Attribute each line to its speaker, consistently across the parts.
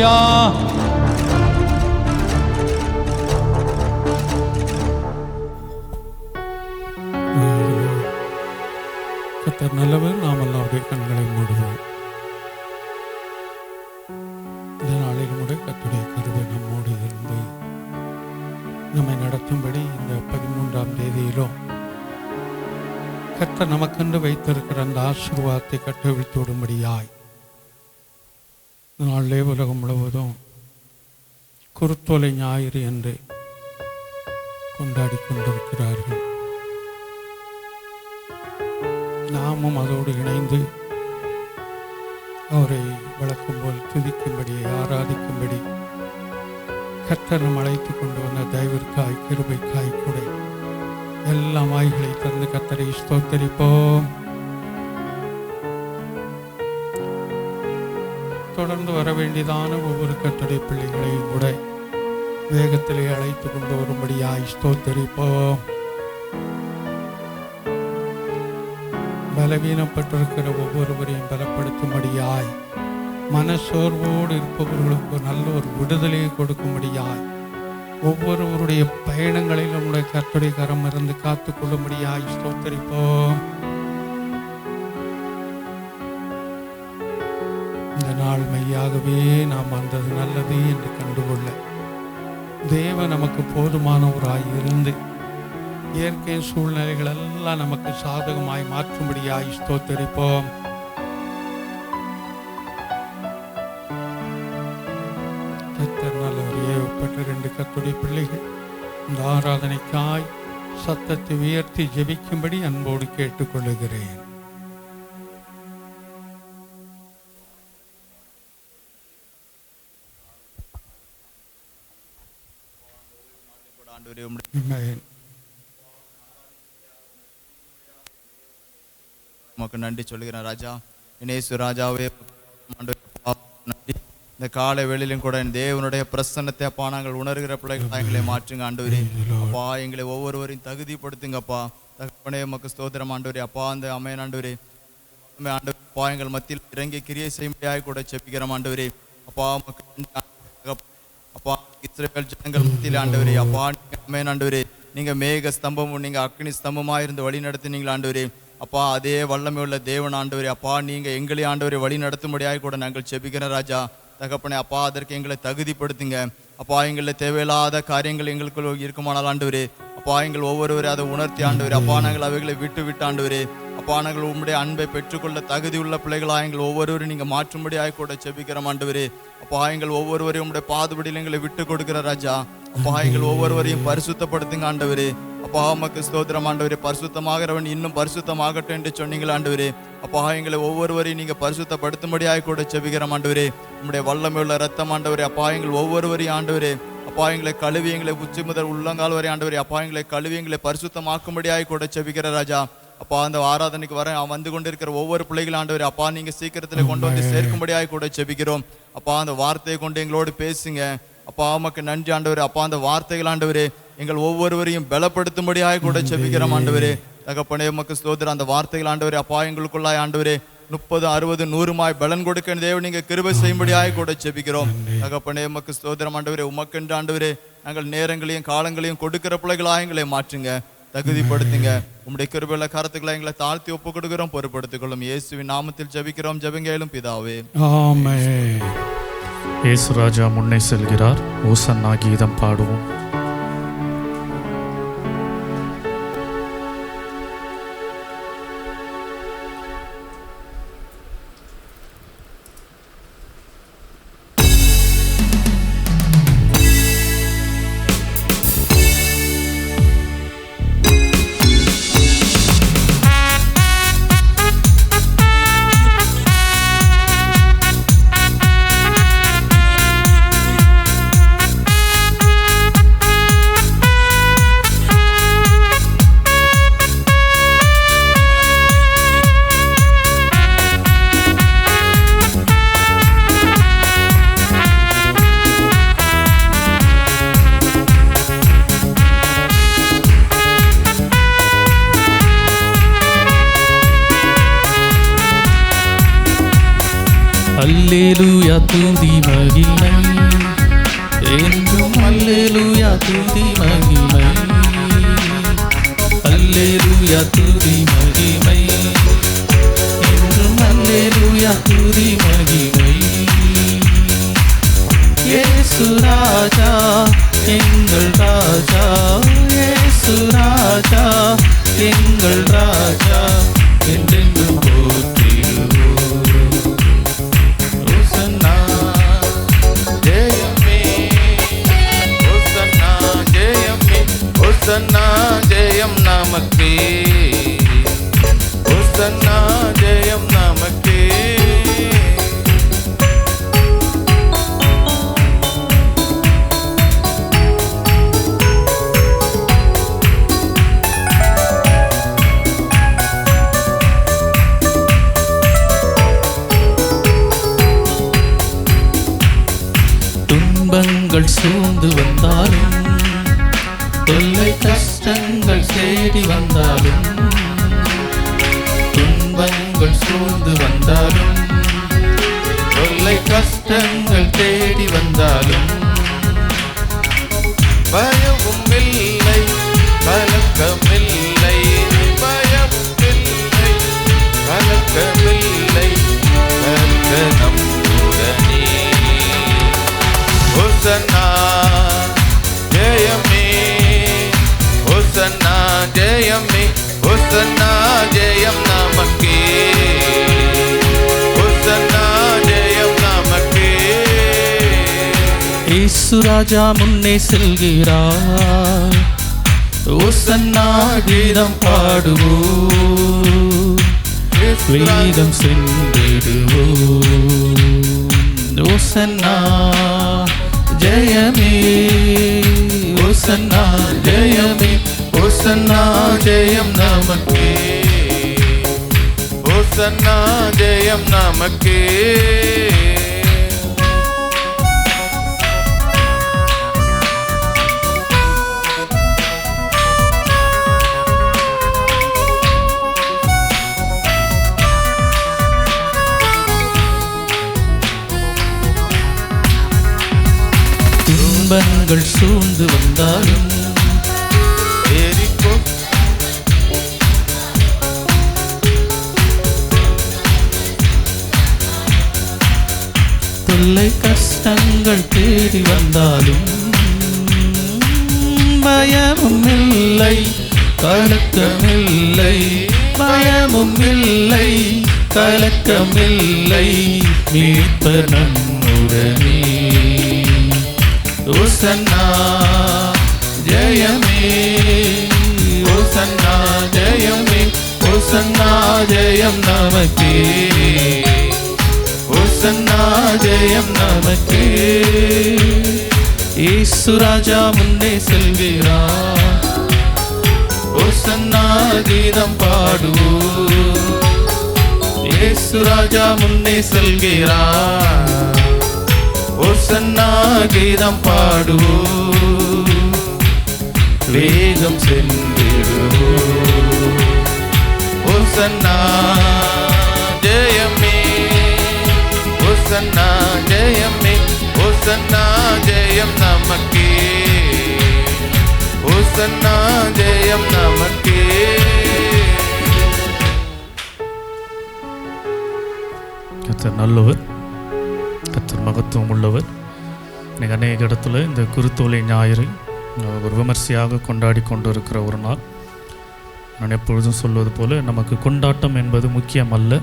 Speaker 1: ஹல்லேலூயா. கர்த்தர் நல்லவர். நாம் எல்லாருடைய கண்களை மூடுவோம். இந்த நாளில் கூட கர்த்தருடைய கிருபை நம்மோடு இருந்து நம்மை நடத்தும்படி இந்த 13ஆம் தேதியிலும் கர்த்தர் நமக்கென்று வைத்திருக்கிற அந்த ஆசீர்வாதத்தை கட்டவிழ்த்து விடும்படியாய் நாளிலே உலகம் முழுவதும் குருத்தோலை ஞாயிறு என்று கொண்டாடி கொண்டிருக்கிறார்கள். நாமும் அதோடு இணைந்து அவரை வழக்கம் போல் துதிக்கும்படி ஆராதிக்கும்படி கர்த்தர் நம் அழைத்து கொண்டு வந்த தயவிற்காய் கிருபைக்காய் கூட எல்லா வாய்களை தந்து கர்த்தரை ஸ்தோத்தரிப்போம். தொடர்ந்து வர வேண்டியதான ஒவ்வொரு கர்த்தருடைய பிள்ளைகளையும் கூட வேகத்திலே அழைத்து கொண்டு வரும்படியாய் ஸ்தோத்தரிப்போம். பலவீனப்பட்டிருக்கிற ஒவ்வொருவரையும் பலப்படுத்தும்படியாய், மனசோர்வோடு இருப்பவர்களுக்கு நல்ல ஒரு விடுதலையை கொடுக்கும்படியாய், ஒவ்வொருவருடைய பயணங்களிலும் நம்முடைய கர்த்தருடைய கரம் இருந்து காத்துக் கொள்ளும்படியாய் ஸ்தோத்தரிப்போம். இந்த நாள் மெய்யாகவே நாம் வந்தது நல்லது என்று கண்டுகொள்ள தேவன் நமக்கு போதுமானவராய் இருந்து இயற்கை சூழ்நிலைகள் எல்லாம் நமக்கு சாதகமாய் மாற்றும்படியாய் ஸ்தோத்தரிப்போம். கர்த்தர் நல்லவர். ஏவப்பட்ட 2 கர்த்தருடைய பிள்ளைகள் இந்த ஆராதனைக்காய் சத்தத்தை உயர்த்தி ஜெபிக்கும்படி அன்போடு கேட்டுக்கொள்ளுகிறேன்.
Speaker 2: உமக்கு நன்றி சொல்கிறேன் ராஜா. இயேசு ராஜாவே நன்றி. இந்த காலை வேளையிலும் கூட தேவனுடைய பிரசன்னத்தை அப்பா நாங்கள் உணர்கிற பிள்ளைகள் எங்களை மாற்றுங்க ஆண்டவரே. அப்பா எங்களை ஒவ்வொருவரையும் தகுதிப்படுத்துங்கப்பா. தகப்பனே உமக்கு ஸ்தோத்திரம் ஆண்டவரே. அப்பா அந்த அம்மையன் ஆண்டவரே அப்பா எங்கள் மத்தியில் இறங்கி கிரியை செய்யும்படியாக கூட செபிக்கிறோம் ஆண்டவரே. அப்பா அப்பா இஸ்ரவேல் ஜனங்கள் மத்தியில் ஆண்டவரே அப்பா அம்மையன் ஆண்டவரே நீங்க மேக ஸ்தம்பமும் நீங்க அக்னி ஸ்தம்பமாக இருந்து வழி நடத்தினீங்களா ஆண்டவரே. அப்பா அதே வல்லமை உள்ள தேவன் ஆண்டவரே அப்பா நீங்க எங்களை ஆண்டவரை வழி நடத்தும்படியாக கூட நாங்கள் செபிக்கிறோம் ராஜா. தகப்பனே அப்பா அதற்கு எங்களை தகுதிப்படுத்துங்க அப்பா. எங்களை தேவையில்லாத காரியங்கள் எங்களுக்குள்ள இருக்குமானால் ஆண்டவரே அப்பா எங்கள் ஒவ்வொருவரை அதை உணர்த்தி ஆண்டவரே அப்பா நாங்கள் அவைகளை விட்டு ஆண்டவரே அப்பா நாங்கள் உங்களுடைய அன்பை பெற்றுக்கொள்ள தகுதி உள்ள பிள்ளைகளாக எங்கள் ஒவ்வொருவரும் நீங்க மாற்றும்படியாக கூட செபிக்கிறோம் ஆண்டவரே. அப்பா எங்கள் ஒவ்வொருவரையும் உங்களுடைய பாதுபடியில் எங்களை விட்டு கொடுக்கிற ராஜா. அப்பா எங்கள் ஒவ்வொருவரையும் பரிசுத்தப்படுத்துங்க ஆண்டவரே. அப்பா உமக்கு ஸ்தோத்திரம் ஆண்டவரே. பரிசுத்தமாகிறவன் இன்னும் பரிசுத்தமாகட்டும் என்று சொன்னீங்களா ஆண்டவரே. அப்பா எங்களை ஒவ்வொருவரையும் நீங்க பரிசுத்தப்படுத்தும்படியாக கூட செபிக்கிறோம் ஆண்டவரே. உங்களுடைய வல்லமை உள்ள ரத்தம் ஆண்டவரே அப்பா எங்கள் ஒவ்வொருவரையும் ஆண்டவரே அப்பா எங்களை கழுவி எங்களை உச்சி முதல் உள்ளங்கால் வரை ஆண்டவரே அப்பா எங்களை கழுவி எங்களை பரிசுத்தமாக்கும்படியாக கூட செபிக்கிற ராஜா. அப்பா அந்த ஆராதனைக்கு வர வந்து கொண்டிருக்கிற ஒவ்வொரு பிள்ளைகள் ஆண்டவரே அப்பா நீங்க சீக்கிரத்துல கொண்டு வந்து சேர்க்கும்படியாக கூட செபிக்கிறோம். அப்பா அந்த வார்த்தையை கொண்டு எங்களோடு பேசுங்க அப்பா. உமக்கு நன்றி ஆண்டவரே. அப்பா அந்த வார்த்தைகள் ஆண்டவரே எங்கள் ஒவ்வொருவரையும் பலப்படுத்தும்படியாக கூட செபிக்கிறோம் ஆண்டவரே. தகப்பனே உமக்கு ஸ்தோத்திரம். அந்த வார்த்தைகள் ஆண்டவரே அப்பா எங்களுக்குள்ளாய் ஆண்டவரே 30, 60, 100 பலன் கொடுக்க தேவன் நீங்க கிருபை செய்யும்படியாக கூட செபிக்கிறோம். தகப்பனே உமக்கு ஸ்தோத்திரம் ஆண்டவரே. உமக்கென்று ஆண்டவரே நாங்கள் நேரங்களையும் காலங்களையும் கொடுக்கிற பிள்ளைகளாக எங்களை மாற்றுங்க, தகுதிப்படுத்துங்க. உம்முடைய கிருபையுள்ள கரத்துக்களை எங்களை தாழ்த்தி ஒப்பு கொடுக்கிறோம், பொறுப்படுத்திக் கொள்ளும். இயேசுவின் நாமத்தில் ஜெபிக்கிறோம் ஜெபங்கேளும் பிதாவே,
Speaker 1: ஆமென்.
Speaker 3: இயேசு ராஜா முன்னே செல்கிறார். ஓசன்னா கீதம் பாடுவோம். அல்லேலூயா துதி மகிமை என்றும் அல்லேலூயா துதி மகிமை அல்லேலூயா துதி மகிமை என்றும் அல்லேலூயா துதி மகிமை இயேசு ராஜா எங்கள் ராஜா இயேசு ராஜா எங்கள் ராஜா என்றென்றும் போற்றிடுவோம் ஓசன்னா ஜெயமே ஓசன்னா ஜெயமே ஓசன்னா ஜெயம் நமக்கே ஓசன்னா ஜெயம் நமக்கே துன்பங்கள் சூழ்ந்து வந்தாலும் தொல்லை கஷ்டங்கள் தேடி வந்தாலும் துன்பங்கள் சூழ்ந்து வந்தாலும் தொல்லை கஷ்டங்கள் தேடி வந்தாலும் பயமும் இல்லை கலக்கமில்லை பயமும் இல்லை கலக்கமில்லை கர்த்தர் உடனே ஓசன்னா ஜெயமே ஓசன்னா ஜெயமே ஓசன்னா ஜெயம் நமக்கே ஓசன்னா ஜெயம் நமக்கே இயேசு ராஜா முன்னே செல்கிறார் ஓசன்னா கீதம் பாடுவோம் வேதம் சென்றிடுவோம் ஓசன்னா ஜெயமே ஓசன்னா ஜெயமே ஓசன்னா ஜெயம் நமக்கே ஓசன்னா ஜெயம் நமக்கே துன்பங்கள் சூழ்ந்து வந்தாலும் தொல்லை கஷ்டங்கள் தேடி வந்தாலும் பயமும் இல்லை கலக்கமில்லை பயமும் இல்லை கலக்கமில்லை மீட்பர் நம்முடனே ஓசன்னா ஜெயமே ஓசன்னா ஜெயமே ஓசன்னா ஜெயம் நமக்கே ஓசன்னா ஜெயம் நமக்கே இயேசு ராஜா முன்னே செல்கிறார் ஓசன்னா கீதம் பாடுவோம் இயேசு ராஜா முன்னே செல்கிறார் ஓசன்னா கீதம் பாடுவோம் வேகம் சென்றிடுவோம் ஓசன்னா ஜெயமே ஓசன்னா ஜெயமே ஓசன்னா ஜெயம் நமக்கே ஓசன்னா ஜெயம் நமக்கே கர்த்தர் நல்லவர் கர்த்தர் மகத்துவம் உள்ளவர். இன்னைக்கு அநேக இடத்துல இந்த குருத்தோலை ஞாயிறு ஒரு விமர்சையாக கொண்டாடி கொண்டு இருக்கிற ஒரு நாள். நான் எப்பொழுதும் சொல்வது போல நமக்கு கொண்டாட்டம் என்பது முக்கியம் அல்ல,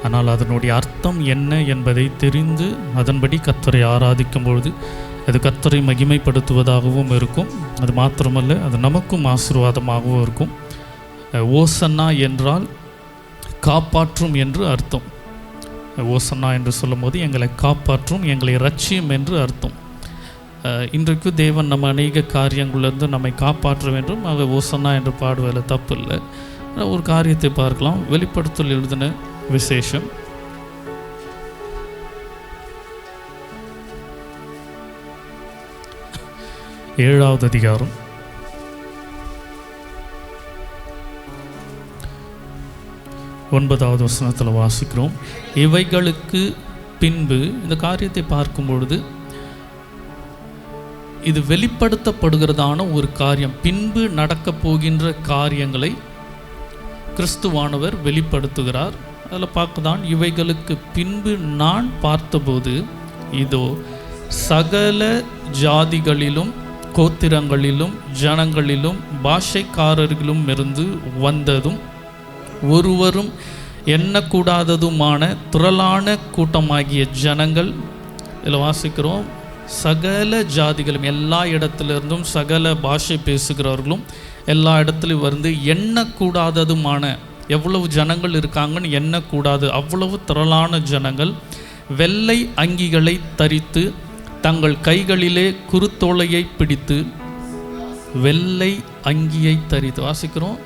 Speaker 3: ஆனால் அதனுடைய அர்த்தம் என்ன என்பதை தெரிந்து அதன்படி கர்த்தரை ஆராதிக்கும் பொழுது அது கர்த்தரை மகிமைப்படுத்துவதாகவும் இருக்கும். அது மாத்திரமல்ல, அது நமக்கும் ஆசீர்வாதமாகவும் இருக்கும். ஓசன்னா என்றால் காப்பாற்றும் என்று அர்த்தம். ஓசன்னா என்று சொல்லும்போது எங்களை காப்பாற்றும், எங்களை ரட்சியும் என்று அர்த்தம். இன்றைக்கு தேவன் நம்ம அநேக காரியங்களிலிருந்து நம்மை காப்பாற்ற வேண்டும். ஆக ஓசன்னா என்று பாடுவதில் தப்பு இல்லை. ஒரு காரியத்தை பார்க்கலாம். வெளிப்படுத்தல் எழுதின விசேஷம் 7வது அதிகாரம் 9வது வசனத்தில் வாசிக்கிறோம். இவைகளுக்கு பின்பு இந்த காரியத்தை பார்க்கும் பொழுது இது வெளிப்படுத்தப்படுகிறதான ஒரு காரியம். பின்பு நடக்க போகின்ற காரியங்களை கிறிஸ்துவானவர் வெளிப்படுத்துகிறார். அதில் பார்க்கதான், இவைகளுக்கு பின்பு நான் பார்த்தபோது இதோ சகல ஜாதிகளிலும் கோத்திரங்களிலும் ஜனங்களிலும் பாஷைக்காரர்களும் இருந்து வந்ததும் ஒருவரும் எண்ணக்கூடாததுமான திரளான கூட்டமாகிய ஜனங்கள். இதில் வாசிக்கிறோம், சகல ஜாதிகளும், எல்லா இடத்திலிருந்தும் சகல பாஷை பேசுகிறவர்களும் எல்லா இடத்துலையும் வந்து எண்ணக்கூடாததுமான, எவ்வளவு ஜனங்கள் இருக்காங்கன்னு எண்ணக்கூடாது, அவ்வளவு திரளான ஜனங்கள் வெள்ளை அங்கிகளை தரித்து தங்கள் கைகளிலே குருத்தோலையை பிடித்து, வெள்ளை அங்கியை தரித்து, வாசிக்கிறோம்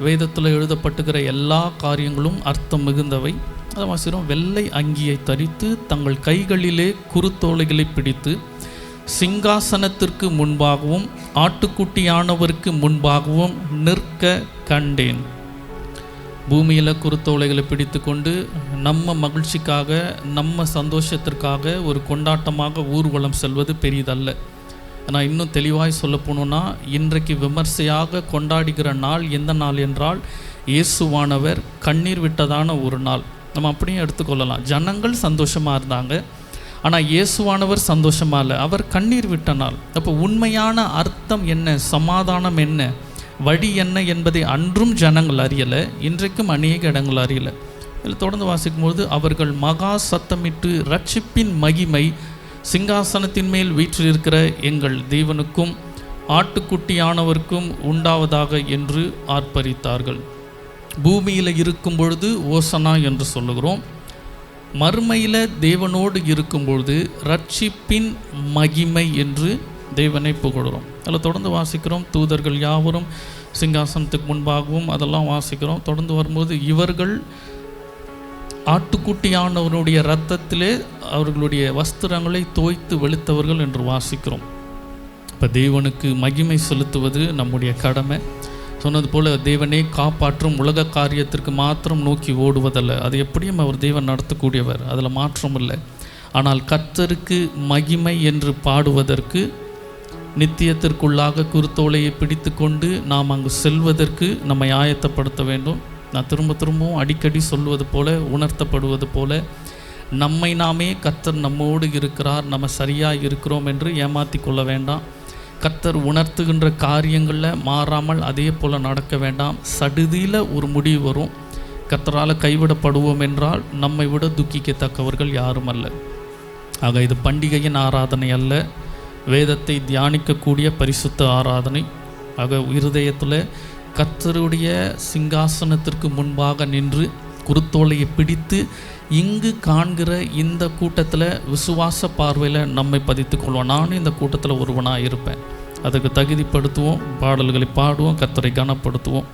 Speaker 3: வேதத்தில் எழுதப்பட்டுகிற எல்லா காரியங்களும் அர்த்தம் மிகுந்தவை. அதை வாசிக்கிறோம், வெள்ளை அங்கியை தரித்து தங்கள் கைகளிலே குருத்தோலைகளை பிடித்து சிங்காசனத்திற்கு முன்பாகவும் ஆட்டுக்குட்டியானவருக்கு முன்பாகவும் நிற்க கண்டேன். பூமியில் குருத்தோலைகளை பிடித்து கொண்டு நம்ம மகிழ்ச்சிக்காக நம்ம சந்தோஷத்திற்காக ஒரு கொண்டாட்டமாக ஊர்வலம் செல்வது பெரிதல்ல. நான் இன்னும் தெளிவாய் சொல்ல போனோன்னா, இன்றைக்கு விமர்சையாக கொண்டாடுகிற நாள் எந்த நாள் என்றால் இயேசுவானவர் கண்ணீர் விட்டதான ஒரு நாள். நம்ம அப்படியே எடுத்துக்கொள்ளலாம். ஜனங்கள் சந்தோஷமாக இருந்தாங்க, ஆனால் இயேசுவானவர் சந்தோஷமாக இல்லை, அவர் கண்ணீர் விட்ட நாள். அப்போ உண்மையான அர்த்தம் என்ன, சமாதானம் என்ன, வழி என்ன என்பதை அன்றும் ஜனங்கள் அறியலை, இன்றைக்கும் அநேக இடங்கள் அறியலை. இதில் தொடர்ந்து வாசிக்கும்போது, அவர்கள் மகா சத்தமிட்டு ரட்சிப்பின் மகிமை சிங்காசனத்தின் மேல் வீற்றிருக்கிற எங்கள் தேவனுக்கும் ஆட்டுக்குட்டியானவருக்கும் உண்டாவதாக என்று ஆர்ப்பரித்தார்கள். பூமியில் இருக்கும் பொழுது ஓசனா என்று சொல்லுகிறோம், மறுமையில் தேவனோடு இருக்கும் பொழுது ரட்சிப்பின் மகிமை என்று தேவனை புகழுகிறோம். அதில் தொடர்ந்து வாசிக்கிறோம், தூதர்கள் யாவரும் சிங்காசனத்துக்கு முன்பாகவும் அதெல்லாம் வாசிக்கிறோம். தொடர்ந்து வரும்போது, இவர்கள் ஆட்டுக்குட்டியானவருடைய இரத்தத்திலே அவர்களுடைய வஸ்திரங்களை தோய்த்து வெளுத்தவர்கள் என்று வாசிக்கிறோம். இப்போ தேவனுக்கு மகிமை செலுத்துவது நம்முடைய கடமை. சொன்னது போல் தேவனே காப்பாற்றும் உலக காரியத்திற்கு மாத்திரம் நோக்கி ஓடுவதல்ல, அது எப்படியும் அவர் தேவன் நடத்தக்கூடியவர், அதில் மாற்றம் இல்லை. ஆனால் கர்த்தருக்கு மகிமை என்று பாடுவதற்கு, நித்தியத்திற்குள்ளாக குருத்தோலையை பிடித்து கொண்டு நாம் அங்கு செல்வதற்கு நம்மை ஆயத்தப்படுத்த வேண்டும். நான் திரும்பவும் அடிக்கடி சொல்வது போல, உணர்த்தப்படுவது போல, நம்மை நாமே கர்த்தர் நம்மோடு இருக்கிறார், நம்ம சரியாக இருக்கிறோம் என்று ஏமாற்றி கொள்ள வேண்டாம். கர்த்தர் உணர்த்துகின்ற காரியங்களில் மாறாமல் அதே போல் நடக்க வேண்டாம். சடுதியில் ஒரு முடிவு வரும். கர்த்தரால் கைவிடப்படுவோம் என்றால் நம்மை விட துக்கிக்கத்தக்கவர்கள் யாரும் அல்ல. ஆக இது பண்டிகையின் ஆராதனை அல்ல, வேதத்தை தியானிக்கக்கூடிய பரிசுத்த ஆராதனை. ஆக இருதயத்தில் கர்த்தருடைய சிங்காசனத்திற்கு முன்பாக நின்று குருத்தோலையை பிடித்து இங்கு காண்கிற இந்த கூட்டத்தில் விசுவாச பார்வையில் நம்மை பதித்து கொள்வோம். நானும் இந்த கூட்டத்தில் ஒருவனாக இருப்பேன். அதுக்கு தகுதிப்படுத்துவோம், பாடல்களை பாடுவோம், கர்த்தரை கனப்படுத்துவோம்.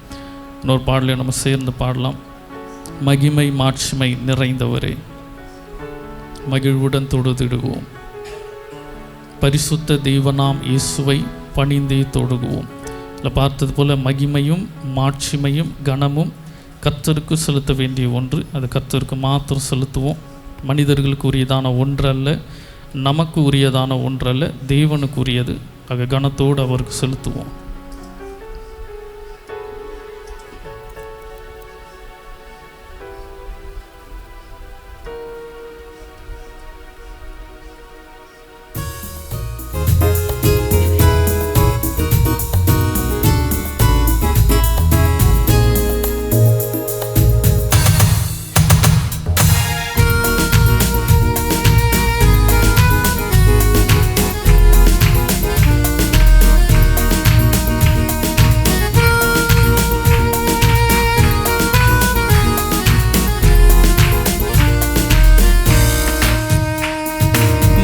Speaker 3: இன்னொரு பாடலை நம்ம சேர்ந்து பாடலாம். மகிமை மாட்சிமை நிறைந்தவரே, மகிழ்வுடன் தொழுதிடுவோம். பரிசுத்த தெய்வனாம் இயேசுவை பணிந்தே தொழுகுவோம். இதில் பார்த்தது போல் மகிமையும் மாட்சிமையும் கனமும் கர்த்தருக்கு செலுத்த வேண்டிய ஒன்று. அது கர்த்தருக்கு மாத்திரம் செலுத்துவோம். மனிதர்களுக்கு உரியதான ஒன்றல்ல, நமக்கு உரியதான ஒன்றல்ல, தேவனுக்கு உரியது. ஆக கனத்தோடு அவருக்கு செலுத்துவோம்.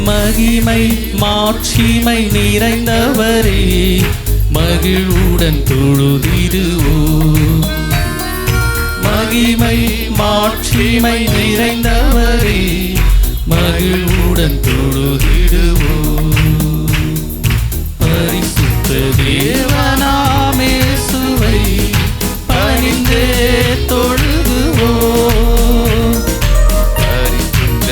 Speaker 3: மகிமை மாட்சிமை நிறைந்தவரே, மகிழ்வுடன் தொழுதிடுவோம். மகிமை மாட்சிமை நிறைந்தவரே, மகிழ்வுடன் தொழுதிடுவோம். பரிசுத்த தேவனாம் இயேசுவை பணிந்தே தொழுதுவோம். பரிசுத்த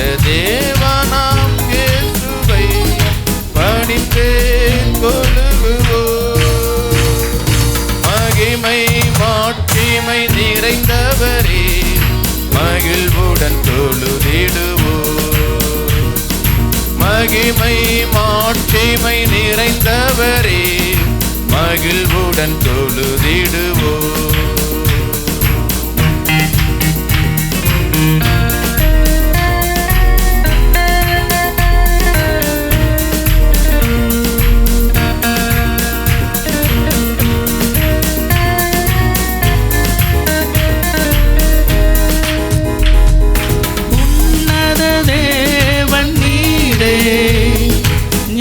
Speaker 4: நிறைந்தவரே மகிழ்வுடன் தொழுதிடுவோம். மகிமை மாட்சிமை நிறைந்தவரே மகிழ்வுடன் தொழுதிடுவோம்.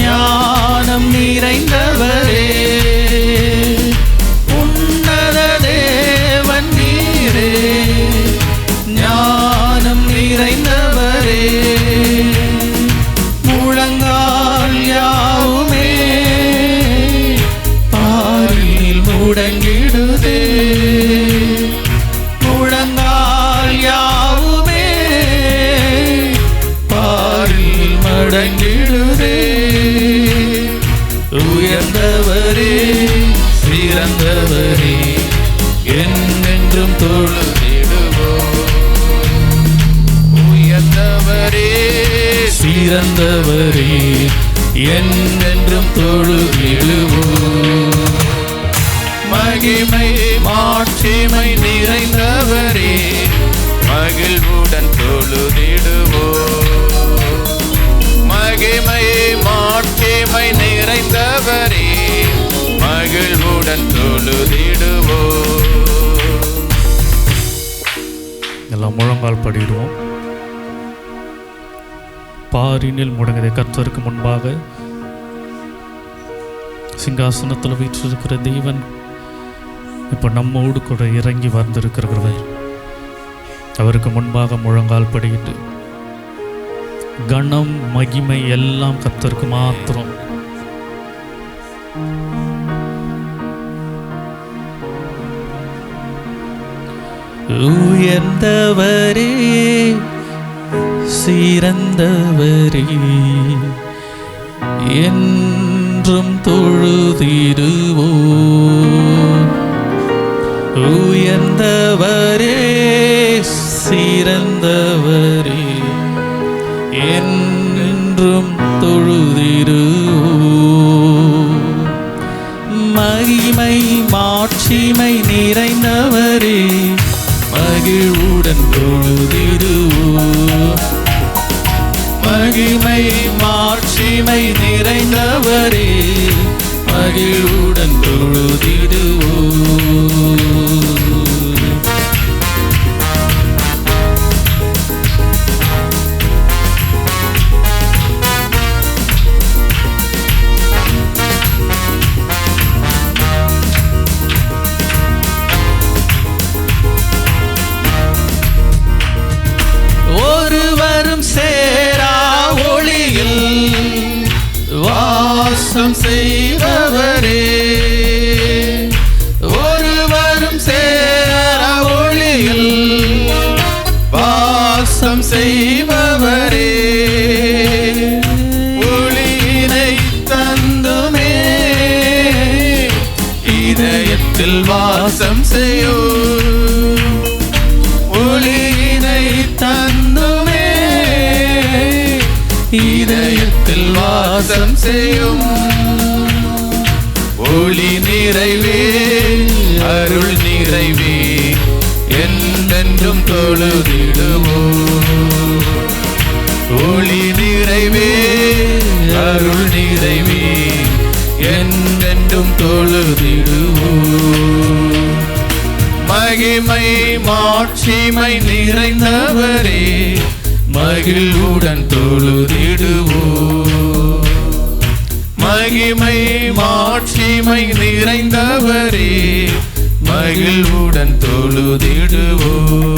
Speaker 5: ஞானம் நிறைந்தவரே உன்னத தேவன் நீரே, ஞானம் நிறைந்தவரே முழங்கால் யாவுமே பாரில் முடங்கிடுதே, முழங்கால் யாவுமே பாரில் மடங்கிடுதே. உயர்ந்தவரே சிறந்தவரே என்றென்றும் தொழுதிடுவோம். உயர்ந்தவரே சிறந்தவரே என்றென்றும் தொழுதிடுவோம். மகிமை மாட்சிமை நிறைந்தவரே மகிழ்வுடன் தொழுதிடுவோம். மகிமை மாட்சிமை நிறைந்தவரே மகிழ்வுடன் தொழுதிடுவோம்.
Speaker 3: எல்லாம் முழங்கால் படிடுவோம். பாரினில் முடங்கிய கர்த்தருக்கு முன்பாக சிங்காசனத்தில் வீற்றிருக்கிற தேவன் இப்போ நம்மோடு கூட இறங்கி வந்திருக்கிறவர். அவருக்கு முன்பாக முழங்கால் படியிட்டு கணம் மகிமை எல்லாம் கர்த்தருக்கு மாத்திரம்.
Speaker 5: உயர்ந்தவரே சிறந்தவரே என்றும் தொழுதிடுவோம். உயர்ந்தவரே சிறந்தவரே என்றும் தொழுதிடுவோம். மகிமை மாட்சிமை நிறைந்தவரே மகிழ்வுடன் தொழுதிடுவோம். மகிமை மாட்சிமை நிறைந்தவரே மகிழ்வுடன் தொழுதிடுவோம். ஒருவரும் சேரா ஒளியில் வாசம் செய்பவரே, ஒருவரும் சேரா ஒளியில் வாசம் செய்பவரே, ஒளியினை தந்துமே இதயத்தில் வாசம் செய்யும். ஒளியினை தந்துமே இதயத்தில் வாசம் செய்யும். ஒளி நிறைவே அருள் நிறைவே என்றென்றும் தொழுதிடுவோம். ஒளி நிறைவே அருள் நிறைவே என்றென்றும் தொழுதிடுவோம். மகிமை மாட்சிமை நிறைந்தவரே மகிழ்வுடன் தொழுதிடுவோம். மகிமை மாட்சிமை நிறைந்தவரே மகிழ்வுடன் தொழுதிடுவோம்.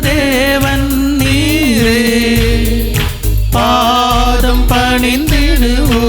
Speaker 5: தேவன் நீரே பாதம் பணிந்திடுவோம்.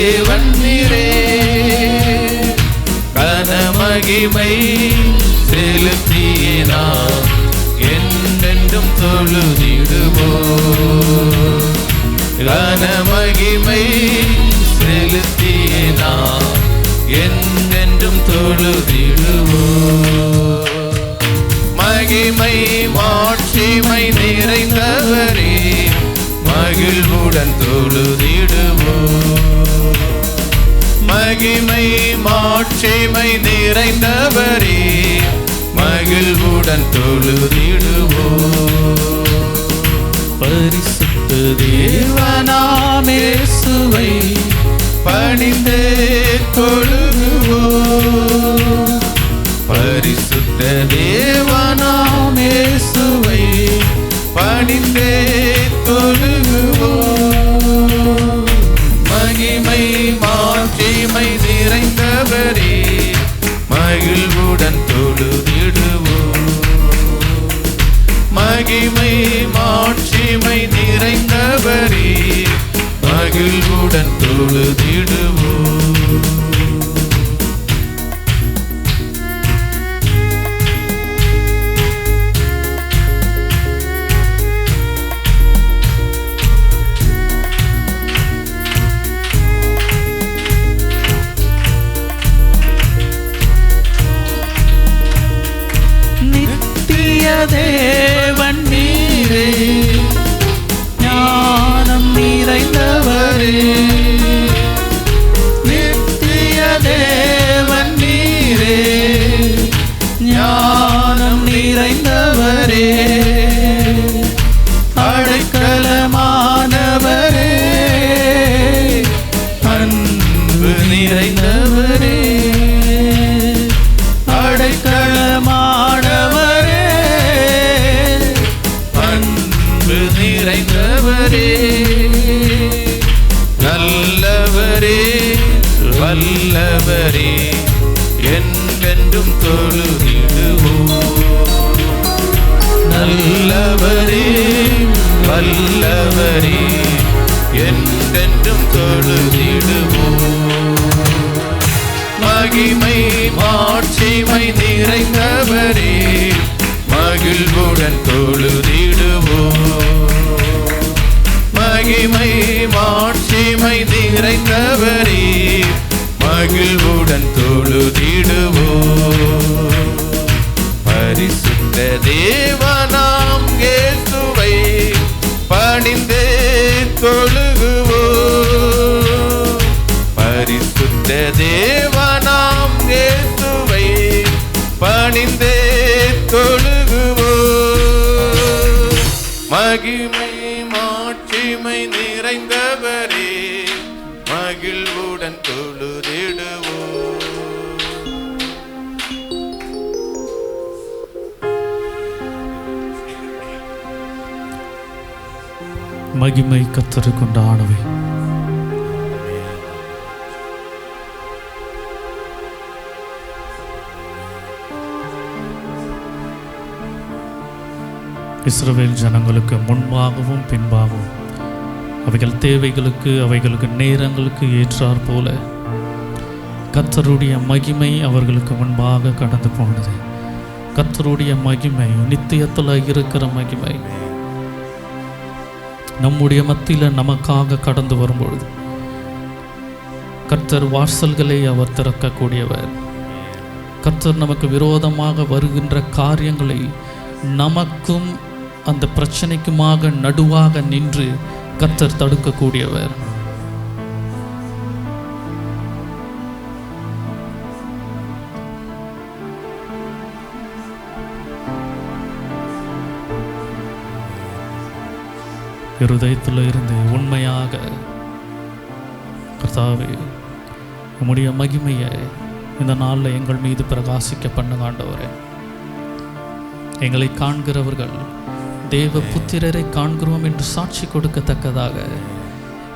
Speaker 5: தேவன் நீரே. கனமகிமை செலுத்தியே நாம் என்றென்றும் தொழுதிடுவோம். கனமகிமை செலுத்தியே நாம் என்றென்றும் தொழுதிடுவோம். மகிமை மாட்சிமை நிறைந்தவரே மகிழ்வுடன் தொழுதிடுவோம். மகிமை மாட்சிமை நிறைந்தவரே மகிழ்வுடன் தொழுதிடுவோம்.
Speaker 3: பரிசுத்த
Speaker 5: தேவனாம் இயேசுவை பணிந்தே தொழுகுவோம். பரிசுத்த தேவனாம் இயேசுவை பணிந்தே தொழுகுவோம். மகிமை மாட்சிமை நிறைந்தவரே மகிழ்வுடன் தொழுதிடுவோம். மகிமை மாட்சிமை நிறைந்தவரே மகிழ்வுடன் தொழுதிடுவோம். தேவன் நீரே ஞானம் நிறைந்தவரே. நித்திய தேவன் நீரே ஞானம் நிறைந்தவரே. அடைக்கலமானவரே அன்பு நிறைந்தவரே. அடைக்கலமானவரே அன்பு நிறைந்தவரே. நல்லவரே வல்லவரே என்றென்றும் தொழுதிடுவோம். நல்லவரே வல்லவரே என்றென்றும் தொழுதிடுவோம். மகிமை மாட்சிமை நிறைந்தவரே மகிழ்வுடன் தொழுதிடுவோம். மகிமை மாட்சிமை நிறைந்தவரே மகிழ்வுடன் தொழுதிடுவோம். பரிசுத்த தேவனாம் இயேசுவை பணிந்தே தொழுகுவோம். பரிசுத்த தேவனாம் இயேசுவை பணிந்தே தொழுகுவோம். மகிமை மாட்சிமை நிறைந்தவரே மகிழ்வுடன் தொழுதிடுவோம்.
Speaker 3: மகிமை கர்த்தருக்குண்டானவை. இஸ்ரவேல் ஜனங்களுக்கு முன்பாகவும் பின்பாகவும் அவைகள் தேவைகளுக்கு அவைகளுக்கு நேரங்களுக்கு ஏற்றாற் போல கர்த்தருடைய மகிமை அவர்களுக்கு முன்பாக கடந்து போனது. கர்த்தருடைய மகிமை நித்தியத்தில் இருக்கிற மகிமை நம்முடைய மத்தியில் நமக்காக கடந்து வரும்பொழுது கர்த்தர் வாசல்களை அவர் திறக்கக்கூடியவர். கர்த்தர் நமக்கு விரோதமாக வருகின்ற காரியங்களை நமக்கும் அந்த பிரச்சனைக்குமாக நடுவாக நின்று கர்த்தர் தடுக்கக்கூடியவர். இருதயத்தில் இருந்து உண்மையாக கர்த்தாவே உம்முடைய மகிமையை இந்த நாளில் எங்கள் மீது பிரகாசிக்க பண்ணுங்க ஆண்டவரே. எங்களை காண்கிறவர்கள் தேவ புத்திரரை காண்கிறோம் என்று சாட்சி கொடுக்கத்தக்கதாக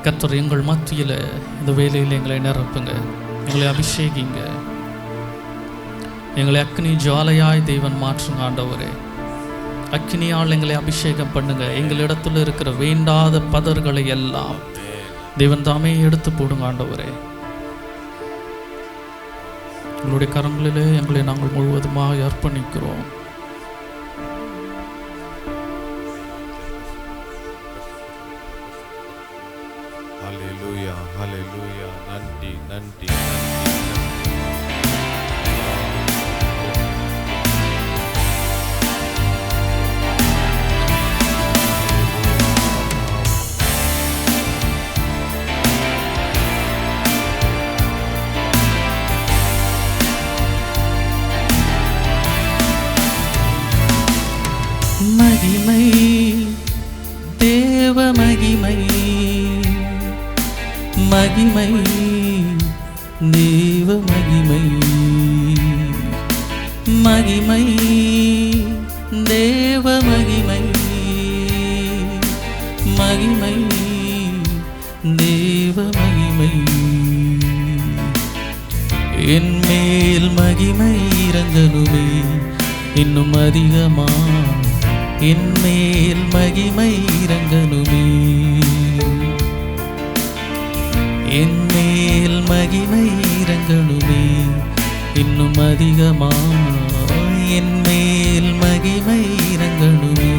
Speaker 3: கர்த்தர் எங்கள் மத்தியில் இந்த வேலையில் எங்களை நிரப்புங்க, எங்களை அபிஷேகிங்க, எங்களை அக்னி ஜுவாலையாய் தேவன் மாற்றுங்க ஆண்டவரே. அக்னியால் எங்களை அபிஷேகம் பண்ணுங்க. எங்களிடத்தில் இருக்கிற வேண்டாத பதர்களை எல்லாம் தேவன் தாமே எடுத்து போடுங்க ஆண்டவரே. உங்களுடைய கரங்களிலே எங்களை நாங்கள் முழுவதுமாக அர்ப்பணிக்கிறோம்.
Speaker 5: ஹல்லேலூயா, ஹல்லேலூயா. நன்றி, நன்றி.
Speaker 3: மகிமை, தேவ மகிமை, மகிமை, தேவ மகிமை, மகிமை, தேவ மகிமை, மகிமை, தேவ மகிமை. என் மேல் மகிமை இறங்கணுமே இன்னும் அதிகமா, என் மேல் மகிமை இறங்கணுமே, என் மேல் மகிமை இறங்கணுமே இன்னும் அதிகமா, என் மேல் மகிமை இறங்கணுமே.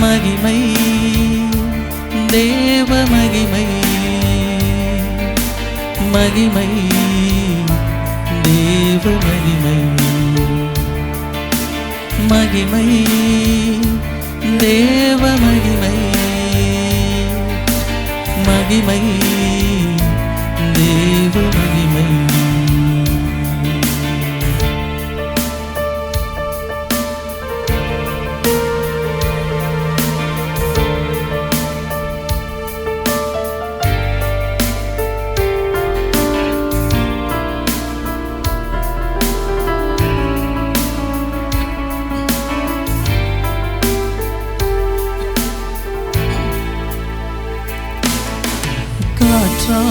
Speaker 3: மகிமை, தேவ மகிமை, மகிமை, தேவ மகிமை, மகிமை, தேவ மகிமை, மகிமை, தேவ மகிமை.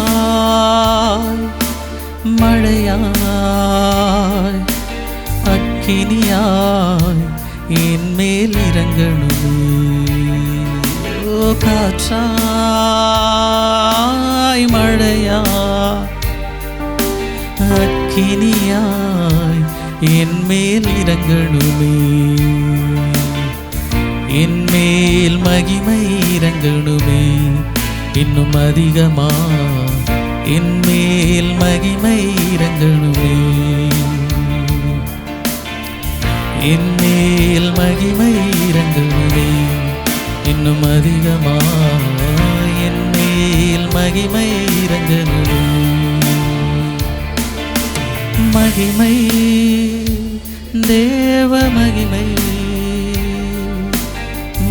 Speaker 3: காற்றாய், மழையாய், அக்கினியாய் என் மேல் இறங்கணுமே. ஓ காற்றாய், மழையாய், அக்கினியாய் என் மேல் இறங்கணுமே, என் மேல் மகிமை இறங்கணுமே இன்னும் அதிகமா, என் மேல் மகிமை இறங்கணுமே, என் மேல் மகிமை இறங்கணுமே இன்னும் அதிகமா, என் மேல் மகிமை இறங்கணுமே. மகிமை, தேவ மகிமை,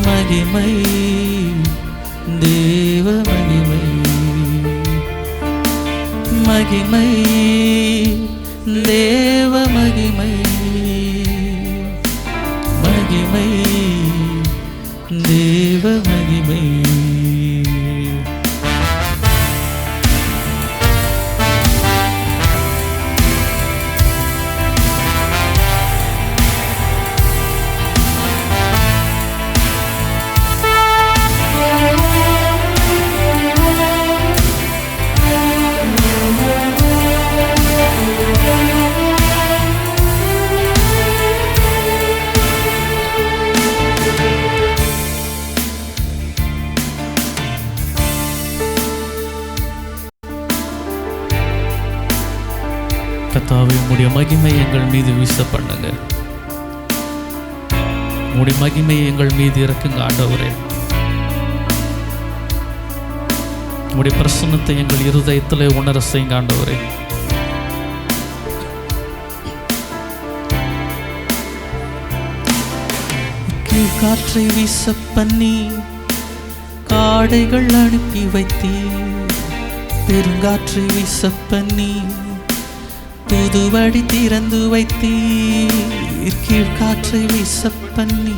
Speaker 3: மகிமை, தேவ மகிமை, மகிமை, தேவ மகிமை, மகிமை, தேவ மகிமை. கர்த்தாவே, உம்முடைய மகிமை எங்கள் மீது வீச பண்ணுங்க. உம்முடைய மகிமை எங்கள் மீது இறக்குங்க ஆண்டவரே. உம்முடைய பிரசன்னத்தை எங்கள் இருதயத்திலே உணர செய்யுங்க ஆண்டவரே. காற்றை வீச பண்ணி காடைகள் அனுப்பி வைத்தீர், பெருங்காற்றை வீச பண்ணி புதுவடி திறந்து வைத்தீர். கீழ்காற்றை வீச பண்ணி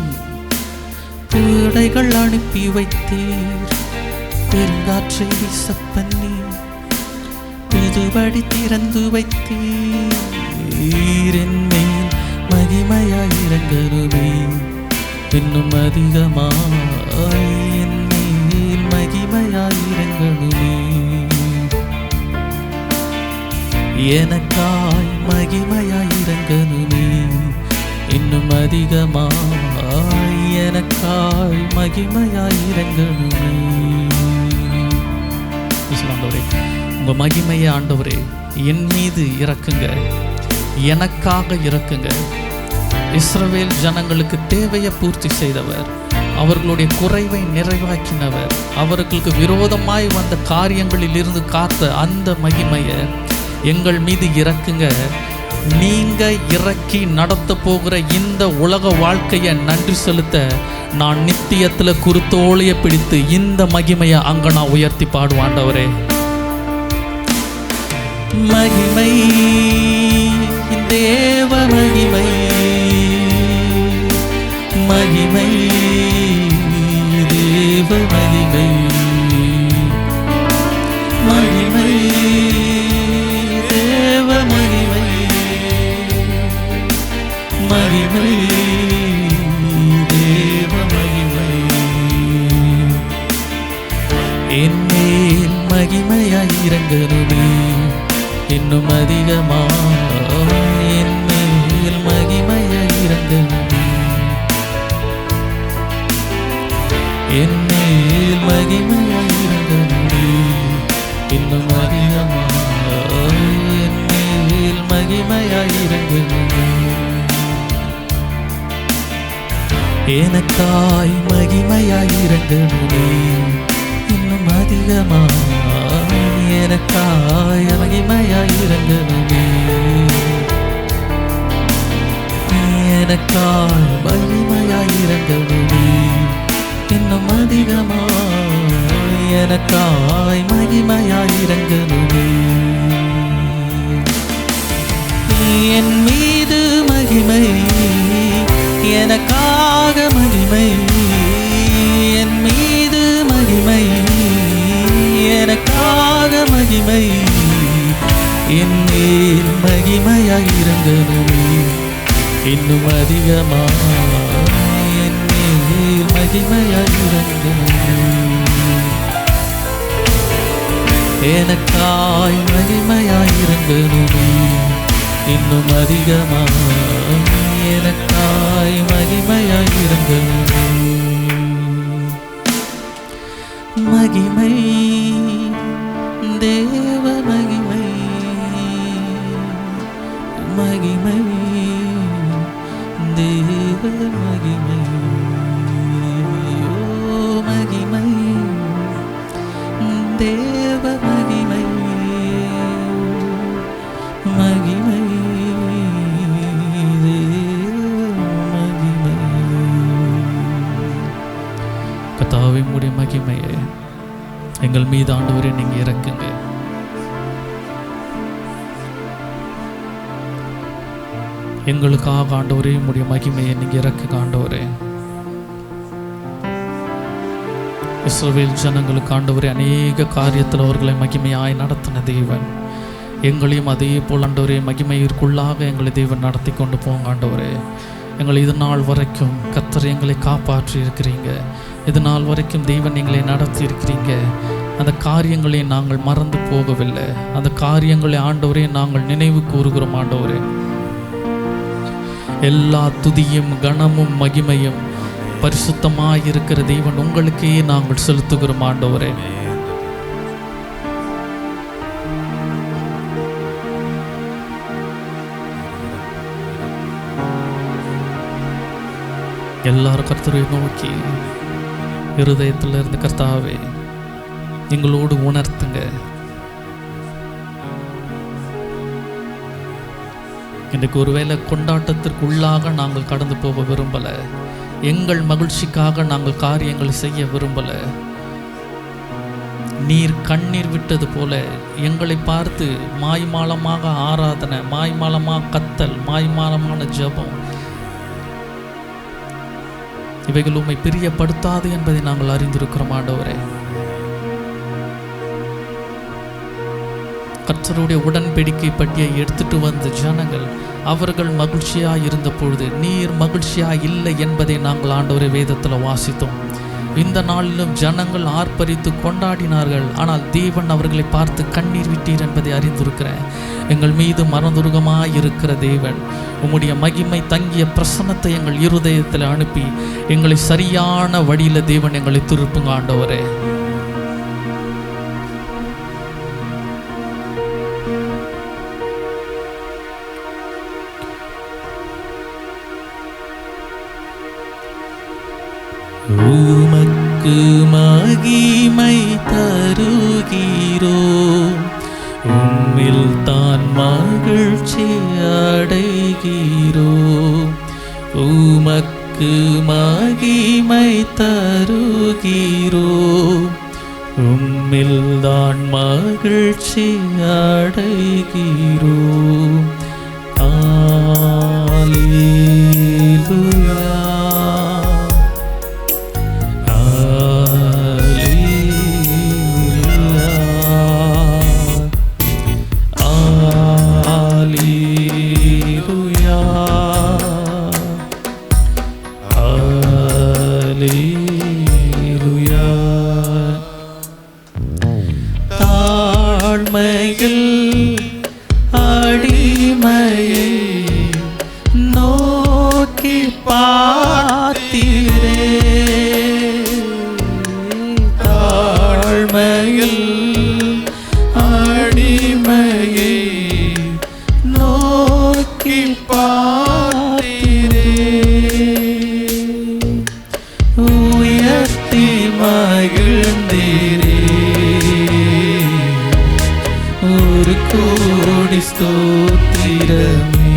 Speaker 3: பூடைகள் அனுப்பி வைத்தீர், பெருங்காற்றை வீச பண்ணி புதுவடி திறந்து வைத்தீர். என் மேல் மகிமையாயிரங்கருமே இன்னும் அதிகமாய், என் மேல்
Speaker 6: மகிமையாயிரங்கணுமே, எனக்காய் மகிமையாயிரங்கணுமே, இன்னும் அதிகமாய் எனக்காய் மகிமையாயிரங்கணுமே. ஆண்டவரே, உங்க மகிமையை ஆண்டவரே என் மீது இறக்குங்க, எனக்காக இறக்குங்க. இஸ்ரவேல் ஜனங்களுக்கு தேவையை பூர்த்தி செய்தவர், அவர்களுடைய குறைவை நிறைவாக்கினவர், அவர்களுக்கு விரோதமாய் வந்த காரியங்களில் இருந்து காத்த அந்த மகிமையை எங்கள் மீது இறக்குங்க. நீங்க இறக்கி நடத்த போகிற இந்த உலக வாழ்க்கையை நன்றி செலுத்த நான் நித்தியத்தில் குருத்தோலையை பிடித்து இந்த மகிமையை அங்க நான் உயர்த்தி பாடுவாண்டவரே. மகிமை தேவ மகிமை, மகிமை தேவ மகிமை, மகிமை தேவ மகிமை, மகிமை தேவ மகிமை, என் மேல் மகிமையாயிரங்கணுமே, இன்னும் அதிகமாக என் மேல் மகிமையாயிரங்கணுமே, என் மேல் மகிமையாயிரங்கணுமே, இன்னும் அதிகமாக என் மேல் மகிமையாயிரங்கணுமே, எனக்காய் மகிமையாயிரங்கணுமே, இன்னும் அதிகமாக எனக்காய் மகிமையாயிரங்கணுமே, எனக்காய் மகிமையாயிரங்கணுமே, இன்னும் அதிகமாய் எனக்காய் மகிமையாயிரங்கணுமே, என் மீது மகிமை, எனக்காக மகிமை, என் மீது மகிமை, எனக்காக மகிமை, என் மேல் மகிமையாயிரங்கணுமே, இன்னும் அதிகமாக என் மேல் மகிமையாயிரங்கணுமே, எனக்காய் மகிமையாயிரங்கணுமே, இன்னும் அதிகமாக எனக்காய் மகிமையாயிரங்கணுமே, மகிமை தேவ மகிமை, மகிமை தேவ மகிமை, ஓ மகிமை தேவ மகிமை, மகிமை தேவ மகிமை. கர்த்தாவே, உம்முடைய மகிமையை எங்கள் மீது ஆண்டவரே நீங்க இறக்குங்க. எங்களுக்காக ஆண்டவரே உம்முடைய மகிமையை நீங்க இறக்குங்க ஆண்டவரே. இஸ்ரவேல் ஜனங்களுக்கு ஆண்டவரே அநேக காரியத்தில் அவர்களை மகிமையாய் நடத்தின தேவன், எங்களையும் அதே போல் ஆண்டவரே மகிமையிற்குள்ளாக எங்களை தேவன் நடத்தி கொண்டு போங்க ஆண்டவரே. எங்களை இது நாள் வரைக்கும் கர்த்தர் எங்களை காப்பாற்றி இருக்கிறீங்க, இது நாள் வரைக்கும் தேவன் எங்களை நடத்தி இருக்கிறீங்க. அந்த காரியங்களை நாங்கள் மறந்து போகவில்லை, அந்த காரியங்களை ஆண்டவரே நாங்கள் நினைவு கூறுகிறோம் ஆண்டவரே. எல்லா துதியும் கனமும் மகிமையும் பரிசுத்தமாயிருக்கிற தேவன் உங்களுக்கே நாங்கள் செலுத்துகிறோம் ஆண்டவரே. எல்லாரும் கர்த்தரை நோக்கி இருதயத்தில் இருந்து கர்த்தாவே எங்களோடு உணர்த்துங்க. இன்றைக்கு ஒருவேளை கொண்டாட்டத்திற்குள்ளாக நாங்கள் கடந்து போக விரும்பலை, எங்கள் மகிழ்ச்சிக்காக நாங்கள் காரியங்களை செய்ய விரும்பலை. நீர் கண்ணீர் விட்டது போல எங்களை பார்த்து மாய்மாலமாக ஆராதனை, மாய்மாலமாக கத்தல், மாய்மாலமான ஜெபம் இவைகள் உம்மை பிரியப்படுத்தாது என்பதை நாங்கள் அறிந்திருக்கிறோம் ஆண்டவரே. கர்த்தருடைய உடன்படிக்கை பட்டியை எடுத்துட்டு வந்த ஜனங்கள் அவர்கள் மகிழ்ச்சியாக இருந்த பொழுது நீர் மகிழ்ச்சியாக இல்லை என்பதை நாங்கள் ஆண்டவரே வேதத்தில் வாசித்தோம். இந்த நாளிலும் ஜனங்கள் ஆர்ப்பரித்து கொண்டாடினார்கள். ஆனால் தேவன் அவர்களை பார்த்து கண்ணீர் விட்டீர் என்பதை அறிந்திருக்கிறேன். எங்கள் மீது மனதுருகமாய் இருக்கிற தேவன், உம்முடைய மகிமை தங்கிய பிரசன்னத்தை எங்கள் இருதயத்தில் அனுப்பி எங்களை சரியான வழியில் தேவன் எங்களை திருப்புங்க ஆண்டவரே. உமக்கு மகிமை தருகிறோம், உம்மில் தான் மகிழ்ச்சி அடைகிறோம். உமக்கு மகிமை தருகிறோம், உம்மில் தான் மகிழ்ச்சி அடைகிறோம். அல்லேலூயா. அடிமையை நோக்கி பார்த்தீரே, தாழ்மையில் அடிமையை நோக்கி பார்த்தீரே, உயர்த்தி மகிழ்ந்தீரே, ஒரு கோடி ஸ்தோத்திரமே.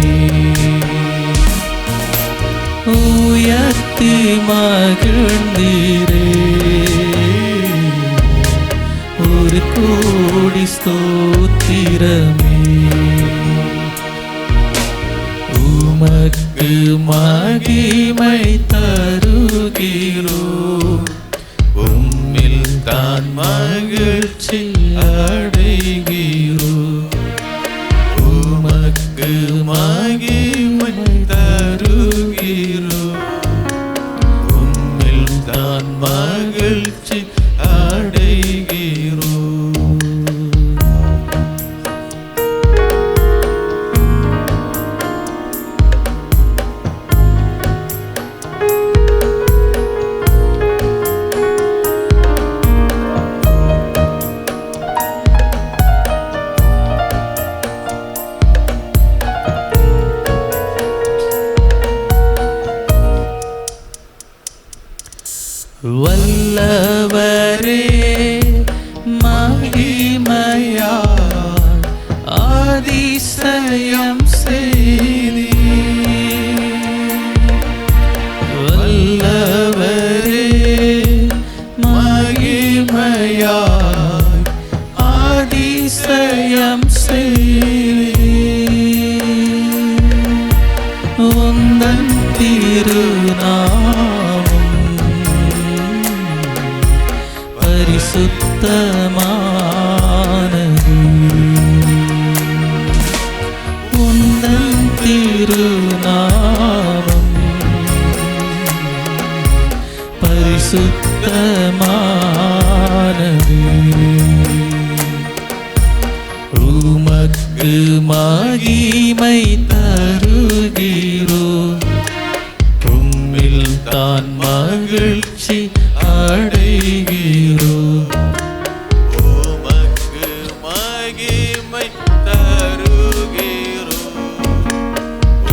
Speaker 6: உயர்த்தி மகிழ்ந்தீரே, ஒரு கோடி ஸ்தோத்திரமே. உமக்கு மகிமை தருகிறோம், உம்மில் தான் மகிழ்ச்சி அடைகிறோம். உமக்கு மகிமை தருகிறோம், உம்மில் தான் மகிழ்ச்சி அடைகிறோம். வல்லவரே மகிமையால் அதிசயம் செய்தீர். வல்லவரே மகிமையால் அதிசயம் செய்தீர். உந்தன் திருநாமம் பரிசுத்தமானது, உந்தன் திருநாமம் பரிசுத்தமானது. உமக்கு மகிமை தருகிறோம், உம்மில் தான் மகிழ்ச்சி அடைகிறோம்.
Speaker 4: உமக்கு மகிமை தருகிறோம்,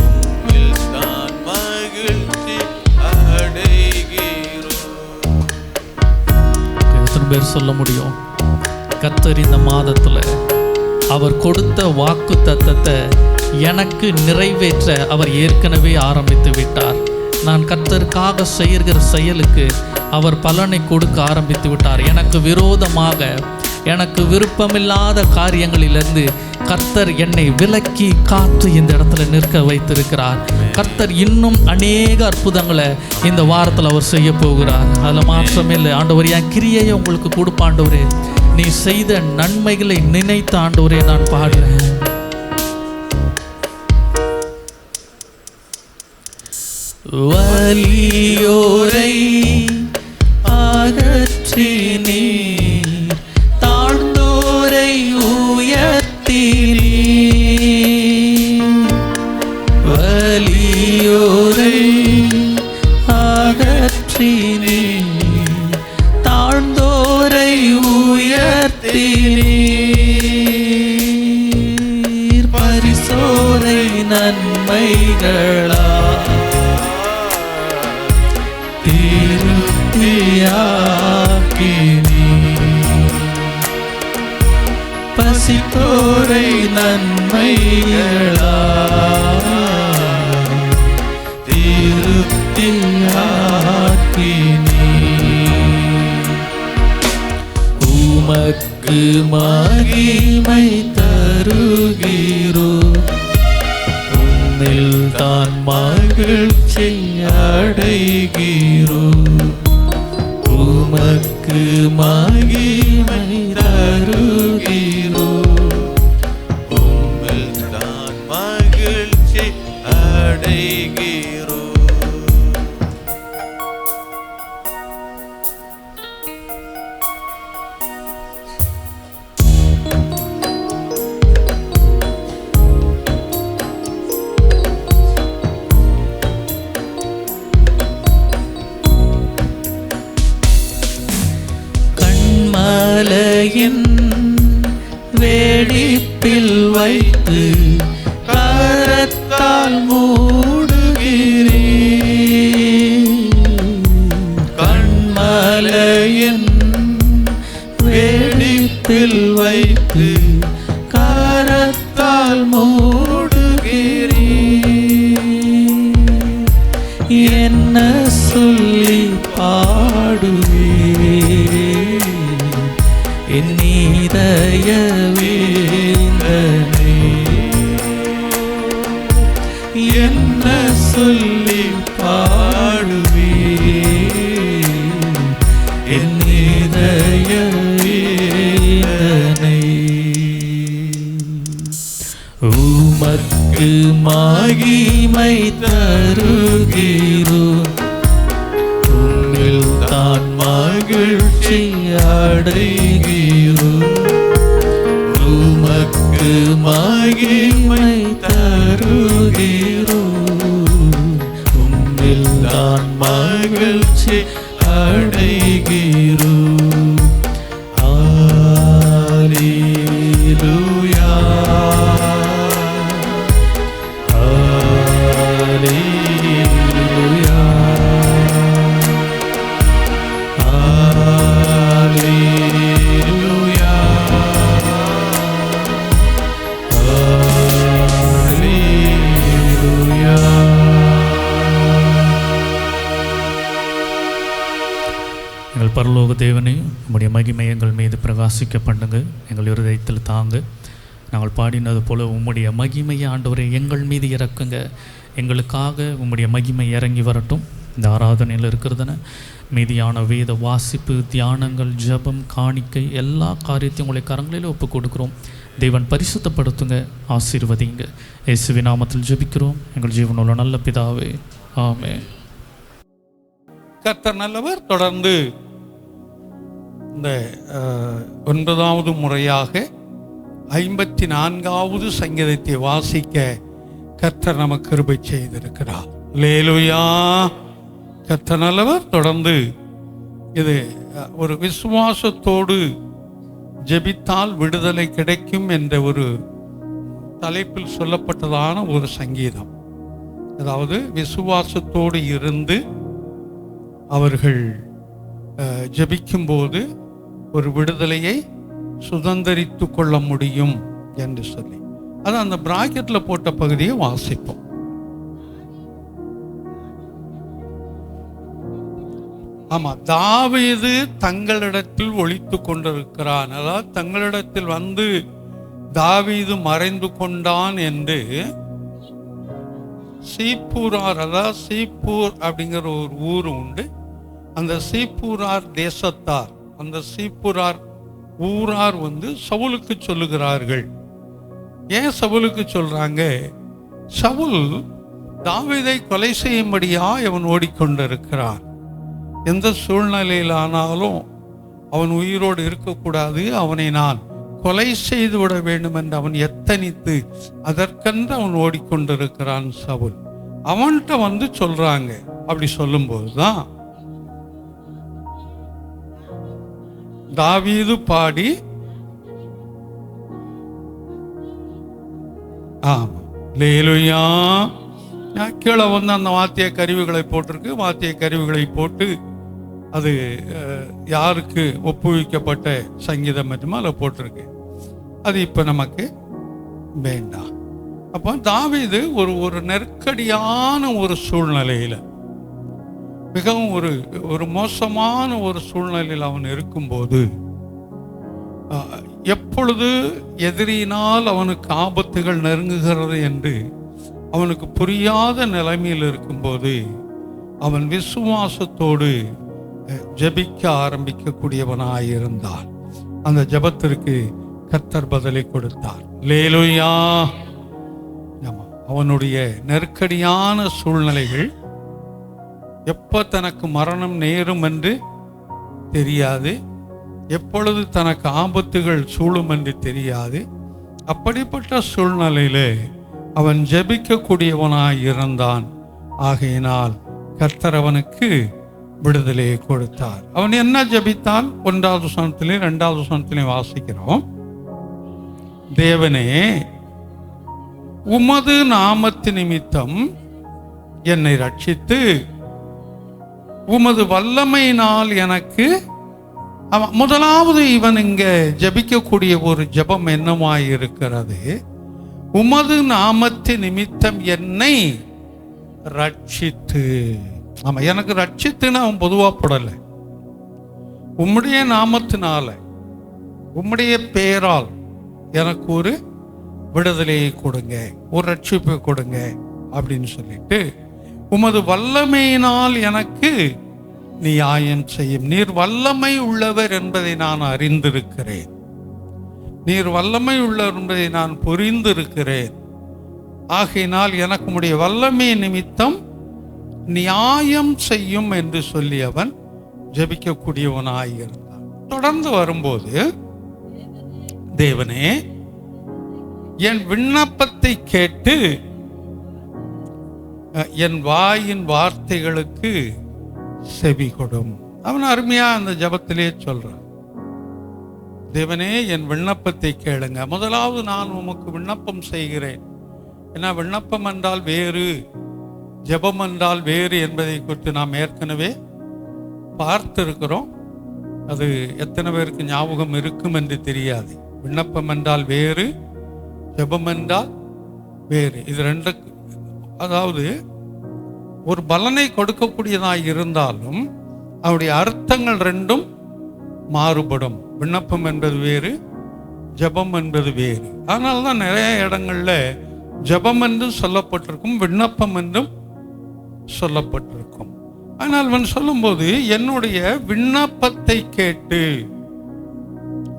Speaker 4: உம்மில் தான் மகிழ்ச்சி அடைகிறோம்.
Speaker 6: எத்தனை பேர் சொல்ல முடியும்? கர்த்தர் இந்த மாதத்துல அவர் கொடுத்த வாக்கு தத்தத்தை எனக்கு நிறைவேற்ற அவர் ஏற்கனவே ஆரம்பித்து விட்டார். நான் கர்த்தருக்காக செய்கிற செயலுக்கு அவர் பலனை கொடுக்க ஆரம்பித்து விட்டார். எனக்கு விரோதமாக எனக்கு விருப்பமில்லாத காரியங்களிலிருந்து கர்த்தர் என்னை விலக்கி காத்து இந்த இடத்துல நிற்க வைத்திருக்கிறார். கர்த்தர் இன்னும் அநேக அற்புதங்களை இந்த வாரத்தில் அவர் செய்ய போகிறார். அதில் மாற்றமே இல்லை. ஆண்டவர் என் கிரியையை உங்களுக்கு கொடுப்பாண்டவரே, நீ செய்த நன்மைகளை நினைத்த ஆண்டவரே நான் பாடுறேன். வலியோரை அகற்றி நீர் தாழ்ந்தோரை உயர்த்தினீர் வலியோரை அகற்றி நீர் தாழ்ந்தோரை உயர்த்தினீர் பரிசோரை நன்மைகளா பசித்தோரை நன்மைகளா திருப்தியாக்கினீ உமக்கு மகிமை தருகிறோ உம்மில் தான் மகிழ்ச்சி அடைகிறோ உமக்கு மகிமை தருகிறோ
Speaker 4: உம்மில் தான் மகிழ்ச்சி அடைகிறோ.
Speaker 6: கண்மலையின் வேடிப்பில் வைத்து கரத்தால் மூடுகிறீர். கண்மலையின் வேடிப்பில் வைத்து கரத்தால் மூடுகிறீர். என்ன சொல்லி பாடுவீர் என் இதய வேதனை? என்ன சொல்லி பாடுவீர் என் இதய வேதனை? உமக்கு மகிமை தருகிறோ உம்மில் தான் மகிழ்ச்சி அடைகிறோ உமக்கு மகிமை தருகிறோ உம்மில் தான் மகிழ்ச்சி அடைகிறோ. ஹல்லேலூயா ஹல்லேலூயா ஹல்லேலூயா ஹல்லேலூயா. எங்கள் பரலோக தேவனே, உம்முடைய மகிமை எங்கள் மீது பிரகாசிக்க பண்ணுங்க, எங்கள் இருதயத்தில் தாங்க. நாங்கள் பாடினது போல உம்முடைய மகிமையை ஆண்டவரே எங்கள் மீது இறக்குங்க. எங்களுக்காக உம்முடைய மகிமை இறங்கி வரட்டும். இந்த ஆராதனையில் இருக்கிறதுன மீதியான வேத வாசிப்பு, தியானங்கள், ஜெபம், காணிக்கை எல்லா காரியத்தையும் உங்களுடைய கரங்களில் ஒப்புக் கொடுக்குறோம். தேவன் பரிசுத்தப்படுத்துங்க, ஆசீர்வதிங்க. இயேசுவின் நாமத்தில் ஜெபிக்கிறோம் எங்கள் ஜீவனுள்ள நல்ல பிதாவே, ஆமென்.
Speaker 1: கர்த்தர் நல்லவர். தொடர்ந்து இந்த 9வது முறையாக 54வது சங்கீதத்தை வாசிக்க கர்த்தர் நமக்கு கிருபை செய்திருக்கிறார். அல்லேலூயா. கர்த்தர் நல்லவர். தொடர்ந்து இது ஒரு விசுவாசத்தோடு ஜெபித்தால் விடுதலை கிடைக்கும் என்ற ஒரு தலைப்பில் சொல்லப்பட்டதான ஒரு சங்கீதம். அதாவது விசுவாசத்தோடு இருந்து அவர்கள் ஜெபிக்கும்போது ஒரு விடுதலையை சுதந்திரித்து கொள்ள முடியும் என்று சொல்லி அது அந்த பிராக்கெட்டில் போட்ட பகுதியை வாசிப்போம். ஆமா, தாவீது தங்களிடத்தில் ஒளித்து கொண்டிருக்கிறான். அதாவது தங்களிடத்தில் வந்து தாவீது மறைந்து கொண்டான் என்று சீப்பூரார், அதாவது சீப்பூர் அப்படிங்கிற ஒரு ஊர் உண்டு. அந்த சீப்பூரார் தேசத்தார், அந்த சீப்பூரார் ஊரார் வந்து சவுலுக்கு சொல்லுகிறார்கள். ஏன் சவுலுக்கு சொல்றாங்க? சவுல் தாவீதை கொலை செய்யும்படியா அவன் ஓடிக்கொண்டிருக்கிறான். எந்த சூழ்நிலையில் ஆனாலும் அவன் உயிரோடு இருக்கக்கூடாது, அவனை நான் கொலை செய்து விட வேண்டும் என்று அவன் எத்தனித்து அதற்கென்று அவன் ஓடிக்கொண்டிருக்கிறான் சவுல். அவன்கிட்ட வந்து சொல்றாங்க. அப்படி சொல்லும்போது தான் தாவீது பாடி, ஆமா லேலுயா, கீழே வந்து அந்த வாத்திய கருவிகளை போட்டிருக்கு. வாத்திய கருவிகளை போட்டு அது யாருக்கு ஒப்புவிக்கப்பட்ட சங்கீதம் மட்டுமா அதில் போட்டிருக்கு. அது இப்போ நமக்கு வேண்டாம். அப்போ தாவீது ஒரு நெருக்கடியான ஒரு சூழ்நிலையில், மிகவும் ஒரு மோசமான ஒரு சூழ்நிலையில் அவன் இருக்கும்போது, எப்பொழுது எதிரினால் அவனுக்கு ஆபத்துகள் நெருங்குகிறது என்று அவனுக்கு புரியாத நிலைமையில் இருக்கும்போது அவன் விசுவாசத்தோடு ஜெபிக்க ஆரம்பிக்கக்கூடியவனாயிருந்தான். அந்த ஜெபத்திற்கு கர்த்தர் பதிலை கொடுத்தார். லேலுயா. அவனுடைய நெருக்கடியான சூழ்நிலைகள் எப்போ தனக்கு மரணம் நேரும் என்று தெரியாது, எப்பொழுது தனக்கு ஆபத்துகள் சூழும் என்று தெரியாது. அப்படிப்பட்ட சூழ்நிலையிலே அவன் ஜெபிக்கக்கூடியவனாய் இருந்தான். ஆகையினால் கர்த்தர் அவனுக்கு விடுதலையை கொடுத்தார். அவன் என்ன ஜெபித்தான்? 1வது வசனத்திலே 2வது வசனத்திலே வாசிக்கிறோம். தேவனே, உமது நாமத்து நிமித்தம் என்னை ரட்சித்து உமது வல்லமையினால் எனக்கு. முதலாவது இவன் இங்க ஜெபிக்கக்கூடிய ஒரு ஜெபம் என்னமாய் இருக்கிறது? உமது நாமத்து நிமித்தம் என்னை ரட்சித்து. ஆமா, எனக்கு ரட்சித்துன்னு அவன் பொதுவா போடல. உம்முடைய நாமத்தினால, உம்முடைய பேரால் எனக்கு ஒரு விடுதலையை கொடுங்க, ஒரு ரட்சிப்பை கொடுங்க அப்படின்னு சொல்லிட்டு, உமது வல்லமையினால் எனக்கு நியாயம் செய்யும். நீர் வல்லமை உள்ளவர் என்பதை நான் அறிந்திருக்கிறேன். நீர் வல்லமை உள்ளவர் என்பதை நான் புரிந்திருக்கிறேன். ஆகையினால் எனக்கு உம்முடைய வல்லமை நிமித்தம் நியாயம் செய்யும் என்று சொல்லி அவன் ஜெபிக்கக்கூடியவனாயிருந்தான். தொடர்ந்து வரும்போது, தேவனே, என் விண்ணப்பத்தை கேட்டு என் வாயின் வார்த்தைகளுக்கு செவி கொடும். அவன் அருமையா அந்த ஜெபத்திலே சொல்றான். தேவனே, என் விண்ணப்பத்தை கேளுங்க. முதலாவது நான் உமக்கு விண்ணப்பம் செய்கிறேன். ஏன்னா விண்ணப்பம் என்றால் வேறு, ஜெபம் என்றால் வேறு என்பதை குறித்து நாம் ஏற்கனவே பார்த்திருக்கிறோம். அது எத்தனை பேருக்கு ஞாபகம் இருக்கும் என்று தெரியாது. விண்ணப்பம் என்றால் வேறு, ஜெபம் என்றால் வேறு. இது ரெண்டு, அதாவது ஒரு பலனை கொடுக்கக்கூடியதாக இருந்தாலும் அவருடைய அர்த்தங்கள் ரெண்டும் மாறுபடும். விண்ணப்பம் என்பது வேறு, ஜெபம் என்பது வேறு. அதனால தான் நிறைய இடங்கள்ல ஜெபம் என்றும் சொல்லப்பட்டிருக்கும், விண்ணப்பம் என்றும் சொல்லப்பட்டிருக்கும். ஆனால் அவன் சொல்லும்போது, என்னுடைய விண்ணப்பத்தை கேட்டு,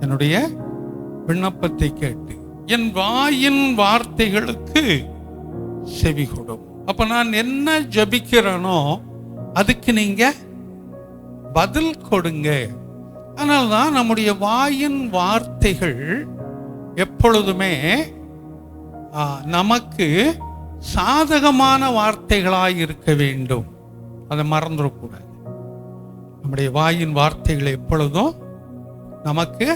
Speaker 1: என்னுடைய விண்ணப்பத்தை கேட்டு என் வாயின் வார்த்தைகளுக்கு செவி கொடும். அப்ப நான் என்ன ஜெபிக்கிறேனோ அதுக்கு நீங்க பதில் கொடுங்க. அதனால்தான் நம்முடைய வாயின் வார்த்தைகள் எப்பொழுதுமே நமக்கு சாதகமான வார்த்தைகளாய் இருக்க வேண்டும். அதை மறந்துடக்கூடாது. நம்முடைய வாயின் வார்த்தைகள் எப்பொழுதும் நமக்கு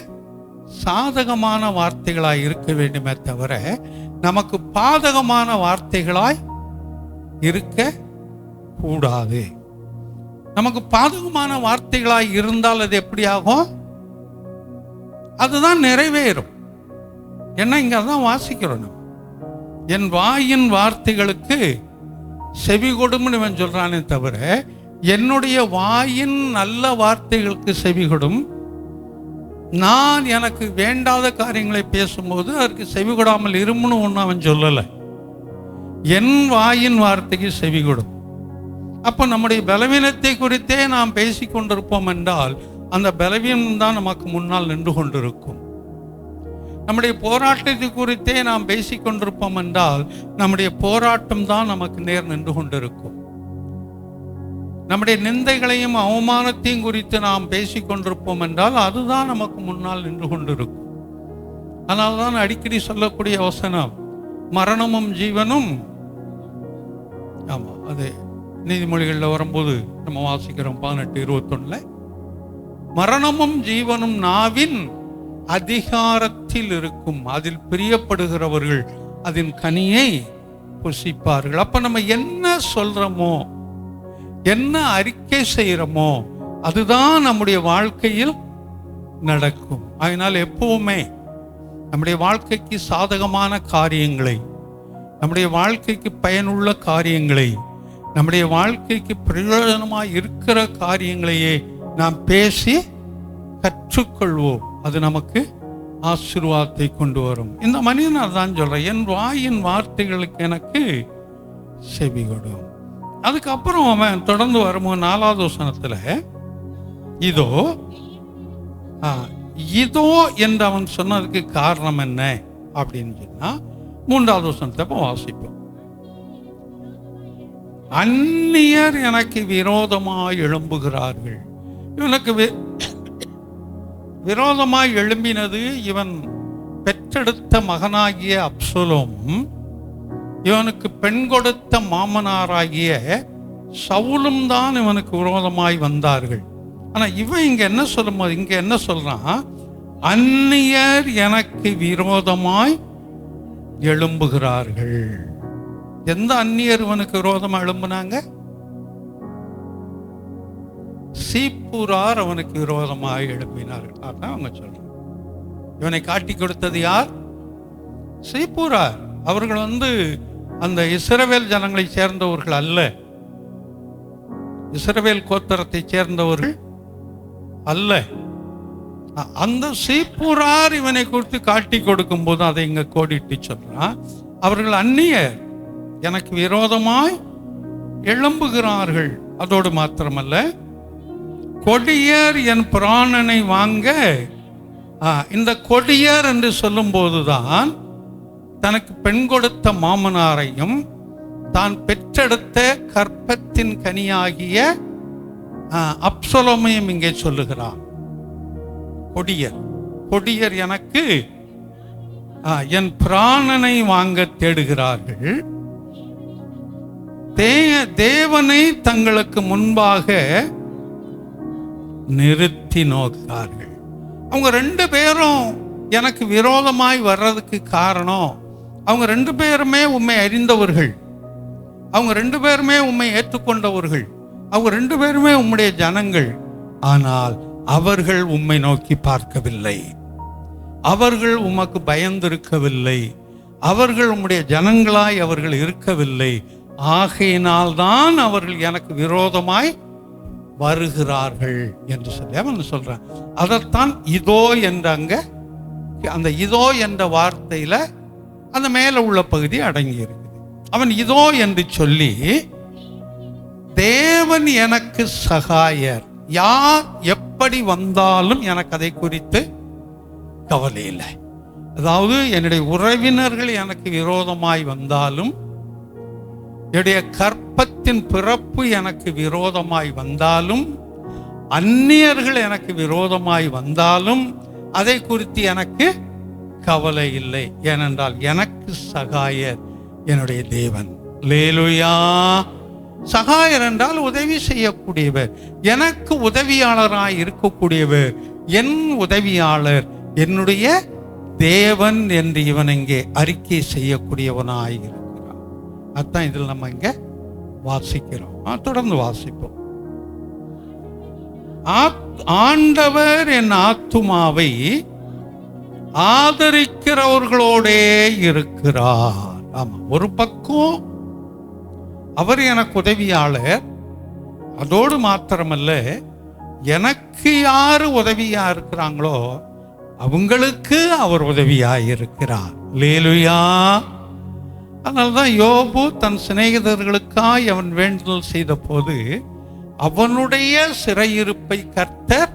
Speaker 1: சாதகமான வார்த்தைகளாய் இருக்க வேண்டுமே தவிர நமக்கு பாதகமான வார்த்தைகளாய் இருக்க கூடாது. நமக்கு பாதகமான வார்த்தைகளாய் இருந்தால் அது எப்படி ஆகும்? அதுதான் நிறைவேறும். ஏன்னா இங்க அதான் வாசிக்கிறோம். நம்ம என் வாயின் வார்த்தைகளுக்கு செவி கொடும்னு இவன் சொல்றானே தவிர என்னுடைய வாயின் நல்ல வார்த்தைகளுக்கு செவி கொடும். நான் எனக்கு வேண்டாத காரியங்களை பேசும்போது அதற்கு செவி கொடாமல் இருமுன்னு ஒன்று அவன் சொல்லலை. என் வாயின் வார்த்தைக்கு செவி கொடும். அப்போ நம்முடைய பலவீனத்தை குறித்தே நாம் பேசிக்கொண்டிருப்போம் என்றால் அந்த பலவீனம் தான் நமக்கு முன்னால் நின்று கொண்டிருக்கும். நம்முடைய போராட்டத்தை குறித்தே நாம் பேசிக்கொண்டிருப்போம் என்றால் நம்முடைய போராட்டம் தான் நமக்கு நேர் நின்று கொண்டிருக்கும். நம்முடைய நிந்தைகளையும் அவமானத்தையும் குறித்து நாம் பேசிக்கொண்டிருப்போம் என்றால் அதுதான் நமக்கு முன்னால் நின்று கொண்டிருக்கும். அதனால தான் அடிக்கடி சொல்லக்கூடிய வசனம், மரணமும் ஜீவனும். ஆமா, அது நீதிமொழிகளில் வரும்போது நம்ம வாசிக்கிறோம் 18:21. மரணமும் ஜீவனும் நாவின் அதிகாரத்தில் இருக்கும், அதில் பிரியப்படுகிறவர்கள் அதன் கனியை புசிப்பார்கள். அப்ப நம்ம என்ன சொல்றோமோ, என்ன அறிக்கை செய்யறோமோ, அதுதான் நம்முடைய வாழ்க்கையில் நடக்கும். அதனால் எப்பவுமே நம்முடைய வாழ்க்கைக்கு சாதகமான காரியங்களை, நம்முடைய வாழ்க்கைக்கு பயனுள்ள காரியங்களை, நம்முடைய வாழ்க்கைக்கு பிரயோஜனமாக இருக்கிற காரியங்களையே நாம் பேசி கற்றுக்கொள்வோம். அது நமக்கு ஆசீர்வாதத்தை கொண்டு வரும். இந்த மனிதனார் தான் சொல்றேன், என் வாயின் வார்த்தைகளுக்கு எனக்கு செவி கொடும். அதுக்கப்புறம் அவன் தொடர்ந்து வரும்போது 4வது வசனத்துல இதோ இதோ என்று அவன் சொன்னதுக்கு காரணம் என்ன அப்படின்னு சொன்னா 3வது வசனத்தை வாசிப்போம். அந்நியர் எனக்கு விரோதமாய் எழும்புகிறார்கள். இவனுக்கு விரோதமாய் எழும்பினது இவன் பெற்றெடுத்த மகனாகிய அப்சலோம், இவனுக்கு பெண் கொடுத்த மாமனாராகிய சவுலும் தான் இவனுக்கு விரோதமாய் வந்தார்கள். ஆனா இவன் இங்க என்ன சொல்லும்போது, இங்க என்ன சொல்றான், அந்நியர் எனக்கு விரோதமாய் எழும்புகிறார்கள். எந்த அந்நியர் இவனுக்கு விரோதமா எழும்புனாங்க? சீப்புரார் அவனுக்கு விரோதமாக எழுப்பினார்கள். அதான் அவங்க சொல்றாங்க. இவனை காட்டி கொடுத்தது யார்? சீப்புரார். அவர்கள் அந்த இஸ்ரவேல் ஜனங்களை சேர்ந்தவர்கள் அல்ல, இஸ்ரவேல் கோத்திரத்தை சேர்ந்தவர்கள் அல்ல. அந்த சீப்புரார் இவனை குறித்து காட்டி கொடுக்கும் போது அதை இங்க கோடிட்டு சொல்றான், அவர்கள் அந்நியர் எனக்கு விரோதமாய் எழும்புகிறார்கள். அதோடு மாத்திரமல்ல, கொடியர் என் பிராணனை வாங்க. இந்த கொடியர் என்று சொல்லும் போதுதான் தனக்கு பெண் கொடுத்த மாமனாரையும் தான் பெற்றெடுத்த கற்பத்தின் கனியாகிய அப்சலோமையும் இங்கே சொல்லுகிறார். கொடியர், கொடியர் எனக்கு என் பிராணனை வாங்க தேடுகிறார்கள். தேவனை தங்களுக்கு முன்பாக நிறுத்தி நோக்கார்கள். அவங்க 2 பேரும் எனக்கு விரோதமாய் வர்றதுக்கு காரணம், அவங்க 2 பேருமே உம்மை அறிந்தவர்கள், அவங்க 2 பேருமே உம்மை ஏற்றுக்கொண்டவர்கள், அவங்க 2 பேருமே உம்முடைய ஜனங்கள். ஆனால் அவர்கள் உம்மை நோக்கி பார்க்கவில்லை, அவர்கள் உமக்கு பயந்திருக்கவில்லை, அவர்கள் உம்முடைய ஜனங்களாய் அவர்கள் இருக்கவில்லை. ஆகையினால்தான் அவர்கள் எனக்கு விரோதமாய் வருகிறார்கள் என்று சொல்லி அவன் சொல்றான். அதைத்தான் இதோ என்ற அங்க அந்த இதோ என்ற வார்த்தையில அந்த மேல உள்ள பகுதி அடங்கி இருக்குது. அவன் இதோ என்று சொல்லி, தேவன் எனக்கு சகாயர், யார் எப்படி வந்தாலும் எனக்கு அதை குறித்து கவலை இல்லை. அதாவது என்னுடைய உறவினர்கள் எனக்கு விரோதமாய் வந்தாலும், என்னுடைய கற்பத்தின் பிறப்பு எனக்கு விரோதமாய் வந்தாலும், அந்நியர்கள் எனக்கு விரோதமாய் வந்தாலும் அதை குறித்து எனக்கு கவலை இல்லை. ஏனென்றால் எனக்கு சகாயர் என்னுடைய தேவன். அல்லேலூயா. சகாயர் என்றால் உதவி செய்யக்கூடியவர், எனக்கு உதவியாளராய் இருக்கக்கூடியவர், என் உதவியாளர் என்னுடைய தேவன் என்று இவன் இங்கே அறிக்கை செய்யக்கூடியவனாய் இருக்கிறான். அதான் இதில் நம்ம இங்க வாசிக்கிறோம். தொடர்ந்து வாசிப்போம். ஆண்டவர் என் ஆத்துமாவை ஆதரிக்கிறவர்களோடே இருக்கிறார். ஆமா, ஒரு பக்கம் அவர் எனக்கு உதவியாளர், அதோடு மாத்திரமல்ல, எனக்கு யாரு உதவியா இருக்கிறாங்களோ அவங்களுக்கு அவர் உதவியா இருக்கிறார். அல்லேலூயா. அதனால்தான் யோபு தன் சிநேகிதர்களுக்காய் அவன் வேண்டுதல் செய்த போது அவனுடைய சிறையிருப்பை கர்த்தர்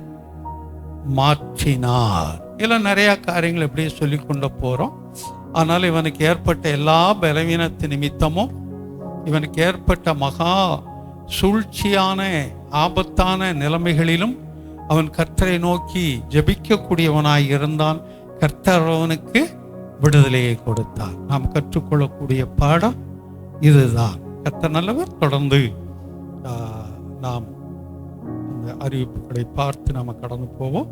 Speaker 1: மாற்றினார். இதில் நிறைய காரியங்கள் எப்படியே சொல்லி கொண்டு போறோம். ஆனால் இவனுக்கு ஏற்பட்ட எல்லா பலவீனத்து நிமித்தமும், இவனுக்கு ஏற்பட்ட மகா சூழ்ச்சியான ஆபத்தான நிலைமைகளிலும் அவன் கர்த்தரை நோக்கி ஜெபிக்கக்கூடியவனாய் இருந்தான். கர்த்தர் அவனுக்கு விடுதலையை கொடுத்தார். நாம் கற்றுக்கொள்ளக்கூடிய பாடம் இதுதான். கர்த்தர் நல்லவர். தொடர்ந்து நாம் அந்த அறிவிப்புகளை பார்த்து நாம் கடந்து போவோம்.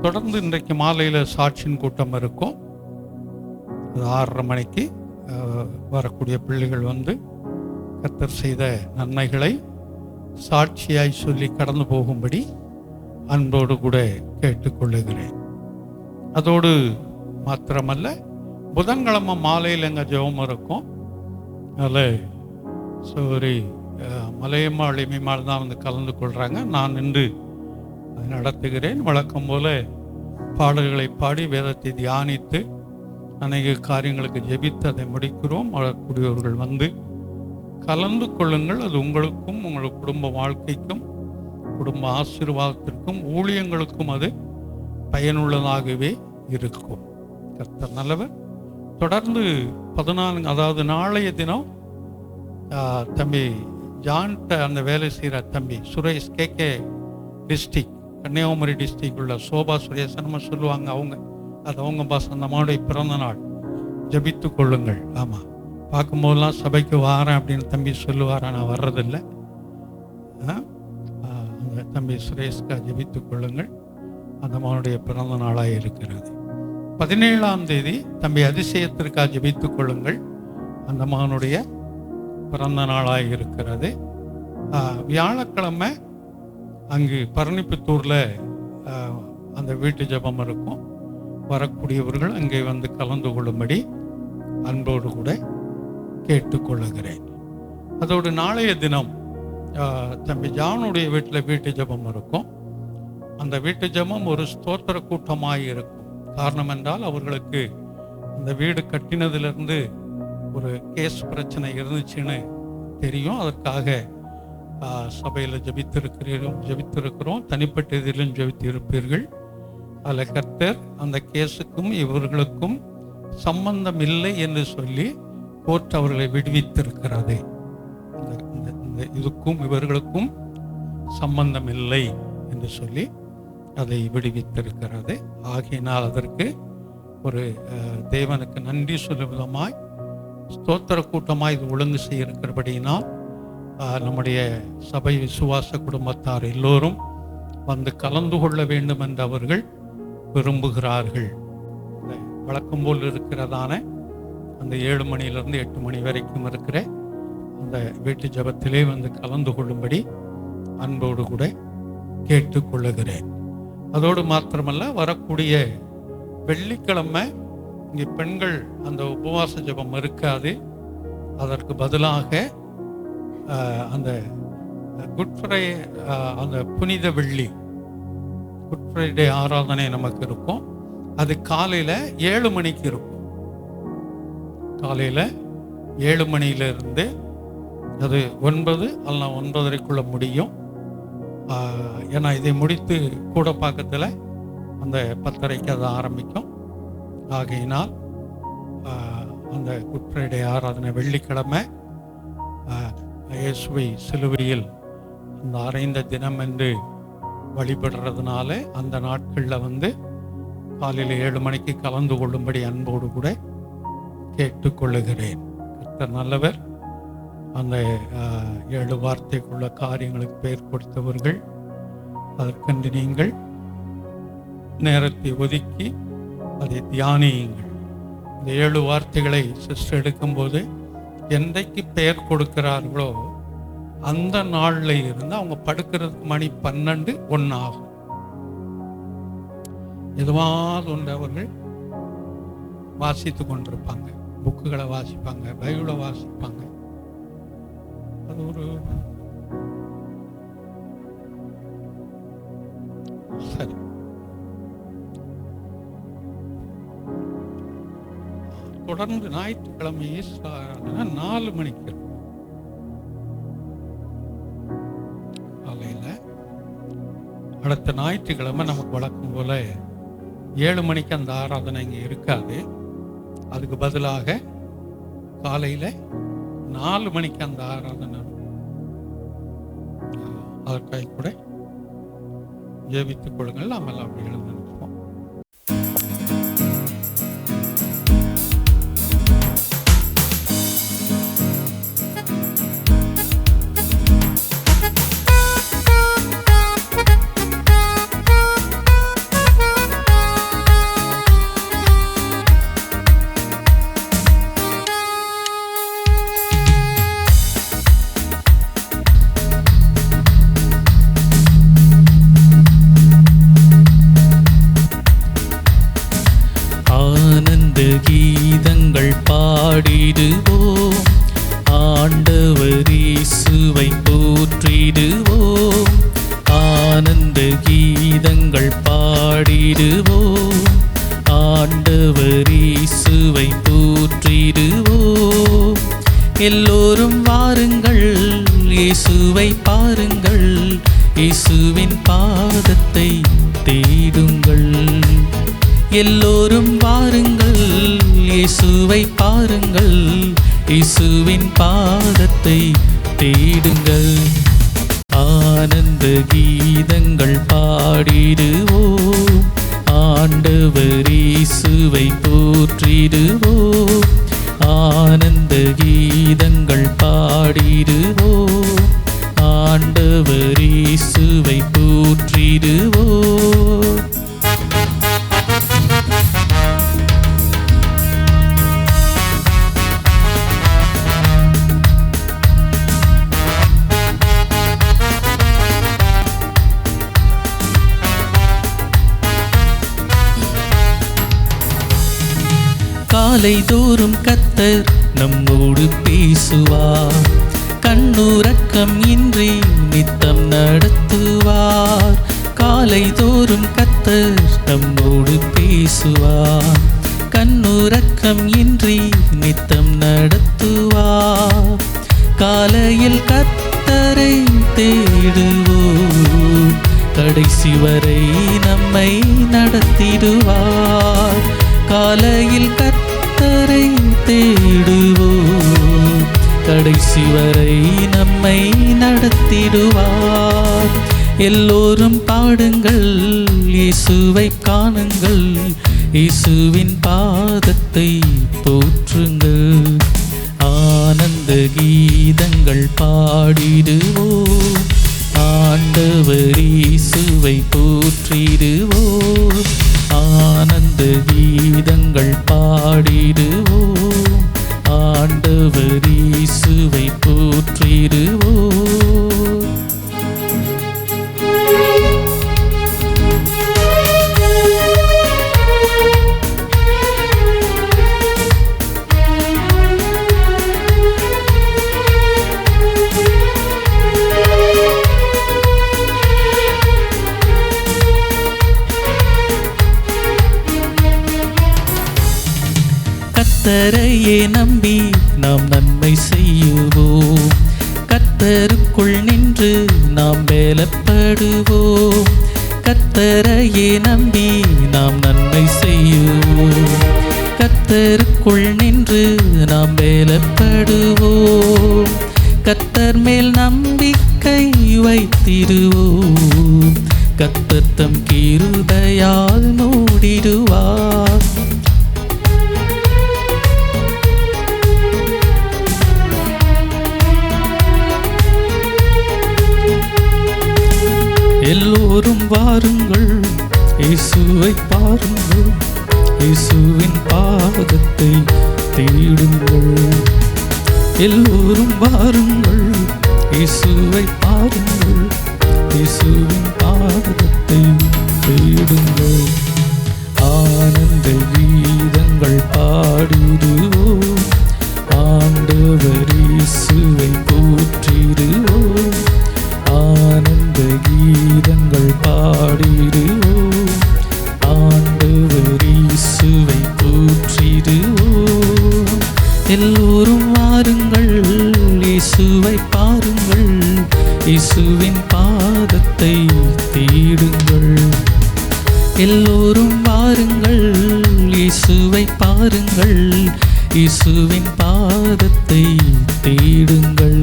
Speaker 1: தொடர்ந்து இன்றைக்கு மாலையில் சாட்சியின் கூட்டம் இருக்கும். அது 6:30 மணிக்கு வரக்கூடிய பிள்ளைகள் வந்து கர்த்தர் செய்த நன்மைகளை சாட்சியாய் சொல்லி கடந்து போகும்படி அன்போடு கூட கேட்டுக்கொள்ளுகிறேன். அதோடு மாத்திரமல்ல, புதன்கிழமை மாலையில் எங்கள் ஜெபம் இருக்கும். அதில் சோரி மலையம்மாள் இமைமாள் தான் வந்து கலந்து கொள்கிறாங்க. நான் நின்று அதை நடத்துகிறேன். வழக்கம் போல பாடல்களை பாடி வேதத்தை தியானித்து அநேக காரியங்களுக்கு ஜெபித்து அதை முடிக்கிறோம். வரக்கூடியவர்கள் வந்து கலந்து கொள்ளுங்கள். அது உங்களுக்கும் உங்கள் குடும்ப வாழ்க்கைக்கும் குடும்ப ஆசீர்வாதத்திற்கும் ஊழியங்களுக்கும் அது பயனுள்ளதாகவே இருக்கும். கர்த்தர் நல்லவர். தொடர்ந்து 14, அதாவது நாளைய தினம் தம்பி ஜான்கிட்ட அந்த வேலை செய்கிற தம்பி Suresh KK district, Kanniyakumari district உள்ள சோபா சுரேசனமா சொல்லுவாங்க. அது அவங்க பாஸ். அந்த மாவுடைய பிறந்த நாள். ஜபித்து கொள்ளுங்கள். ஆமாம், பார்க்கும்போதெல்லாம் சபைக்கு வாரேன் அப்படின்னு தம்பி சொல்லுவார். நான் வர்றதில்லை. அந்த தம்பி சுரேஷ்கா ஜபித்து கொள்ளுங்கள். அந்த மாவுடைய பிறந்த நாளாக இருக்கிறது. 17ஆம் தேதி தம்பி அதிசயத்திற்காக ஜபித்து கொள்ளுங்கள். அந்த மகனுடைய பிறந்த நாளாக இருக்கிறது. வியாழக்கிழமை அங்கு பரணிப்புத்தூரில் அந்த வீட்டு ஜெபம் இருக்கும். வரக்கூடியவர்கள் அங்கே வந்து கலந்து கொள்ளும்படி அன்போடு கூட கேட்டுக்கொள்ளுகிறேன். அதோடு நாளைய தினம் தம்பி ஜானுடைய வீட்டு ஜெபம் இருக்கும். அந்த வீட்டு ஜெபம் ஒரு ஸ்தோத்திர கூட்டமாக இருக்கும். காரணம் என்றால், அவர்களுக்கு அந்த வீடு கட்டினதிலிருந்து ஒரு கேஸ் பிரச்சனை இருந்துச்சுன்னு தெரியும். அதற்காக சபையில் ஜெபித்திருக்கிறோம். தனிப்பட்ட இதிலும் ஜெபித்திருப்பீர்கள். அதில் கர்த்தர் அந்த கேஸுக்கும் இவர்களுக்கும் சம்பந்தம் இல்லை என்று சொல்லி கோர்ட் அவர்களை விடுவித்திருக்கிறது. இந்த இதுக்கும் இவர்களுக்கும் சம்பந்தம் இல்லை என்று சொல்லி அதை விடுவித்திருக்கிறது. ஆகையினால் அதற்கு ஒரு தேவனுக்கு நன்றி சொல்லும் விதமாய் ஸ்தோத்திர கூட்டமாய் இது ஒழுங்கு செய்ய இருக்கிறபடியினால் நம்முடைய சபை விசுவாச குடும்பத்தார் எல்லோரும் வந்து கலந்து கொள்ள வேண்டும் என்று அவர்கள் விரும்புகிறார்கள். வழக்கம் போல் இருக்கிறதான அந்த 7 மணியிலிருந்து 8 மணி வரைக்கும் இருக்கிற அந்த வீட்டு ஜெபத்திலே வந்து கலந்து கொள்ளும்படி அன்போடு கூட கேட்டுக்கொள்ளுகிறேன். அதோடு மாத்திரமல்ல, வரக்கூடிய வெள்ளிக்கிழமை இங்கே பெண்கள் அந்த உபவாச ஜெபம் இருக்காது. அதற்கு பதிலாக அந்த குட் ஃப்ரைடே, அந்த புனித வெள்ளி குட் ஃப்ரைடே ஆராதனை நமக்கு இருக்கும். அது காலையில் 7 மணிக்கு இருக்கும். காலையில் 7 மணியிலிருந்து அது 9 அல்ல 9:30 முடியும். ஏன்னா இதை முடித்து கூட பக்கத்தில் அந்த 10:30 அது ஆரம்பிக்கும். ஆகையினால் அந்த குட் ஃப்ரைடே ஆராதனை வெள்ளிக்கிழமை இயேசுவை சிலுவையில் அந்த அறைந்த தினம் என்று வழிபடுறதுனால அந்த நாட்களில் வந்து காலையில் 7 மணிக்கு கலந்து கொள்ளும்படி அன்போடு கூட கேட்டுக்கொள்ளுகிறேன். கர்த்தர் நல்லவர். அந்த 7 வார்த்தைக்குள்ள காரியங்களுக்கு பெயர் கொடுத்தவர்கள், அதற்கென்று நீங்கள் நேரத்தை ஒதுக்கி அதை தியானியுங்கள். இந்த 7 வார்த்தைகளை சிஸ்டர் எடுக்கும்போது என்றைக்கு பெயர் கொடுக்கிறார்களோ அந்த நாளில் இருந்து அவங்க படுக்கிறதுக்கு மணி 12-1 ஆகும். எதுவாவது ஒன்று அவர்கள் வாசித்து கொண்டிருப்பாங்க. புக்குகளை வாசிப்பாங்க, பைபிளை வாசிப்பாங்க. அது ஒரு சரி. தொடர்ந்து ஞாயிற்றுக்கிழமை ஈஸ்டர் 4 மணிக்கு இருக்கும். காலையில் அடுத்த ஞாயிற்றுக்கிழமை நமக்கு வழக்கம் போல 7 மணிக்கு அந்த ஆராதனை இங்கே இருக்காது. அதுக்கு பதிலாக காலையில் 4 மணிக்கு அந்த ஆராதனை இருக்கும். அதற்காக கூட ஜெபித்துக் கொள்ளுங்கள். நாம் எல்லாம் அப்படி எழுந்து நிற்போம்.
Speaker 6: கீதங்கள் பாடிடுவோம், ஆண்டவர் இயேசுவை போற்றிடுவோம். ஆனந்த கீதங்கள் பாடிடுவோம், ஆண்டவர் இயேசுவை போற்றிடுவோம். எல்லோரும் வாருங்கள், இயேசுவை பாருங்கள், இயேசுவின் பாதத்தை தேடுங்கள். எல்லோரும் வாருங்கள், இயேசுவை பாருங்கள், இயேசுவின் பாதத்தை தேடுங்கள். ஆனந்த கீதங்கள் பாடிடுவோம், ஆண்டவர் இயேசுவை போற்றிடுவோம். ஆனந்த கீதங்கள் பாடிடுவோம், ஆண்டவர் இயேசுவை போற்றிடுவோம். காலை தோறும் கர்த்தர் நம்மோடு பேசுவார், கண்ணுறக்கம் இன்றி நித்தம் நடத்துவார். காலை தோறும் கர்த்தர் நம்மோடு பேசுவார், கண்ணுறக்கம் இன்றி நித்தம் நடத்துவார். காலையில் கர்த்தரை தேடுவோம், கடைசி வரை நம்மை நடத்திடுவார். காலையில் கர்த்தரை தேடுவோம், கடைசி வரை நம்மை நடத்திடுவார். எல்லோரும் பாடுங்கள், இயேசுவை காணுங்கள், இயேசுவின் பாதத்தை போற்றுங்கள். ஆனந்த கீதங்கள் பாடிடுவோம், ஆண்டவர் இயேசுவை போற்றிடுவோம். ஆனந்த கீதங்கள் பாடிடுவோம், ஆண்டவர் இயேசுவை போற்றிடுவோம். கர்த்தரையே நம்பி நாம் நன்மை செய்யுவோம், கர்த்தருக்குள் நின்று நாம் வேலப்படுவோம். கர்த்தரையே நம்பி நாம் நன்மை செய்யுவோம், கர்த்தருக்குள் நின்று நாம் வேலப்படுவோம். கர்த்தர் மேல் நம்பிக்கை வைத்திடுவோம், கர்த்தர் தம் கிருபையால் மூடிடுவார். எல்லோரும் வாருங்கள், இயேசுவை பாருங்கள், இயேசுவின் பாதத்தை தேடுங்கள். எல்லோரும் வாருங்கள், இயேசுவை பாருங்கள், இயேசுவின் பாதத்தை தேடுங்கள். ஆனந்த கீதங்கள் பாடிடுவோம், ஆண்டவர் இயேசுவை போற்றிடுவோம். ஆனந்த கீதங்கள் பாடிடுவோம், ஆண்டவர் இயேசுவை போற்றிடுவோம். எல்லோரும் வாருங்கள், இயேசுவை பாருங்கள், இயேசுவின் பாதத்தை தேடுங்கள். எல்லோரும் வாருங்கள், இயேசுவை பாருங்கள், இயேசுவின் பாதத்தை தேடுங்கள்.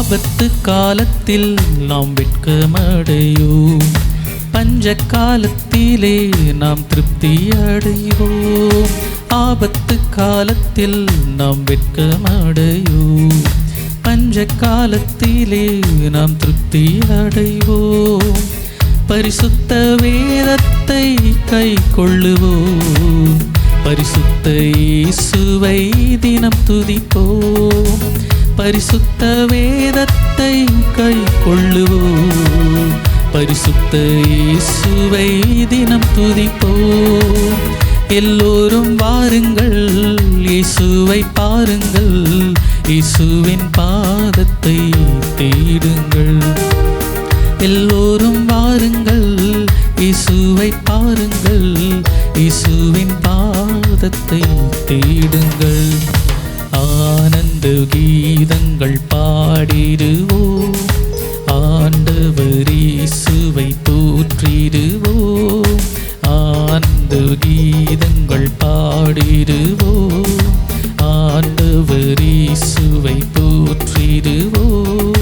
Speaker 6: ஆபத்து காலத்தில் நாம் வெட்கமடையோம், பஞ்ச காலத்திலே நாம் திருப்தி அடைவோம். ஆபத்து காலத்தில் நாம் வெட்கமடையோம், பஞ்ச காலத்திலே நாம் திருப்தி அடைவோம். பரிசுத்த வேதத்தை கை கொள்ளுவோம், பரிசுத்த இயேசுவை தினம் துதிப்போம். பரிசுத்த வேதத்தை கை கொள்ளுவோம், பரிசுத்த இயேசுவை தினம் துதிப்போம். எல்லோரும் வாருங்கள், இயேசுவை பாருங்கள், இயேசுவின் பாதத்தை தேடுங்கள். எல்லோரும் வாருங்கள், இயேசுவை பாருங்கள், இயேசுவின் பாதத்தை தேடுங்கள். ஆனந்த கீதங்கள் பாடிடுவோம், ஆண்டவர் இயேசுவை போற்றிடுவோம். ஆனந்த கீதங்கள் பாடிடுவோம், ஆண்டவர் இயேசுவை போற்றிடுவோம்.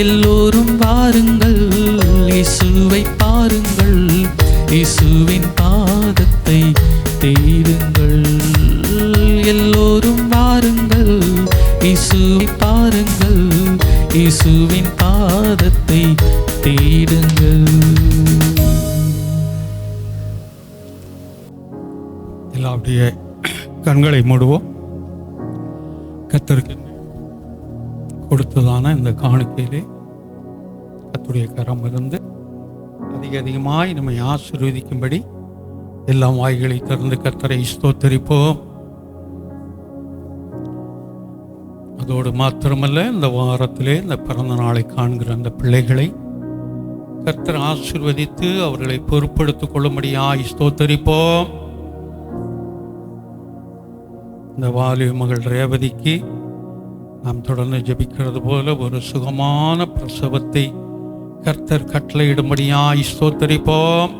Speaker 6: எல்லோரும் வாருங்கள், இயேசுவை பாருங்கள், இயேசுவின் பாதத்தை தேடுங்கள். எல்லோரும் வாருங்கள், இயேசுவை பாருங்கள், இயேசுவின் பாதத்தை தேடுங்கள்.
Speaker 1: எல்லாருடைய கண்களை மூடுவோம். கர்த்தருக்கு கொடுத்ததான இந்த காணிக்கையிலே கர்த்தருடைய கரம் இருந்து அதிகமாய் நம்மை ஆசீர்வதிக்கும்படி எல்லா வாய்களை திறந்து கர்த்தரை ஸ்தோத்தரிப்போம். அதோடு மாத்திரமல்ல, இந்த வாரத்திலே இந்த பிறந்த நாளை காண்கிற அந்த பிள்ளைகளை கர்த்தர் ஆசீர்வதித்து அவர்களை பொறுப்படுத்திக் கொள்ளும்படியாய் ஸ்தோத்தரிப்போம். இந்த வாலிப மகள் ரேவதிக்கு நாம் தொடர்ந்து ஜெபிக்கிறது போல ஒரு சுகமான பிரசவத்தை கர்த்தர் கட்டளையிடும்படியாய் ஸ்தோத்தரிப்போம்.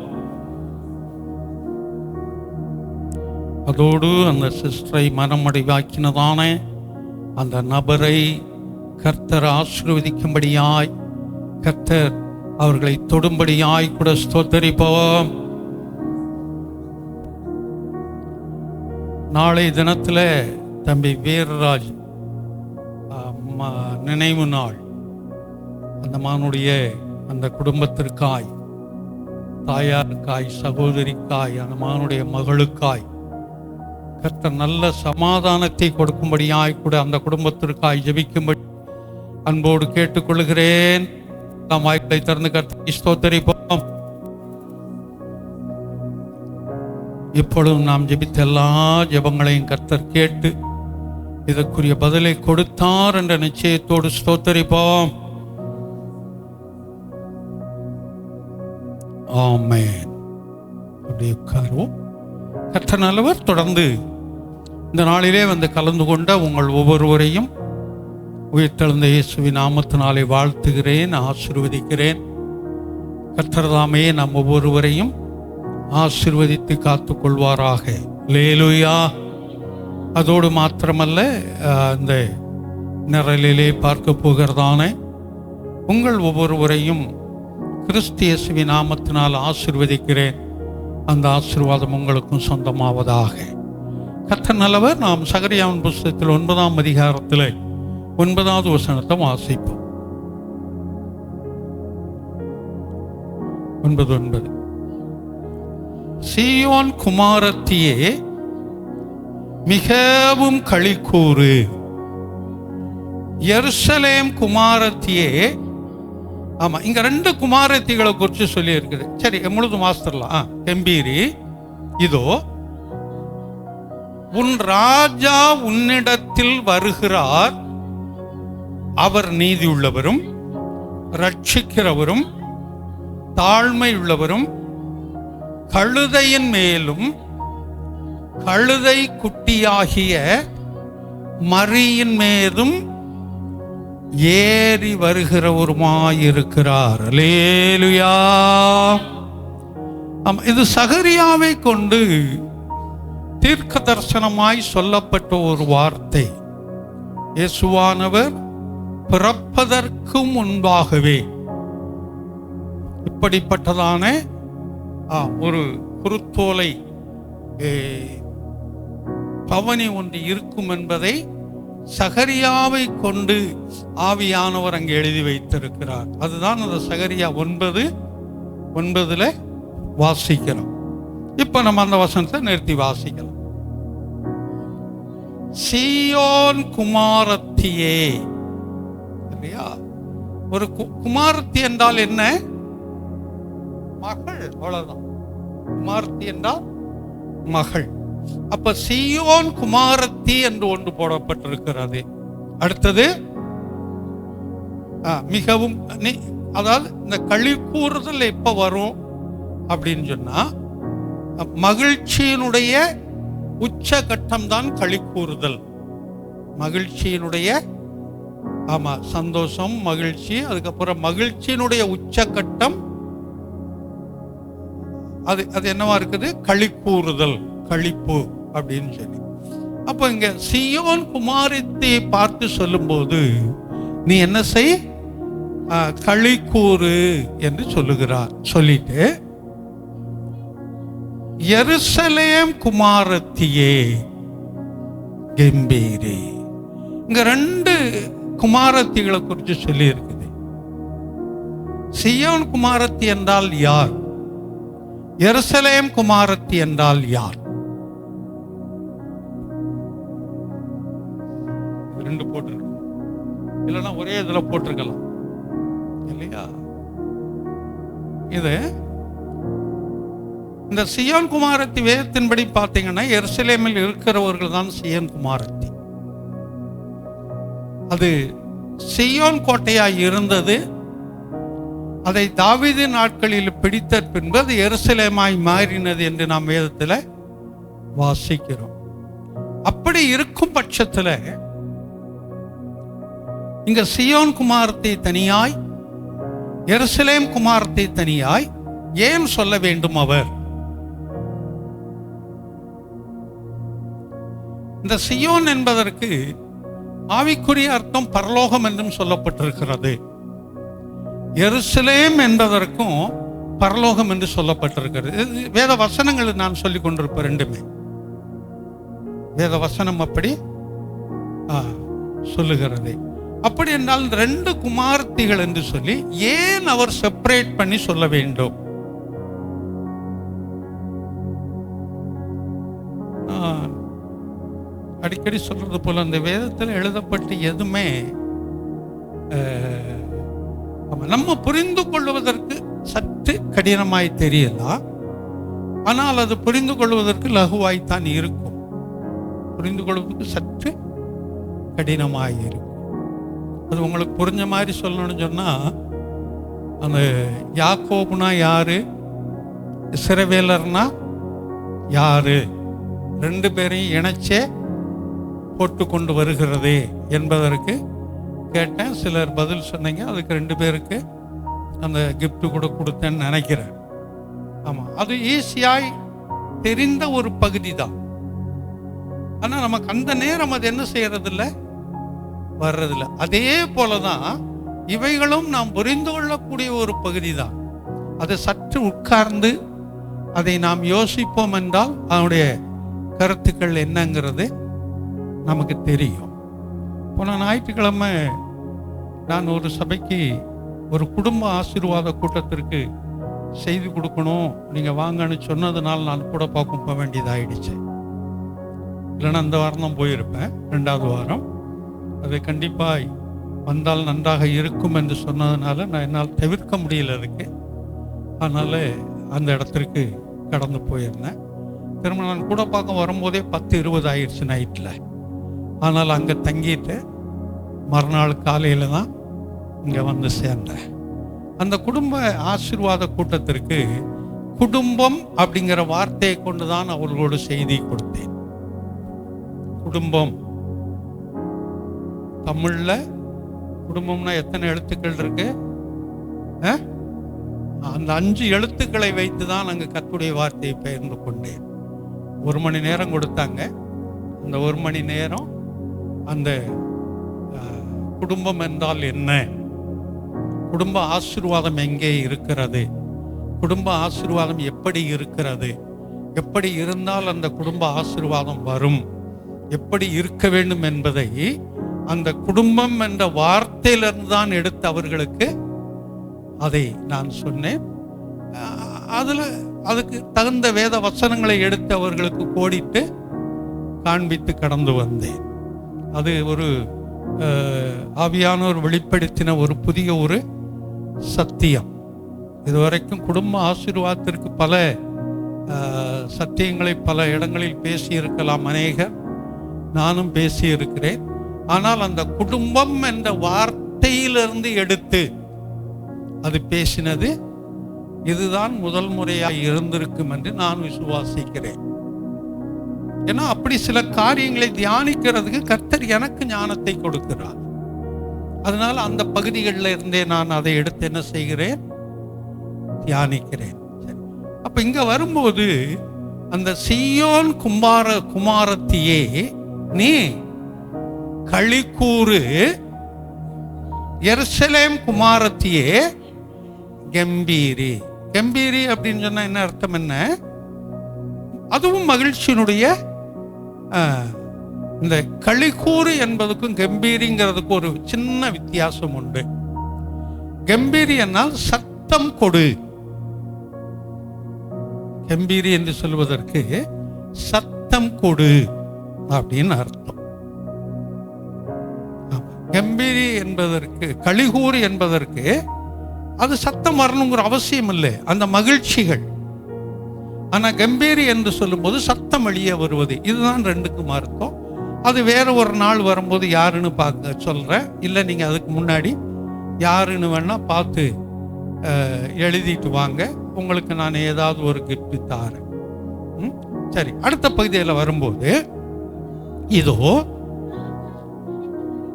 Speaker 1: அதோடு அந்த சிஸ்டரை மனமடைவாக்கினதான அந்த நபரை கர்த்தர் ஆசீர்வதிக்கும்படியாய், கர்த்தர் அவர்களை தொடும்படியாய் கூட ஸ்தோத்தரிப்போம். நாளை தினத்தில் தம்பி வீரராஜ் நினைவு நாள். அந்த மகனுடைய அந்த குடும்பத்திற்காய், தாயாருக்காய், சகோதரிக்காய், அந்த மகனுடைய மகளுக்காய் கர்த்தர் நல்ல சமாதானத்தை கொடுக்கும்படியாய் கூட அந்த குடும்பத்திற்காய் ஜெபிக்கும்படி அன்போடு கேட்டுக்கொள்கிறேன். நாம் வாய்ப்பை திறந்து கர்த்தரை ஸ்தோத்தரிப்போம். இப்பொழுதும் நாம் ஜெபித்த எல்லா ஜெபங்களையும் கர்த்தர் கேட்டு இதற்குரிய பதிலை கொடுத்தார் என்ற நிச்சயத்தோடு ஸ்தோத்தரிப்போம். ஆமென். அப்படி உட்காருவோம். கர்த்தர் நல்லவர். தொடர்ந்து இந்த நாளிலே வந்து கலந்து கொண்ட உங்கள் ஒவ்வொருவரையும் உயிர்த்தெழுந்த இயேசுவின் நாமத்தினாலே வாழ்த்துகிறேன், ஆசீர்வதிக்கிறேன். கர்த்தர் தாமே நம் ஒவ்வொருவரையும் ஆசீர்வதித்து காத்துக் கொள்வாராக. அல்லேலூயா. அதோடு மாத்திரமல்ல, இந்த நிரலிலே பார்க்க போகிறதான உங்கள் ஒவ்வொருவரையும் கிறிஸ்து இயேசுவின் நாமத்தினால் ஆசீர்வதிக்கிறேன். அந்த ஆசீர்வாதம் உங்களுக்கும் சொந்தமாவதாக. கர்த்தர் நல்லவர். நாம் சகரியாவின் புஸ்தகத்தில் 9ஆம் அதிகாரத்தில் 9வது வசனத்தை வாசிப்போம். 9:9. சீயோன் குமாரத்தியே மிகவும் களிக்கூறு, எருசலேம் குமாரத்தியே. ஆமா, இங்க 2 குமாரத்திகளை குறித்து சொல்லி இருக்குது. சரி, முழுதும் வாசிடலாம். கம்பீரி, இதோ உன் ராஜா உன்னிடத்தில் வருகிறார், அவர் நீதியுள்ளவரும் ரட்சிக்கிறவரும் தாழ்மையுள்ளவரும் கழுதையின் மேலும் கழுதை குட்டியாகிய மரியின் மேலும் ஏறி வருகிறவருமாயிருக்கிறார். அல்லேலூயா. இது சகரியாவை கொண்டு தீர்க்க தரிசனமாய் சொல்லப்பட்ட ஒரு வார்த்தை. இயேசுவானவர் பிறப்பதற்கு முன்பாகவே இப்படிப்பட்டதான ஒரு குருத்தோலை பவனி ஒன்று இருக்கும் என்பதை சகரியாவை கொண்டு ஆவியானவர் அங்கே எழுதி வைத்திருக்கிறார். அதுதான் அந்த சகரியா 9:9 வாசிக்கிறோம். இப்ப நம்ம அந்த வசனத்தை நிறுத்தி வாசிக்கலாம். சீயோன் குமாரத்தியே, இல்லையா? ஒரு குமாரத்தி என்றால் என்ன? மகள், அவ்வளவுதான். குமாரத்தி என்றால் மகள். அப்ப சீயோன் குமாரத்தி என்று ஒன்று போடப்பட்டிருக்கிறது. அடுத்தது மிகவும், அதாவது இந்த களி கூறுதல் எப்ப வரும் அப்படின்னு சொன்னா, மகிழ்ச்சியினுடைய உச்சகட்டம் தான் களி கூறுதல். மகிழ்ச்சியினுடைய சந்தோஷம், மகிழ்ச்சி, அதுக்கப்புறம் மகிழ்ச்சியினுடைய உச்சகட்டம் அது என்னவா இருக்குது? களி கூறுதல், களிப்பு அப்படின்னு சொல்லி. அப்ப இங்க சீயோன் குமாரத்தை பார்த்து சொல்லும்போது நீ என்ன செய்? களி கூறு என்று சொல்லுகிறார். சொல்லிட்டு எருசலேம் குமாரத்தியே கம்பீரே. இங்க 2 குமாரத்திகளை குறித்து சொல்லி இருக்குது. சீயோன் குமாரத்தி என்றால் யார்? எருசலேம் குமாரத்தி என்றால் யார்? 2 போட்டிருக்க, இல்லைன்னா ஒரே இதுல போட்டிருக்கலாம், இல்லையா? இது இந்த சீயோன் குமாரத்தி வேதத்தின்படி பார்த்தீங்கன்னா எருசலேமில் இருக்கிறவர்கள் தான் சீயோன் குமாரத்தி. அது சீயோன் கோட்டையாய் இருந்தது. அதை தாவீது நாட்களில் பிடித்த பின்பு அது எருசலேமாய் மாறினது என்று நாம் வேதத்தில் வாசிக்கிறோம். அப்படி இருக்கும் பட்சத்தில் இங்க சீயோன் குமாரத்தை தனியாய், எருசலேம் குமாரத்தை தனியாய் ஏன் சொல்ல வேண்டும் அவர்? இந்த சீயோன் என்பதற்கு ஆவிக்குரிய அர்த்தம் பரலோகம் என்றும் சொல்லப்பட்டிருக்கிறது. எருசலேம் என்பதற்கும் பரலோகம் என்று சொல்லப்பட்டிருக்கிறது. வேத வசனங்கள் நான் சொல்லிக் கொண்டிருப்பேன். 2மே வேத வசனம் அப்படி சொல்லுகிறது. அப்படி என்றால் 2 குமாரத்திகள் என்று சொல்லி ஏன் அவர் செப்பரேட் பண்ணி சொல்ல வேண்டும்? அடிக்கடி சொல்றது போல அந்த வேதத்தில் எழுதப்பட்டு எதுவுமே நம்ம புரிந்து கொள்வதற்கு சற்று கடினமாய் தெரியலாம். ஆனால் அது புரிந்து கொள்வதற்கு லகுவாய்த்தான் இருக்கும். புரிந்து கொள்வதற்கு சற்று கடினமாய் இருக்கும். அது உங்களுக்கு புரிஞ்ச மாதிரி சொல்லணும்னு சொன்னா, அந்த யாக்கோபுனா யாரு, இஸ்ரவேலர்னா யாரு, 2 பேரையும் இணைச்சே போட்டு கொண்டு வருகிறதே என்பதற்கு கேட்டேன். சிலர் பதில் சொன்னீங்க. அதுக்கு 2 பேருக்கு அந்த கிஃப்ட் கூட கொடுத்தேன்னு நினைக்கிறேன். ஆமாம், அது ஈஸியாய் தெரிந்த ஒரு பகுதி தான். ஆனால் நமக்கு அந்த நேரம் அது என்ன செய்யறதில்ல, வர்றதில்லை. அதே போலதான் இவைகளும் நாம் புரிந்து கொள்ளக்கூடிய ஒரு பகுதி தான். அதை சற்று உட்கார்ந்து அதை நாம் யோசிப்போம் என்றால் அதனுடைய கருத்துக்கள் என்னங்கிறது நமக்கு தெரியும். போன ஞாயிற்றுக்கிழமை நான் ஒரு சபைக்கு ஒரு குடும்ப ஆசீர்வாத கூட்டத்திற்கு செய்து கொடுக்கணும், நீங்கள் வாங்கன்னு சொன்னதுனால நான் கூட பார்க்க போக வேண்டியதாகிடுச்சு. இல்லைன்னா அந்த வாரம் தான் போயிருப்பேன், 2வது வாரம். அது கண்டிப்பாக வந்தால் நன்றாக இருக்கும் என்று சொன்னதுனால நான் என்னால் தவிர்க்க முடியல அதுக்கு. அதனால் அந்த இடத்திற்கு கடந்து போயிருந்தேன். திரும்ப நான் கூட பார்க்க வரும்போதே 10:20 ஆயிடுச்சு நைட்டில். ஆனால் அங்கே தங்கிட்டு மறுநாள் காலையில் தான் இங்கே வந்து சேர்ந்தேன். அந்த குடும்ப ஆசீர்வாத கூட்டத்திற்கு குடும்பம் அப்படிங்கிற வார்த்தையை கொண்டு தான் அவர்களோடு செய்தி கொடுத்தேன். குடும்பம், தமிழ்ல குடும்பம்னா எத்தனை எழுத்துக்கள் இருக்கு? அந்த 5 எழுத்துக்களை வைத்து தான் அங்கே கர்த்தருடைய வார்த்தையை பகிர்ந்து கொண்டேன். 1 மணி நேரம் கொடுத்தாங்க. அந்த 1 மணி நேரம் அந்த குடும்பம் என்றால் என்ன, குடும்ப ஆசீர்வாதம் எங்கே இருக்கிறது, குடும்ப ஆசீர்வாதம் எப்படி இருக்கிறது, எப்படி இருந்தால் அந்த குடும்ப ஆசீர்வாதம் வரும், எப்படி இருக்க வேண்டும் என்பதை அந்த குடும்பம் என்ற வார்த்தையிலிருந்து தான் எடுத்து அவர்களுக்கு அதை நான் சொன்னேன். அதுக்கு தகுந்த வேத வசனங்களை எடுத்து அவர்களுக்கு கோடிட்டு காண்பித்து கடந்து வந்தேன். அது ஒரு ஆவியானவர் வெளிப்படுத்தின ஒரு புதிய ஒரு சத்தியம். இதுவரைக்கும் குடும்ப ஆசீர்வாதத்திற்கு பல சத்தியங்களை பல இடங்களில் பேசியிருக்கலாம், அநேகர், நானும் பேசியிருக்கிறேன். ஆனால் அந்த குடும்பம் என்ற வார்த்தையிலிருந்து எடுத்து அது பேசினது இதுதான் முதல் முறையாக இருந்திருக்கும் என்று நான் விசுவாசிக்கிறேன். ஏன்னா அப்படி சில காரியங்களை தியானிக்கிறதுக்கு கர்த்தர் எனக்கு ஞானத்தை கொடுக்கிறார். அதனால அந்த பகுதிகளில் இருந்தே நான் அதை எடுத்து என்ன செய்கிறேன், தியானிக்கிறேன். அப்ப இங்க வரும்போது அந்த சீயோன் குமாரத்தியே நீ களிக்கூறு, எருசலேம் குமாரத்தியே கம்பீரி. கம்பீரி அப்படின்னு சொன்னா என்ன அர்த்தம்? என்ன? அதுவும் மகிழ்ச்சியினுடைய இந்த களிக்கூறு என்பதுக்கும் கம்பீரிங்கிறதுக்கும் ஒரு சின்ன வித்தியாசம் உண்டு. கம்பீரி என்னால் சத்தம் கொடு. கம்பீரி என்று சொல்வதற்கு சத்தம் கொடு அப்படின்னு அர்த்தம். கம்பீரி என்பதற்கு, களிகூறு என்பதற்கு அது சத்தம் வரணுங்கிற அவசியம் இல்லை, அந்த மகிழ்ச்சிகள். ஆனா கம்பீரி என்று சொல்லும்போது சத்தம் வெளியே வருவது. இதுதான் ரெண்டுக்கும் அர்த்தம். அது வேற ஒரு நாள் வரும்போது யாருன்னு பார்க்க சொல்றேன். இல்லை நீங்க அதுக்கு முன்னாடி யாருன்னு வேணா பார்த்து எழுதிட்டு வாங்க, உங்களுக்கு நான் ஏதாவது ஒரு கிஃப்ட் தாரேன். சரி, அடுத்த பகுதியில் வரும்போது இதோ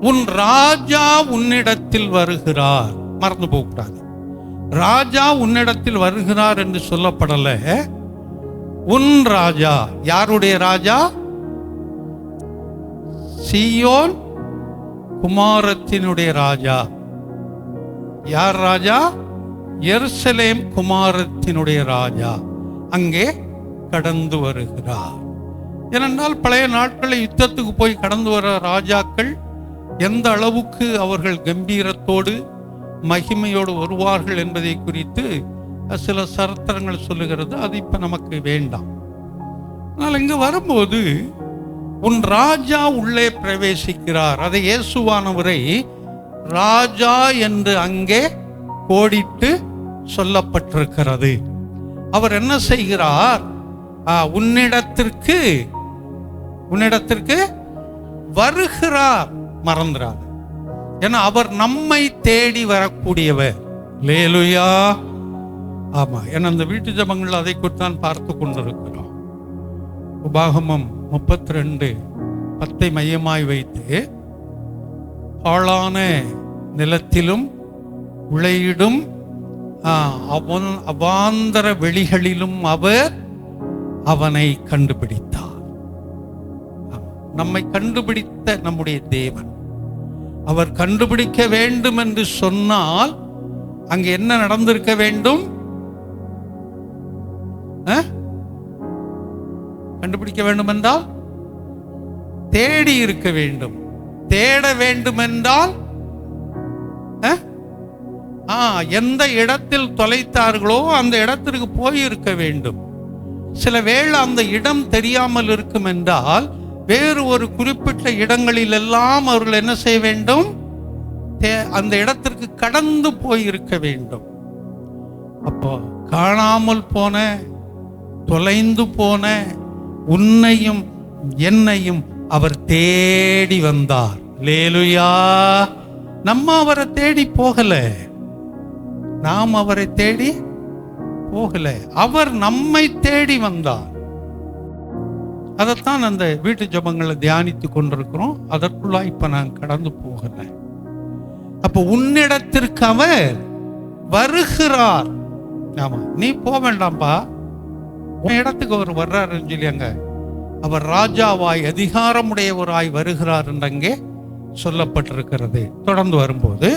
Speaker 1: உன் ராஜா உன்னிடத்தில் வருகிறார். மறந்து போகக்கூடாது, ராஜா உன்னிடத்தில் வருகிறார் என்று சொல்லப்படல. உன் ராஜா. யாருடைய ராஜா? சீயோன் குமாரத்தினுடைய ராஜா. யார் ராஜா? எருசலேம் குமாரத்தினுடைய ராஜா அங்கே கடந்து வருகிறார். ஏனென்றால் பழைய நாட்களில் யுத்தத்துக்கு போய் கடந்து வர ராஜாக்கள் எந்த அளவுக்கு அவர்கள் கம்பீரத்தோடு மகிமையோடு வருவார்கள் என்பதை குறித்து சில சரித்திரங்கள் சொல்லுகிறது. அது இப்ப நமக்கு வேண்டாம். ஆனால் இங்கு வரும்போது உன் ராஜா உள்ளே பிரவேசிக்கிறார். அதை இயேசுவானவரை ராஜா என்று அங்கே கோடிட்டு சொல்லப்பட்டிருக்கிறது. அவர் என்ன செய்கிறார்? உன்னிடத்திற்கு வருகிறார். மறந்துறார். ஏன்னா அவர் நம்மை தேடி வரக்கூடியவர். அல்லேலூயா. ஆமா, ஏன்னா அந்த வீட்டு ஜெபங்கள் அதை குறித்தான் பார்த்து கொண்டிருக்கிறோம். உபாகமம் 32:10 மையமாய் வைத்து பாழான நிலத்திலும் உளையிடும் அவாந்தர வெளிகளிலும் அவர் அவனை கண்டுபிடித்தார். நம்மை கண்டுபிடித்த நம்முடைய தேவன். அவர் கண்டுபிடிக்க வேண்டும் என்று சொன்னால் அங்கு என்ன நடந்திருக்க வேண்டும்? கண்டுபிடிக்க வேண்டும் என்றால் தேடி இருக்க வேண்டும். தேட வேண்டும் என்றால் எந்த இடத்தில் தொலைத்தார்களோ அந்த இடத்திற்கு போயிருக்க வேண்டும். சில வேளை அந்த இடம் தெரியாமல் இருக்கும் என்றால் வேறு ஒரு குறிப்பிட்ட இடங்களில் எல்லாம் அவர்கள் என்ன செய்ய வேண்டும்? அந்த இடத்திற்கு கடந்து போயிருக்க வேண்டும். அப்போ காணாமல் போன, தொலைந்து போன உன்னையும் என்னையும் அவர் தேடி வந்தார். அல்லேலூயா. நம்ம அவரை தேடி போகல, நாம் அவரை தேடி போகல, அவர் நம்மை தேடி வந்தார். அதைத்தான் அந்த வீட்டு ஜெபங்களை தியானித்து கொண்டிருக்கிறோம். அதற்குள்ளா இப்ப நான் கடந்து போகல. அப்ப உன்னிடத்திற்கு அவர் வருகிறார். ஆமா, நீ போக வேண்டாம்பா, உன் இடத்துக்கு அவர் வர்றாருன்னு சொல்லி அங்க அவர் ராஜாவாய் அதிகாரமுடையவராய் வருகிறார் என்று அங்கே சொல்லப்பட்டிருக்கிறது. தொடர்ந்து வரும்போது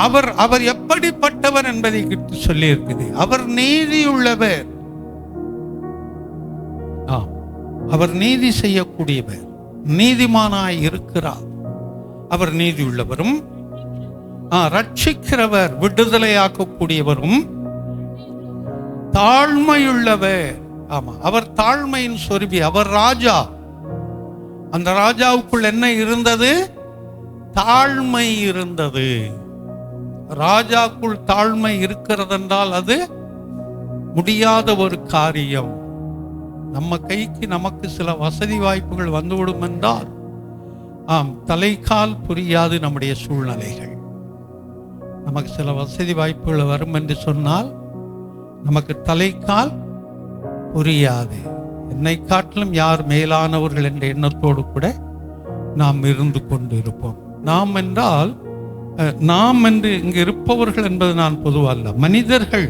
Speaker 1: அவர் எப்படிப்பட்டவர் என்பதை சொல்லி இருக்குது. அவர் நீதியுள்ளவர். அவர் நீதி செய்யக்கூடியவர், நீதிமானாய் இருக்கிறார். அவர் நீதியுள்ளவரும் ரட்சிக்கிறவர், விடுதலையாக்கக்கூடியவரும் தாழ்மையுள்ளவர். ஆமா, அவர் தாழ்மையின் சொருபி. அவர் ராஜா. அந்த ராஜாவுக்குள் என்ன இருந்தது? தாழ்மை இருந்தது. ராஜாக்குள் தாழ்மை இருக்கிறது என்றால் அது முடியாத ஒரு காரியம். நம்ம கைக்கு நமக்கு சில வசதி வாய்ப்புகள் வந்துவிடும் என்றால் தலைக்கால் புரியாது நம்முடைய சூழ்நிலைகள். நமக்கு சில வசதி வாய்ப்புகள் வரும் என்று சொன்னால் நமக்கு தலைக்கால் புரியாது. என்னை காட்டிலும் யார் மேலானவர்கள் என்ற எண்ணத்தோடு கூட நாம் இருந்து கொண்டு இருப்போம். நாம் என்றால் நாம் என்று இங்கு இருப்பவர்கள் என்பது நான் பொதுவல்ல. மனிதர்கள்,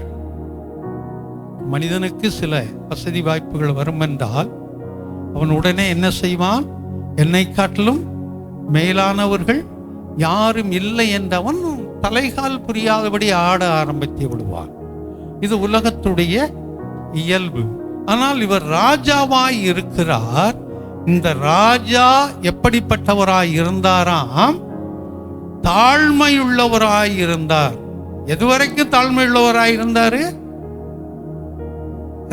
Speaker 1: மனிதனுக்கு சில வசதி வாய்ப்புகள் வரும் என்றால் அவன் உடனே என்ன செய்வான்? என்னை காட்டிலும் மேலானவர்கள் யாரும் இல்லை என்றவன் தலைகால் புரியாதபடி ஆட ஆரம்பித்து விடுவான். இது உலகத்துடைய இயல்பு. ஆனால் இவர் ராஜாவாய் இருக்கிறார். இந்த ராஜா எப்படிப்பட்டவராய் இருந்தாராம்? தாழ்மையுள்ளவராய் இருந்தார். எதுவரைக்கும் தாழ்மையுள்ளவராய் இருந்தாரு?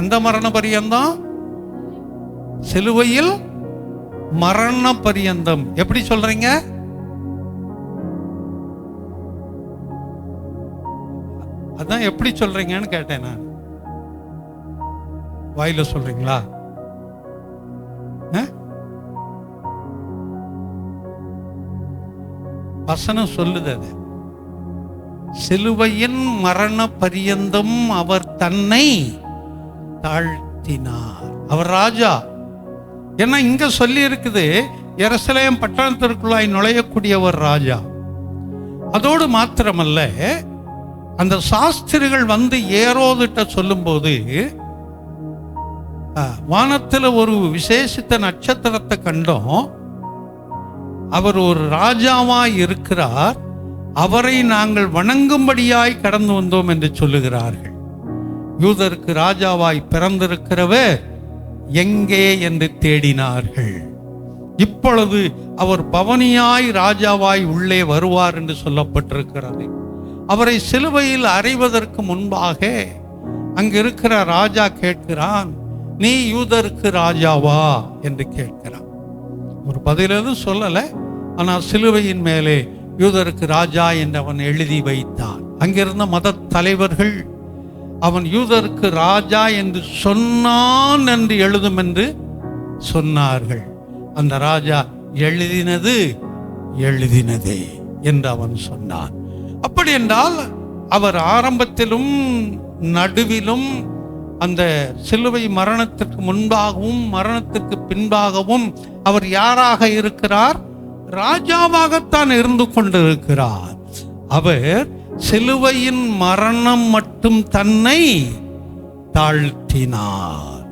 Speaker 1: எந்த மரண பரியந்தம்? சிலுவையில் மரண பரியந்தம். எப்படி சொல்றீங்க? அதான் எப்படி சொல்றீங்கன்னு கேட்டேன் நான். வாயில சொல்றீங்களா? வசனம் சொல்லுது. அது சிலுவையின் மரண பரியந்தம் அவர் தன்னை தாழ்த்தினார். அவர் ராஜா. ஏன்னா இங்க சொல்லி இருக்குது, எருசலேம் பட்டணத்திற்குள்ளாய் நுழையக்கூடியவர் ராஜா. அதோடு மாத்திரமல்ல, அந்த சாஸ்திரிகள் வந்து ஏரோதிட்ட சொல்லும் போது வானத்தில் ஒரு விசேஷித்த நட்சத்திரத்தை கண்டோம். அவர் ஒரு ராஜாவாய் இருக்கிறார், அவரை நாங்கள் வணங்கும்படியாய் கடந்து வந்தோம் என்று சொல்லுகிறார்கள். யூதருக்கு ராஜாவாய் பிறந்திருக்கிறவர் எங்கே என்று தேடினார்கள். இப்பொழுது அவர் பவனியாய் ராஜாவாய் உள்ளே வருவார் என்று சொல்லப்பட்டிருக்கிறது. அவரை சிலுவையில் அறைவதற்கு முன்பாக அங்கிருக்கிற ராஜா கேட்கிறான், நீ யூதருக்கு ராஜாவா என்று கேட்கிறான். ஒரு பதில் எதுவும் சொல்லலை. ஆனால் சிலுவையின் மேலே யூதருக்கு ராஜா என்று அவன் எழுதி வைத்தான். அங்கிருந்த மத தலைவர்கள் அவன் யூதருக்கு ராஜா என்று சொன்னான் என்று எழுதும் என்று சொன்னார்கள். அந்த ராஜா எழுதினது எழுதினதே என்று அவன் சொன்னான். அப்படி என்றால் அவர் ஆரம்பத்திலும் நடுவிலும் அந்த சிலுவை மரணத்திற்கு முன்பாகவும் மரணத்திற்கு பின்பாகவும் அவர் யாராக இருக்கிறார்? ராஜாவாகத்தான் இருந்து கொண்டிருக்கிறார். அவர் சிலுவையின் மரணம் மட்டும் தன்னை தாழ்த்தினார்.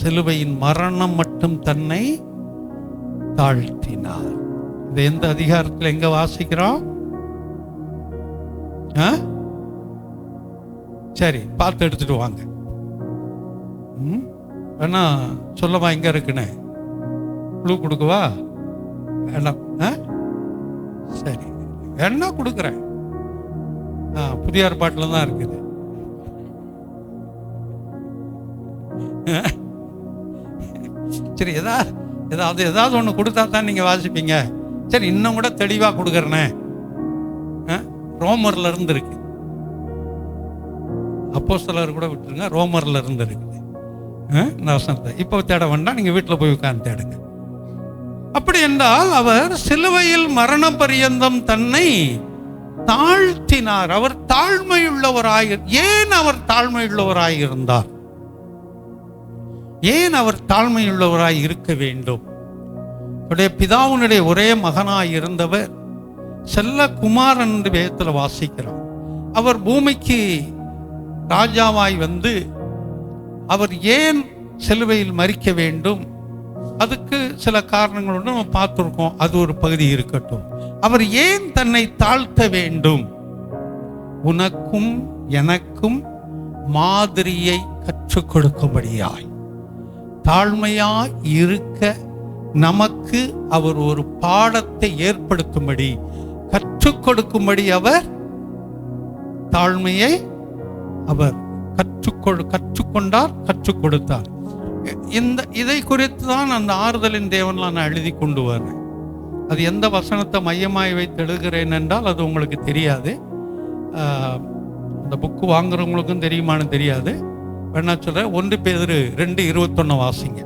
Speaker 1: சிலுவையின் மரணம் மட்டும் தன்னை தாழ்த்தினார். இது எந்த அதிகாரத்தில் எங்க வாசிக்கிறோம்? சரி, பார்த்து எடுத்துட்டு வாங்க. வேணா சொல்லவா எங்க இருக்குன்னு குழு கொடுக்கவா? வேண்டாம். சரி, வேணா கொடுக்குறேன். புதிய ஏற்பாட்டில் தான் இருக்குது. சரி, ஏதாவது ஒன்று கொடுத்தா தான் நீங்க வாசிப்பீங்க. சரி, இன்னும் கூட தெளிவா கொடுக்குறேனே. ரோமர்ல இருந்து இருக்கு. அப்போஸ்தலர் கூட விட்டுருங்க, ரோமர்ல இருந்து இருக்குது. இப்போ தேட வேண்டாம், நீங்க வீட்டில் போய் உட்கார்ந்து தேடுங்க. அப்படி என்றால் அவர் சிலுவையில் மரண பரியந்தம் தன்னை தாழ்த்தினார். அவர் தாழ்மையுள்ளவராய். ஏன் அவர் தாழ்மையுள்ளவராய் இருந்தார்? ஏன் அவர் தாழ்மையுள்ளவராய் இருக்க வேண்டும்? அவருடைய பிதாவுனுடைய ஒரே மகனாய் இருந்தவர் செல்ல குமாரன் என்று வேதத்தில் வாசிக்கிறார். அவர் பூமிக்கு ராஜாவாய் வந்து அவர் ஏன் சிலுவையில் மரிக்க வேண்டும்? அதுக்கு சில காரணங்கள் ஒன்று நம்ம பார்த்துருக்கோம். அது ஒரு பகுதி இருக்கட்டும். அவர் ஏன் தன்னை தாழ்த்த வேண்டும்? உனக்கும் எனக்கும் மாதிரியை கற்றுக் கொடுக்கும்படியாய், தாழ்மையாய் இருக்க நமக்கு அவர் ஒரு பாடத்தை ஏற்படுத்தும்படி, கற்றுக் கொடுக்கும்படி அவர் தாழ்மையை அவர் கற்றுக்கொண்டார், கற்றுக் கொடுத்தார். இதை குறித்து தான் அந்த ஆறுதலின் தேவன்லாம் நான் எழுதி கொண்டு வரேன். அது எந்த வசனத்தை மையமாய் வைத்து எழுதுகிறேன் என்றால் அது உங்களுக்கு தெரியாது. அந்த புக்கு வாங்குறவங்களுக்கும் தெரியுமான்னு தெரியாது. வேணா சொல்ற 1 பேதுரு 2:21 வாசிங்க.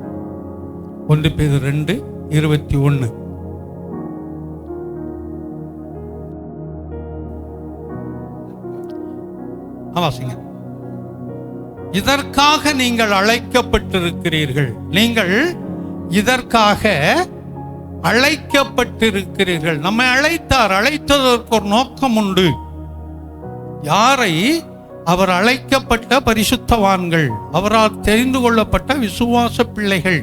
Speaker 1: 1 பேதுரு 2:21 வாசிங்க. இதற்காக நீங்கள் அழைக்கப்பட்டிருக்கிறீர்கள். நீங்கள் இதற்காக அழைக்கப்பட்டிருக்கிறீர்கள். நம்மை அழைத்தார். அழைத்ததற்கு ஒரு நோக்கம் உண்டு. யாரை? அவர் அழைக்கப்பட்ட பரிசுத்தவான்கள், அவரால் தெரிந்து கொள்ளப்பட்ட விசுவாச பிள்ளைகள்.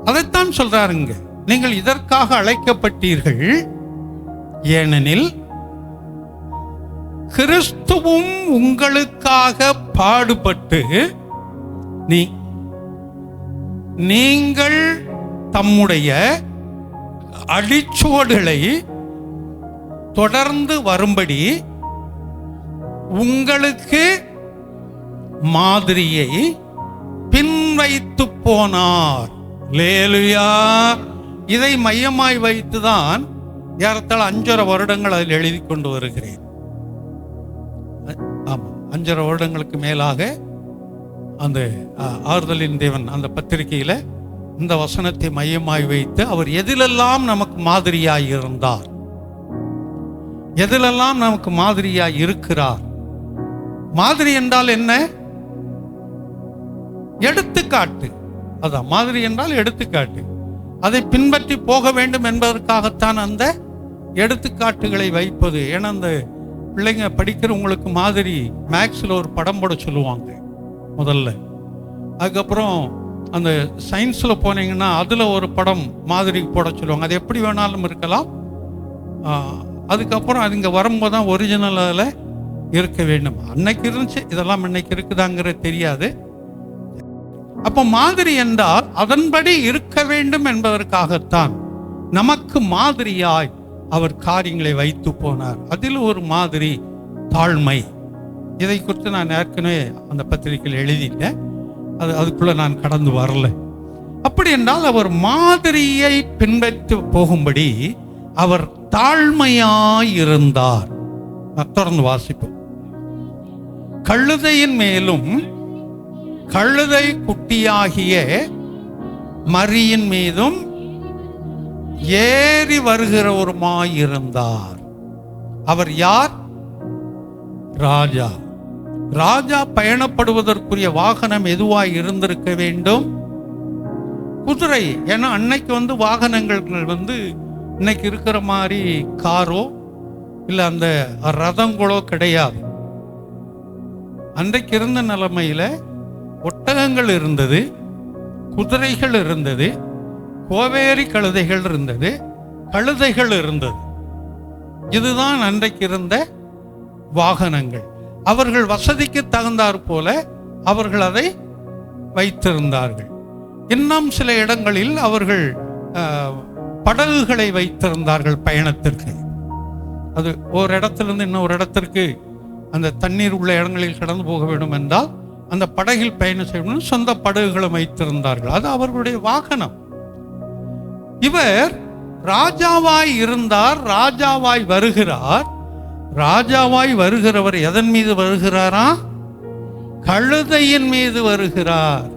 Speaker 1: அதைத்தான் சொல்றாருங்க. நீங்கள் இதற்காக அழைக்கப்பட்டீர்கள், ஏனெனில் கிறிஸ்துவும் உங்களுக்காக பாடுபட்டு நீங்கள் தம்முடைய அடிச்சுவடுகளை தொடர்ந்து வரும்படி உங்களுக்கு மாதிரியை பின்வைத்து போனார். லேலுயா. இதை மையமாய் வைத்துதான் ஏறத்தாழ 5.5 வருடங்கள் அதில் எழுதி கொண்டு வருகிறேன். 5.5 வருடங்களுக்கு மேலாக அந்த ஆறுதலின் தேவன் அந்த பத்திரிகையில இந்த வசனத்தை மையமாய் வைத்து அவர் எதிலெல்லாம் நமக்கு மாதிரியாய் இருந்தார், எதிலெல்லாம் நமக்கு மாதிரியாய் இருக்கிறார். மாதிரி என்றால் என்ன? எடுத்துக்காட்டு. அதான் மாதிரி என்றால் எடுத்துக்காட்டு. அதை பின்பற்றி போக வேண்டும் என்பதற்காகத்தான் அந்த எடுத்துக்காட்டுகளை வைப்பது. ஏன்னா அந்த பிள்ளைங்க படிக்கிறவங்களுக்கு மாதிரி மேக்ஸில் ஒரு படம் போட சொல்லுவாங்க முதல்ல. அதுக்கப்புறம் அந்த சயின்ஸில் போனீங்கன்னா அதில் ஒரு படம் மாதிரி போட சொல்லுவாங்க. அது எப்படி வேணாலும் இருக்கலாம். அதுக்கப்புறம் அது இங்கே வரும்போது தான் ஒரிஜினல் அதில் இருக்க வேண்டும். அன்னைக்கு இருந்துச்சு, இதெல்லாம் இன்னைக்கு இருக்குதாங்கிறது தெரியாது. அப்போ மாதிரி என்றால் அதன்படி இருக்க வேண்டும் என்பதற்காகத்தான் நமக்கு மாதிரியாய் அவர் காரியங்களை வைத்து போனார். அதில் ஒரு மாதிரி தாழ்மை. இதை குறித்து நான் ஏற்கனவே அந்த பத்திரிகையில் எழுதிட்டேன். அதுக்குள்ள நான் கடந்து வரல. அப்படி என்றால் அவர் மாதிரியை பின்பற்றி போகும்படி அவர் தாழ்மையாயிருந்தார். தொடர்ந்து வாசிப்போம். கழுதையின் மேலும் கழுதை குட்டியாகிய மரியின் மீதும் ஏறி வருகிறவருமாயிருந்தார். அவர் யார்? ராஜா. ராஜா பயணப்படுவதற்குரிய வாகனம் எதுவாய் இருந்திருக்க வேண்டும்? குதிரை. ஏன்னா அன்னைக்கு வாகனங்கள் இன்னைக்கு இருக்கிற மாதிரி காரோ இல்லை அந்த ரதங்களோ கிடையாது. அன்றைக்கு இருந்த நிலைமையில ஒட்டகங்கள் இருந்தது, குதிரைகள் இருந்தது, கோவேரி கழுதைகள் இருந்தது, கழுதைகள் இருந்தது. இதுதான் அன்றைக்கு இருந்த வாகனங்கள். அவர்கள் வசதிக்கு தகுந்தாற் போல அவர்கள் அதை வைத்திருந்தார்கள். இன்னும் சில இடங்களில் அவர்கள் படகுகளை வைத்திருந்தார்கள் பயணத்திற்கு. அது ஒரு இடத்திலிருந்து இன்னொரு இடத்திற்கு அந்த தண்ணீர் உள்ள இடங்களில் கடந்து போக வேண்டும் என்றால் அந்த படகில் பயணம் செய்யணும். சொந்த படகுகளை வைத்திருந்தார்கள். அது அவர்களுடைய வாகனம். இவர் ராஜாவாய் இருந்தார், ராஜாவாய் வருகிறார். ராஜாவாய் வருகிறவர் எதன் மீது வருகிறாரா? கழுதையின் மீது வருகிறார்.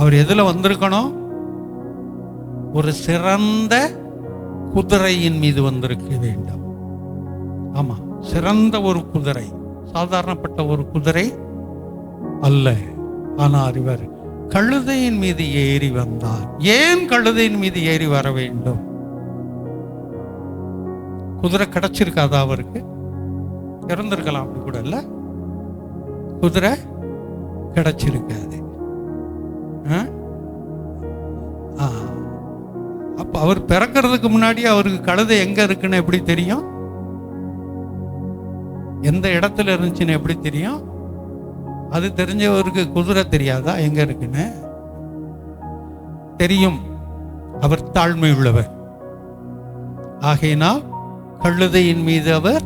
Speaker 1: அவர் எதுல வந்திருக்கணும்? ஒரு சிறந்த குதிரையின் மீது வந்திருக்க வேண்டும். ஆமா, சிறந்த ஒரு குதிரை, சாதாரணப்பட்ட ஒரு குதிரை அல்ல. ஆனால் இவர் கழுதையின் மீது ஏறி வந்தார். ஏன் கழுதையின் மீது ஏறி வர வேண்டும்? குதிரை கிடைச்சிருக்காதா அவருக்கு? இறந்திருக்கலாம், அப்படி கூட இல்ல. குதிரை கிடைச்சிருக்காது. அப்போ அவர் பிறக்கிறதுக்கு முன்னாடி அவருக்கு கழுதை எங்கே இருக்குன்னு எப்படி தெரியும்? எந்த இடத்துல இருந்துச்சுன்னு எப்படி தெரியும்? அது தெரிஞ்சவருக்கு குதிரை தெரியாதா எங்கே இருக்குன்னு? தெரியும். அவர் தாழ்மை உள்ளவர். ஆகையினால் கழுதையின் மீது அவர்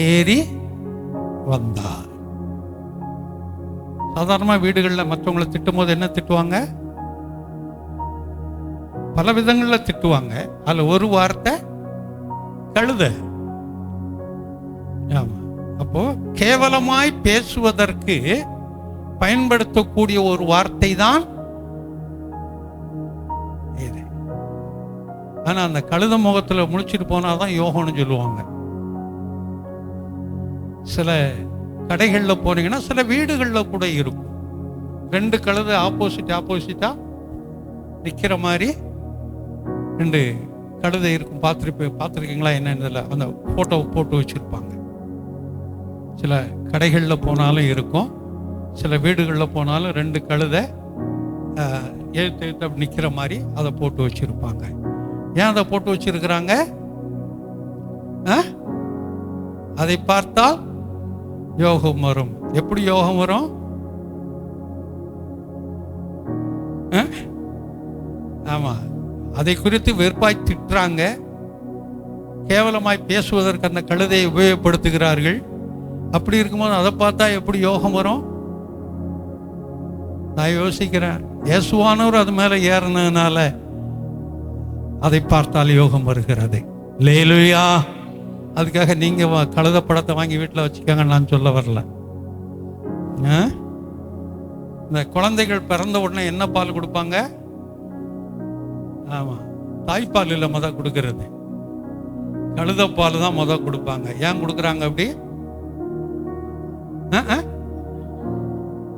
Speaker 1: ஏறி வந்தார். சாதாரணமாக வீடுகளில் மற்றவங்களை திட்டும் போது என்ன திட்டுவாங்க? பல விதங்களில் திட்டுவாங்க. அதில் ஒரு வார்த்தை கழுதை. ஆமா. அப்போ கேவலமாய் பேசுவதற்கு பயன்படுத்தக்கூடிய ஒரு வார்த்தை தான் இது. ஆனா அந்த கழுத முகத்துல முழிச்சிட்டு போனாதான் யோகம்னு சொல்லுவாங்க. சில கடைகளில் போனீங்கன்னா சில வீடுகளில் கூட இருக்கும். 2 கழுதை ஆப்போசிட்டா நிற்கிற மாதிரி 2 கழுதை இருக்கும். பார்த்துருக்கீங்களா என்னன்னு அந்த ஃபோட்டோவை போட்டு வச்சுருப்பாங்க. சில கடைகளில் போனாலும் இருக்கும், சில வீடுகளில் போனாலும் 2 கழுதை எழுத்து அப்படி நிற்கிற மாதிரி அதை போட்டு வச்சுருப்பாங்க. ஏன் அதை போட்டு வச்சிருக்கிறாங்க? அதை பார்த்தால் யோகம் வரும். எப்படி யோகம் வரும்? ஆமா, அதை குறித்து வெறுப்பாய் திட்டுறாங்க. கேவலமாய் பேசுவதற்கு அந்த கழுதையை உபயோகப்படுத்துகிறார்கள். அப்படி இருக்கும்போது அதை பார்த்தா எப்படி யோகம் வரும்? நான் யோசிக்கிறேன், இயேசுவானவர் அது மேல ஏறினதுனால அதை பார்த்தால் யோகம் வருகிறது. அல்லேலூயா. அதுக்காக நீங்க கழுத படத்தை வாங்கி வீட்டில் வச்சுக்கோங்க நான் சொல்ல வரல. இந்த குழந்தைகள் பிறந்த உடனே என்ன பால் கொடுப்பாங்க? ஆமா, தாய்ப்பால் இல்லை முத கொடுக்கறது, கழுத பால் தான் முத கொடுப்பாங்க. ஏன் கொடுக்குறாங்க அப்படி?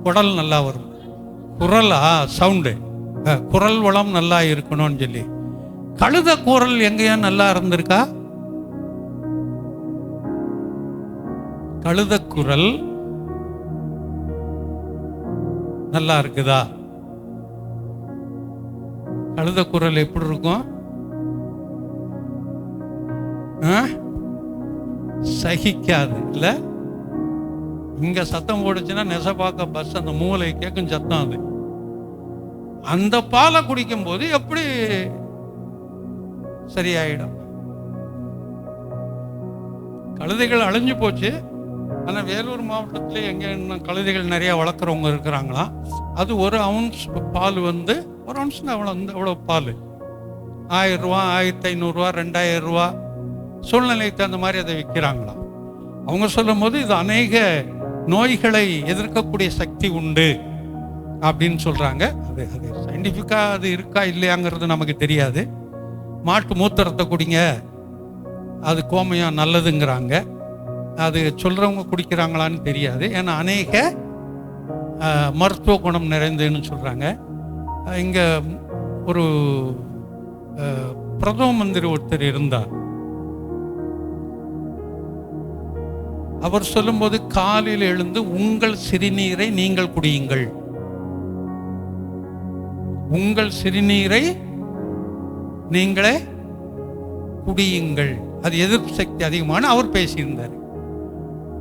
Speaker 1: குடல் நல்லா வரும், குரலா சவுண்டு, குரல் வளம் நல்லா இருக்கணும்னு சொல்லி. கழுத குரல் எங்கேயா நல்லா இருந்திருக்கா? கழுத குரல் நல்லா இருக்குதா? கழுத குரல் எப்படி இருக்கும்? சகிக்காது இல்ல? இங்க சத்தம் போடுச்சுன்னா நெசப்பாக்க பஸ் அந்த மூளை கேட்கும் சத்தம். அது அந்த பாலை குடிக்கும் போது எப்படி சரியாயிடும்? கழுதைகள் அழிஞ்சு போச்சு. ஆனால் வேலூர் மாவட்டத்தில் எங்கே இன்னும் கழுதைகள் நிறையா வளர்க்குறவங்க இருக்கிறாங்களாம். அது 1 ounce பால் வந்து 1 ounce அவ்வளோ பால் 1000 ரூபா, 1500 ரூபா, 2000 ரூபா சூழ்நிலைக்கு தகுந்த மாதிரி அதை விற்கிறாங்களாம். அவங்க சொல்லும் போது இது அநேக நோய்களை எதிர்க்கக்கூடிய சக்தி உண்டு அப்படின்னு சொல்கிறாங்க. அது சயின்டிஃபிக்காக அது இருக்கா இல்லையாங்கிறது நமக்கு தெரியாது. மாட்டு மூத்திரத்தை குடிங்க, அது கோமயம் நல்லதுங்கிறாங்க. அது சொல்கிறவங்க குடிக்கிறாங்களான்னு தெரியாது. ஏன்னா அநேக மருத்துவ குணம் நிறைந்ததுன்னு சொல்கிறாங்க. இங்கே ஒரு பிரதம மந்திரி ஒருத்தர் இருந்தார். அவர் சொல்லும்போது காலையில் எழுந்து உங்கள் சிறுநீரை நீங்கள் குடியுங்கள், உங்கள் சிறுநீரை நீங்களே குடியுங்கள், அது எதிர்ப்பு சக்தி அதிகமான அவர் பேசியிருந்தார்.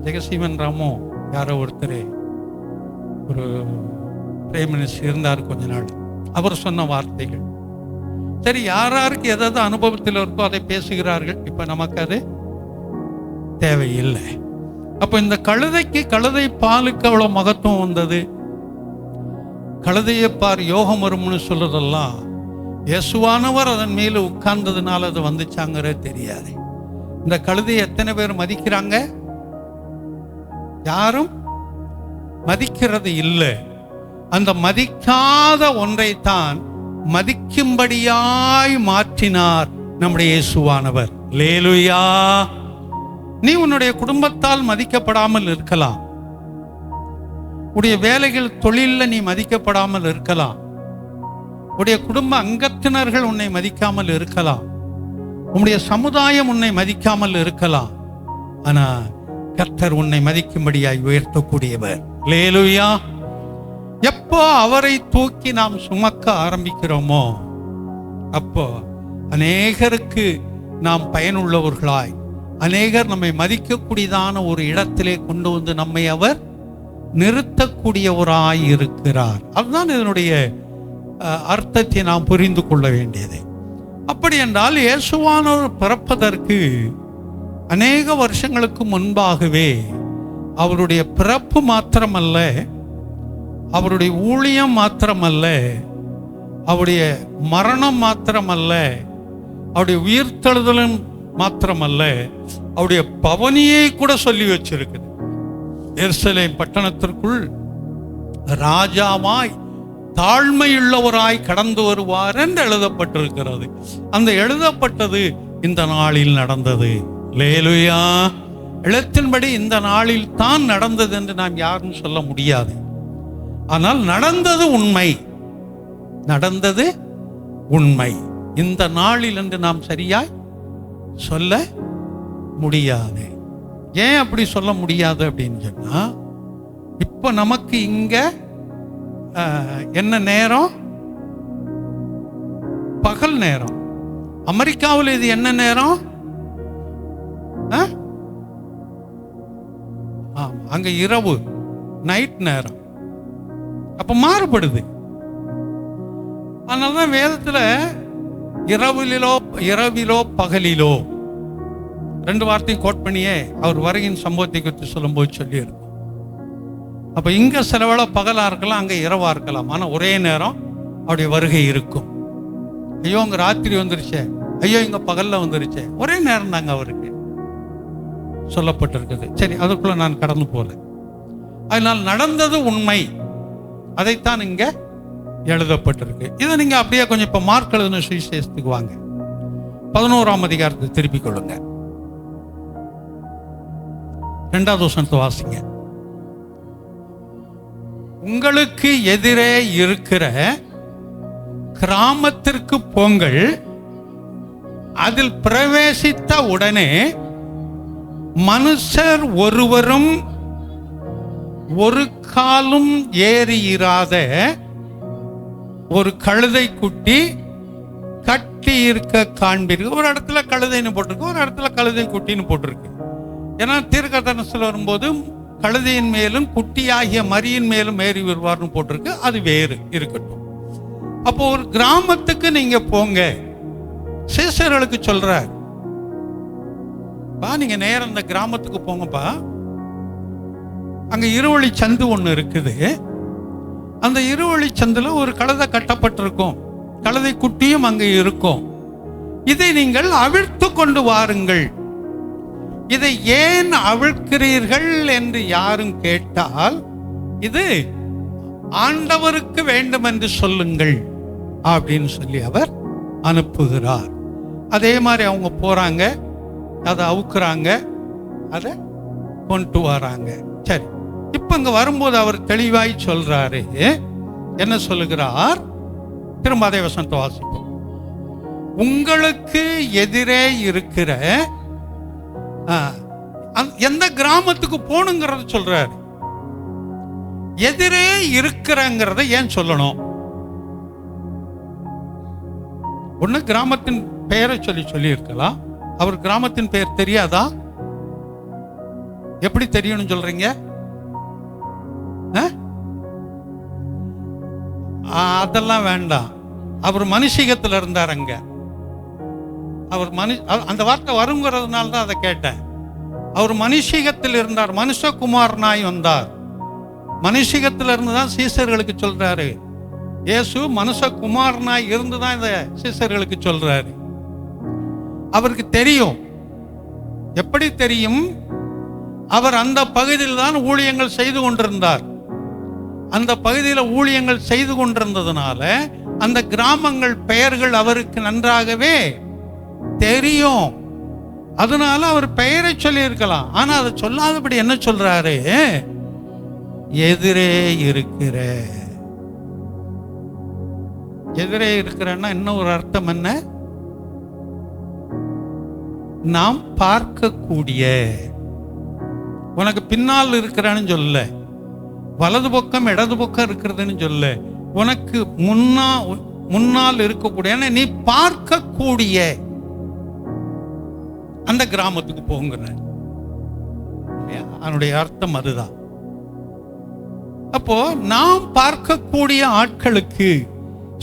Speaker 1: ஜெகசீமன் ராமோ யாரோ ஒருத்தர் ஒரு பிரைம் மினிஸ்டர் இருந்தார் கொஞ்ச நாள். அவர் சொன்ன வார்த்தைகள் சரி, யாராருக்கு எதாவது அனுபவத்தில் இருக்கோ அதை பேசுகிறார்கள். இப்ப நமக்கு அது தேவையில்லை. அப்ப இந்த கழுதைக்கு, கழுதை பாலுக்கு அவ்வளவு மகத்துவம் வந்தது. கழுதையை பார் யோகம் வரும்னு சொல்றதெல்லாம் இயேசுவானவர் அதன் மேல உட்கார்ந்ததுனால அது வந்துச்சாங்கிறது தெரியாது. இந்த கழுதையை எத்தனை பேர் மதிக்கிறாங்க? யாரும் மதிக்கிறது இல்லை. அந்த மதிக்காத ஒன்றைத்தான் மதிக்கும்படியாய் மாற்றினார் நம்முடைய இயேசுவானவர். அல்லேலூயா. நீ உன்னுடைய குடும்பத்தால் மதிக்கப்படாமல் இருக்கலாம், உடைய வேலைகள் தொழில்ல நீ மதிக்கப்படாமல் இருக்கலாம், உடைய குடும்ப அங்கத்தினர்கள் உன்னை மதிக்காமல் இருக்கலாம், உன்னுடைய சமுதாயம் உன்னை மதிக்காமல் இருக்கலாம். ஆனா கர்த்தர் உன்னை மதிக்கும்படியாய் உயர்த்தக்கூடியவர். அல்லேலூயா. எப்போ அவரை தூக்கி நாம் சுமக்க ஆரம்பிக்கிறோமோ அப்போ அநேகருக்கு நாம் பயனுள்ளவர்களாய், அநேகர் நம்மை மதிக்கக்கூடியதான ஒரு இடத்திலே கொண்டு வந்து நம்மை அவர் நிறுத்தக்கூடியவராய் இருக்கிறார். அதுதான் இதனுடைய அர்த்தத்தை நாம் புரிந்து கொள்ள வேண்டியது. அப்படி என்றால் இயேசுவானவர் பிறப்பதற்கு அநேக வருஷங்களுக்கு முன்பாகவே அவருடைய பிறப்பு மாத்திரமல்ல, அவருடைய ஊழியம் மாத்திரமல்ல, அவருடைய மரணம் மாத்திரமல்ல, அவருடைய உயிர்த்தெழுதலும் மாத்திரமல்ல, அவருடைய பவனியை கூட சொல்லி வச்சிருக்குது. எருசலேம் பட்டணத்திற்குள் ராஜாவாய் தாழ்மையுள்ளவராய் கடந்து வருவார் என்று எழுதப்பட்டிருக்கிறது. அந்த எழுதப்பட்டது இந்த நாளில் நடந்தது. அல்லேலூயா. எழுத்தின்படி இந்த நாளில் தான் நடந்தது என்று நாம் யாரும் சொல்ல முடியாது. ஆனால் நடந்தது உண்மை, நடந்தது உண்மை. இந்த நாளில் என்று நாம் சரியாய் சொல்ல முடியாது. ஏன் அப்படி சொல்ல முடியாது அப்படின்னு சொன்னா, இப்ப நமக்கு இங்க என்ன நேரம்? பகல் நேரம். அமெரிக்காவில் இது என்ன நேரம்? அங்க இரவு, நைட் நேரம். அப்ப மாறுபடுது. அதனாலதான் வேதத்துல இரவிலோ பகலிலோ ரெண்டு வார்த்தையும் கோட் பண்ணியே அவர் வருகையின் சம்பவத்தை குறித்து சொல்லும் போது சொல்லி இருக்கும். அப்ப இங்க சில வேளை பகலா இருக்கலாம், அங்க இரவா இருக்கலாம், ஆனா ஒரே நேரம் அவருடைய வருகை இருக்கும். ஐயோ அங்க ராத்திரி வந்துருச்சே, ஐயோ இங்க பகல்ல வந்துருச்சே, ஒரே நேரம் தாங்க அவருக்கு சொல்லப்பட்டிருக்குது. சரி, அதுக்குள்ள நான் கடந்து போல. அதனால் நடந்தது உண்மை, அதைத்தான் இங்க எழுதப்பட்டிருக்கு. இதை நீங்க அப்படியே கொஞ்சம் இப்ப மார்க் எழுதின சுவிசேஷத்துக்கு வாங்க, 11ஆம் அதிகாரத்தை திருப்பிக் கொள்ளுங்க. 2வது வசனத்தை வாசிங்க. உங்களுக்கு எதிரே இருக்கிற கிராமத்திற்கு போங்கள், அதில் பிரவேசித்த உடனே மனுஷர் ஒருவரும் ஒரு காலும் ஏறியிராத ஒரு கழுதை குட்டி கட்டி இருக்க காண்பீர்கள். ஒரு இடத்துல கழுதைன்னு போட்டிருக்கு, ஒரு இடத்துல கழுதை குட்டின்னு போட்டிருக்கு. ஏன்னா தீர்க்கதரிசனத்தில் வரும்போது கழுதையின் மேலும் குட்டியாகிய மரியின் மேலும் ஏறி வருவார்னு போட்டிருக்கு. அது வேறு இருக்கட்டும். அப்போ ஒரு கிராமத்துக்கு நீங்க போங்க, சீசர்களுக்கு சொல்றார், நீங்க நேரம் அந்த கிராமத்துக்கு போங்கப்பா, அங்க இருவழி சந்து ஒண்ணு இருக்குது. அந்த இருவழி சந்துல ஒரு கழுதை கட்டப்பட்டிருக்கும், கழுதை குட்டியும் அங்க இருக்கும். இதை நீங்கள் அவிழ்த்து கொண்டு வாருங்கள். இதை ஏன் அவிழ்க்கிறீர்கள் என்று யாரும் கேட்டால், இது ஆண்டவருக்கு வேண்டும் என்று சொல்லுங்கள் அப்படின்னு சொல்லி அவர் அனுப்புகிறார். அதே மாதிரி அவங்க போறாங்க, அதை அவுக்குறாங்க, அதை கொண்டு வராங்க. சரி, இப்ப இங்க வரும்போது அவர் தெளிவாய் சொல்றாரு. என்ன சொல்லுகிறார்? திரும்ப அதே வசனத்தை வாசிப்போம். உங்களுக்கு எதிரே இருக்கிற எந்த கிராமத்துக்கு போகணுங்கிறத சொல்றாரு. எதிரே இருக்கிறங்கிறத ஏன் சொல்லணும்? ஒண்ணு கிராமத்தின் பெயரை சொல்லி இருக்கலாம். அவர் கிராமத்தின் பெயர் தெரியாதா? எப்படி தெரியணும்னு சொல்றீங்க? அதெல்லாம் வேண்டாம். அவர் மனுஷிகத்தில் இருந்தார் அங்க. அவர் அந்த வார்த்தை வருங்கிறதுனால தான் அதை கேட்டேன். அவர் மனுஷிகத்தில் இருந்தார், மனுஷகுமாரனாய் வந்தார். மனுஷிகத்தில் இருந்துதான் சீசர்களுக்கு சொல்றாரு. இயேசு மனுஷகுமாரனாய் இருந்துதான் இந்த சீசர்களுக்கு சொல்றாரு. அவருக்கு தெரியும். எப்படி தெரியும்? அவர் அந்த பகுதியில் தான் ஊழியங்கள் செய்து கொண்டிருந்தார். அந்த பகுதியில் ஊழியங்கள் செய்து கொண்டிருந்ததுனால அந்த கிராமங்கள் பெயர்கள் அவருக்கு நன்றாகவே தெரியும். அதனால அவர் பெயரை சொல்லி இருக்கலாம். ஆனா அதை சொல்லாதபடி என்ன சொல்றாரு? எதிரே இருக்கிற. எதிரே இருக்கிறன்னா இன்னும் ஒரு அர்த்தம் என்ன? நாம் பார்க்கக்கூடிய. உனக்கு பின்னால் இருக்கிறான்னு சொல்லல, வலது பக்கம் இடது பக்கம் இருக்கிறதுன்னு சொல்ல, உனக்கு முன்னால் இருக்கக்கூடிய, நீ பார்க்கக்கூடிய அந்த கிராமத்துக்கு போங்கிற. அதனுடைய அர்த்தம் அதுதான். அப்போ நாம் பார்க்கக்கூடிய ஆட்களுக்கு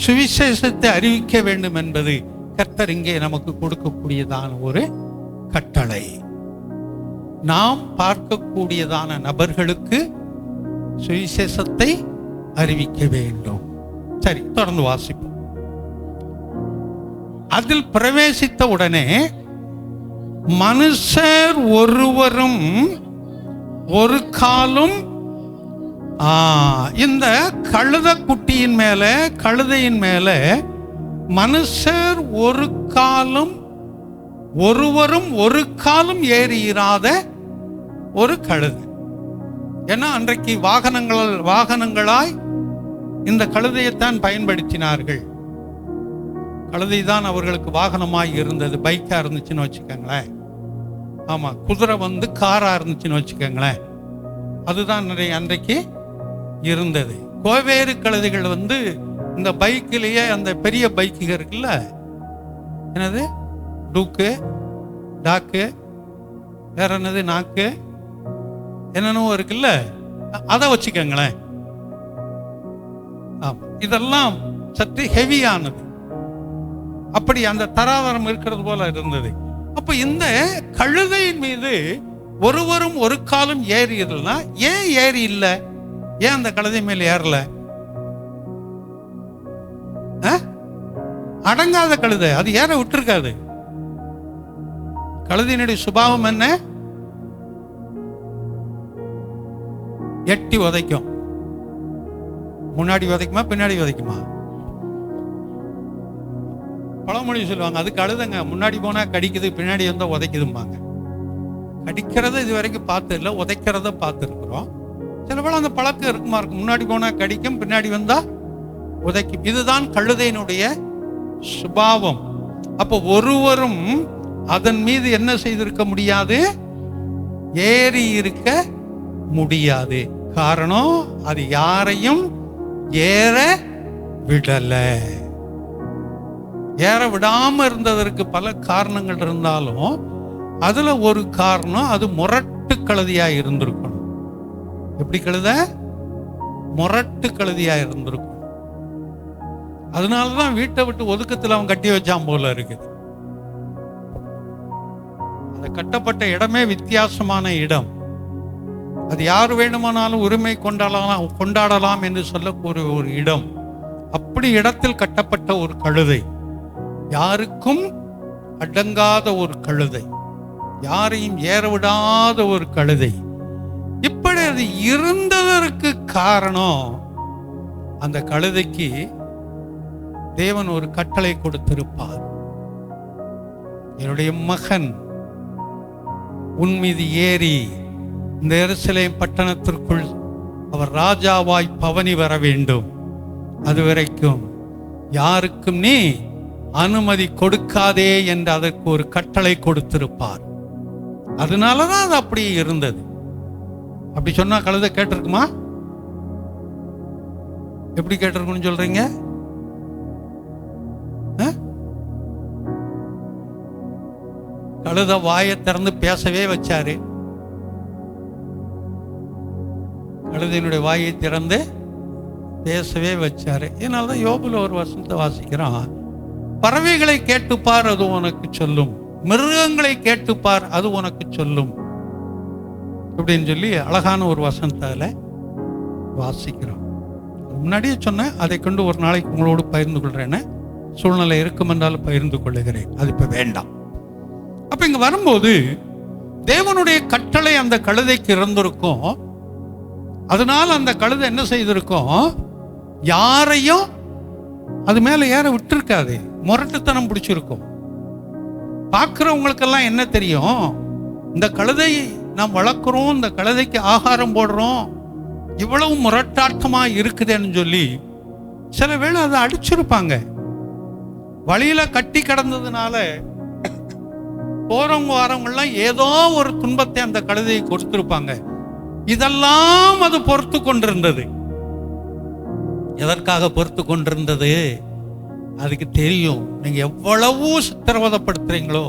Speaker 1: சுவிசேஷத்தை அறிவிக்க வேண்டும் என்பது கர்த்தர் இங்கே நமக்கு கொடுக்கக்கூடியதான ஒரு கட்டளை. நாம் பார்க்கக்கூடியதான நபர்களுக்கு சுவிசேஷத்தை அறிவிக்க வேண்டும். சரி, தொடர்ந்து வாசிப்போம். அதில் பிரவேசித்த உடனே மனுஷர் ஒருவரும் ஒரு காலும் இந்த கழுத குட்டியின் மேல, கழுதையின் மேல மனுஷர் ஒருவரும் ஒரு காலும் ஏறியிராத ஒரு கழுதை. ஏன்னா அன்றைக்கு வாகனங்களாய் இந்த கழுதையைத்தான் பயன்படுத்தினார்கள். கழுதை தான் அவர்களுக்கு வாகனமாய் இருந்தது. பைக்கா இருந்துச்சுன்னு வச்சுக்கோங்களேன், ஆமா, குதிரை காரா இருந்துச்சுன்னு வச்சுக்கோங்களேன், அதுதான் அன்றைக்கு இருந்தது. கோவேறு கழுதைகள் இந்த பைக்கிலேயே, அந்த பெரிய பைக்குகள் இருக்குல்ல, என்னது டூக்கு, டாக்கு, வேற என்னது நாக்கு, என்னென்னவோ இருக்குல்ல, அதை வச்சுக்கோங்களேன். இதெல்லாம் சற்று ஹெவியானது. அப்படி அந்த தராதரம் இருக்கிறது போல இருந்தது. அப்ப இந்த கழுதையின் மீது ஒருவரும் ஒரு காலம் ஏறியதுன்னா ஏன் ஏறி இல்லை? ஏன் அந்த கழுதை மேல ஏறல? அடங்காத கழுதை, அது ஏற விட்டுருக்காது. கழுதையினுடைய சுபாவம் என்ன? எட்டி உதைக்கும். முன்னாடி உதைக்குமா பின்னாடி உதைக்குமா? பழமொழி சொல்லுவாங்க, அது கழுதைங்க, முன்னாடி போனா கடிக்குது, பின்னாடி வந்தா உதைக்குதும்பாங்க. கடிக்கிறத இது வரைக்கும் பார்த்து இல்லை, உதைக்கிறத பார்த்து இருக்கிறோம். சில வேளை அந்த பழக்கம் இருக்குமா இருக்கும், முன்னாடி போனா கடிக்கும், பின்னாடி வந்தா உதைக்கும். இதுதான் கழுதையினுடைய சுபாவம். அப்போ ஒருவரும் அதன் மீது என்ன செய்திருக்க முடியாது? ஏறி இருக்க முடியாது. காரணம், அது யாரையும் ஏற விடல. ஏற விடாம இருந்ததற்கு பல காரணங்கள் இருந்தாலும் அதுல ஒரு காரணம், அது முரட்டு கழுதையா இருந்திருக்கணும். எப்படி கழுத? முரட்டு கழுதையா இருந்திருக்கும். அதனாலதான் வீட்டை விட்டு ஒதுக்கத்தில் அவன் கட்டி வச்சான் போல இருக்குது. அந்த கட்டப்பட்ட இடமே வித்தியாசமான இடம். அது யார் வேண்டுமானாலும் உரிமை கொண்டாடலாம் என்று சொல்லக்கூடிய ஒரு இடம். அப்படி இடத்தில் கட்டப்பட்ட ஒரு கழுதை, யாருக்கும் அடங்காத ஒரு கழுதை, யாரையும் ஏற விடாத ஒரு கழுதை. இப்படி அது இருந்ததற்கு காரணம், அந்த கழுதைக்கு தேவன் ஒரு கட்டளை கொடுத்திருப்பார். என்னுடைய மகன் உன் மீது ஏறி இந்த எருசலேம் பட்டணத்திற்குள் அவர் ராஜாவாய் பவனி வர வேண்டும். அதுவரைக்கும் யாருக்கும் நீ அனுமதி கொடுக்காதே என்று அதற்கு ஒரு கட்டளை கொடுத்திருப்பார். அதனாலதான் அது அப்படியே இருந்தது. அப்படி சொன்னா கழுதை கேட்டிருக்குமா? எப்படி கேட்டிருக்குன்னு சொல்றீங்க? கழுதை வாயை திறந்து பேசவே வச்சாரு. கழுதையினுடைய வாயை திறந்து பேசவே வச்சாரு. இதனாலதான் யோபுல ஒரு வசனத்தை வாசிக்கிறான், பறவைகளை கேட்டுப்பார் அது உனக்கு சொல்லும், மிருகங்களை கேட்டுப்பார் அது உனக்கு சொல்லும் அப்படின்னு சொல்லி அழகான ஒரு வசனத்தை வாசிக்கிறோம். முன்னாடியே சொன்னேன், அதை கொண்டு ஒரு நாளைக்கு உங்களோடு பகிர்ந்து கொள்றேன்னு. சூழ்நிலை இருக்கும் என்றாலும் பகிர்ந்து கொள்ளுகிறேன், அது இப்ப வேண்டாம். அப்ப இங்க வரும்போது தேவனுடைய கட்டளை அந்த கழுதைக்கு இருந்திருக்கும். அதனால அந்த கழுதை என்ன செய்திருக்கும்? யாரையும் அது மேல ஏற விட்டுருக்காது. முரட்டுத்தனம் பிடிச்சிருக்கும். பார்க்கிறவங்களுக்கெல்லாம் என்ன தெரியும்? இந்த கழுதை நாம் வளர்க்குறோம், இந்த கழுதைக்கு ஆகாரம் போடுறோம், இவ்வளவு முரட்டாட்டமா இருக்குதுன்னு சொல்லி சில வேளை அதை அடிச்சிருப்பாங்க. வழியில கட்டி கிடந்ததுனால போறவங்க வரவங்கெல்லாம் ஏதோ ஒரு துன்பத்தை அந்த கழுதையை கொடுத்திருப்பாங்க. இதெல்லாம் அது பொறுத்து கொண்டிருந்தது. எதற்காக பொறுத்து கொண்டிருந்தது? அதுக்கு தெரியும், நீங்க எவ்வளவு சித்திரவதைப்படுத்துறீங்களோ,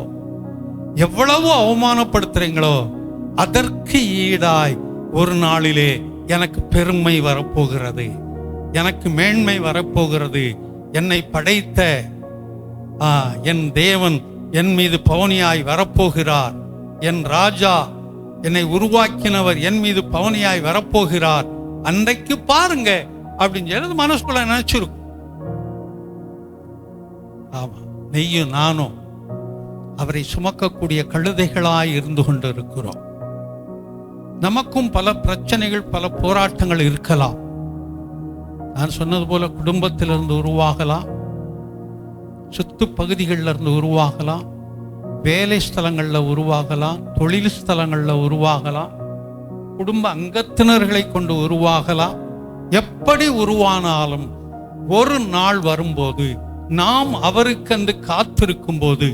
Speaker 1: எவ்வளவு அவமானப்படுத்துறீங்களோ, அதற்கு ஈடாய் ஒரு நாளிலே எனக்கு பெருமை வரப்போகிறது, எனக்கு மேன்மை வரப்போகிறது. என்னை படைத்த என் தேவன் என் மீது பவனியாய் வரப்போகிறார். என் ராஜா, என்னை உருவாக்கினவர் என் மீது பவனியாய் வரப்போகிறார். அன்றைக்கு பாருங்க அப்படின்னு சொல்லி மனசுக்குள்ள நினைச்சிருக்கும். ஆமா, நீயும் நானும் அவரை சுமக்கக்கூடிய கழுதைகளாய் இருந்து கொண்டு இருக்கிறோம். நமக்கும் பல பிரச்சனைகள், பல போராட்டங்கள் இருக்கலாம். நான் சொன்னது போல குடும்பத்திலிருந்து உருவாகலாம், சுத்து பகுதிகளில் இருந்து உருவாகலாம், வேலை ஸ்தலங்களில் உருவாகலாம், தொழில் ஸ்தலங்களில் உருவாகலாம், குடும்ப அங்கத்தினர்களை கொண்டு உருவாகலாம். எப்படி உருவானாலும் ஒரு நாள் வரும்போது, நாம் அவருக்கென்று காத்திருக்கும் போது,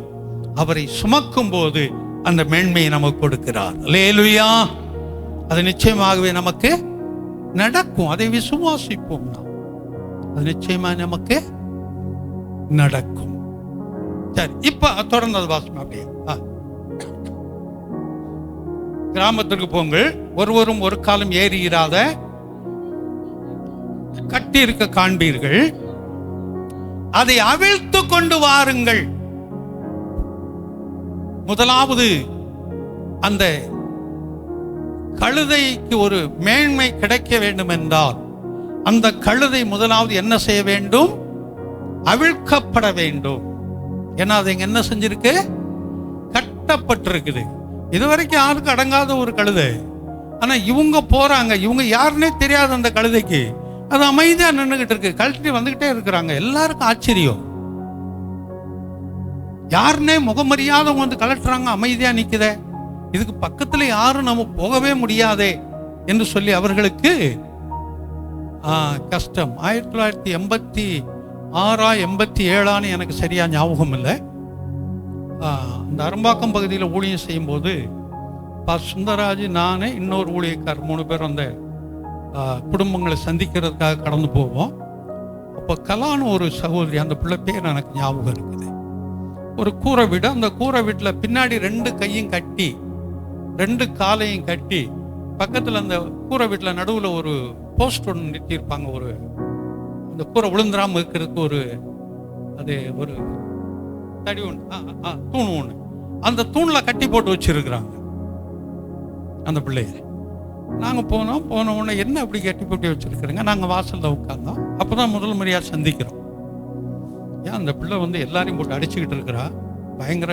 Speaker 1: அவரை சுமக்கும் போது அந்த மேன்மையை நமக்கு கொடுக்கிறார். அல்லேலூயா! அது நிச்சயமாகவே நமக்கு நடக்கும். அதை விசுவாசிப்போம். நாம் அது நிச்சயமாக நமக்கு நடக்கும். சரி, இப்ப தொடர்ந்து வாசம் அப்படியே கிராமத்திற்கு போங்கள். ஒருவரும் ஒரு காலம் ஏறி இராத கட்டி இருக்க காண்பீர்கள், அதை அவிழ்த்து கொண்டு வாருங்கள். முதலாவது அந்த கழுதைக்கு ஒரு மேன்மை கிடைக்க வேண்டும் என்றால் அந்த கழுதை முதலாவது என்ன செய்ய வேண்டும்? அவிழ்க்கப்பட வேண்டும். ஏன்னா அது என்ன செஞ்சிருக்கு? கட்டப்பட்டிருக்குது. இதுவரைக்கும் யாருக்கு அடங்காத ஒரு கழுதை. ஆனா இவங்க போறாங்க, இவங்க யாருன்னே தெரியாது அந்த கழுதைக்கு. அது அமைதியா நின்றுகிட்டு இருக்கு, கழட்டி வந்துகிட்டே இருக்கிறாங்க. எல்லாருக்கும் ஆச்சரியம். யாருன்னே முகமறியாதவங்க வந்து கலட்டுறாங்க, அமைதியா நிக்குதே, இதுக்கு பக்கத்துல யாரும் நம்ம போகவே முடியாதே என்று சொல்லி அவர்களுக்கு கஷ்டம். 1986 87 எனக்கு சரியா ஞாபகம் இல்லை. அந்த அரும்பாக்கம் பகுதியில் ஊழியம் செய்யும் போது சுந்தரராஜ், நான், இன்னொரு ஊழியக்கார் 3 பேர் அந்த குடும்பங்களை சந்திக்கிறதுக்காக கடந்து போவோம். அப்போ கலான்னு ஒரு சகோதரி, அந்த பிள்ளை பேர் எனக்கு ஞாபகம் இருக்குது. ஒரு கூரை வீடு, அந்த கூரை வீட்டில் பின்னாடி 2 கையும் கட்டி 2 காலையும் கட்டி பக்கத்தில் அந்த கூரை வீட்டில் நடுவில் ஒரு போஸ்ட் ஒன்று நிறுத்தியிருப்பாங்க. ஒரு அந்த கூரை விழுந்துடாமல் இருக்கிறதுக்கு ஒரு அது ஒரு தடி ஒன்று, தூண் ஒன்று, அந்த தூணில் கட்டி போட்டு வச்சிருக்கிறாங்க அந்த பிள்ளைய. நாங்கள் போன உடனே என்ன அப்படி கட்டி போட்டு வச்சிருக்கிறேங்க. நாங்கள் வாசலில் உட்கார்ந்தோம். அப்போ தான் முதல் முறையாக சந்திக்கிறோம். ஏன் அந்த பிள்ளை வந்து எல்லாரையும் போட்டு அடிச்சுக்கிட்டு இருக்கிறா, பயங்கர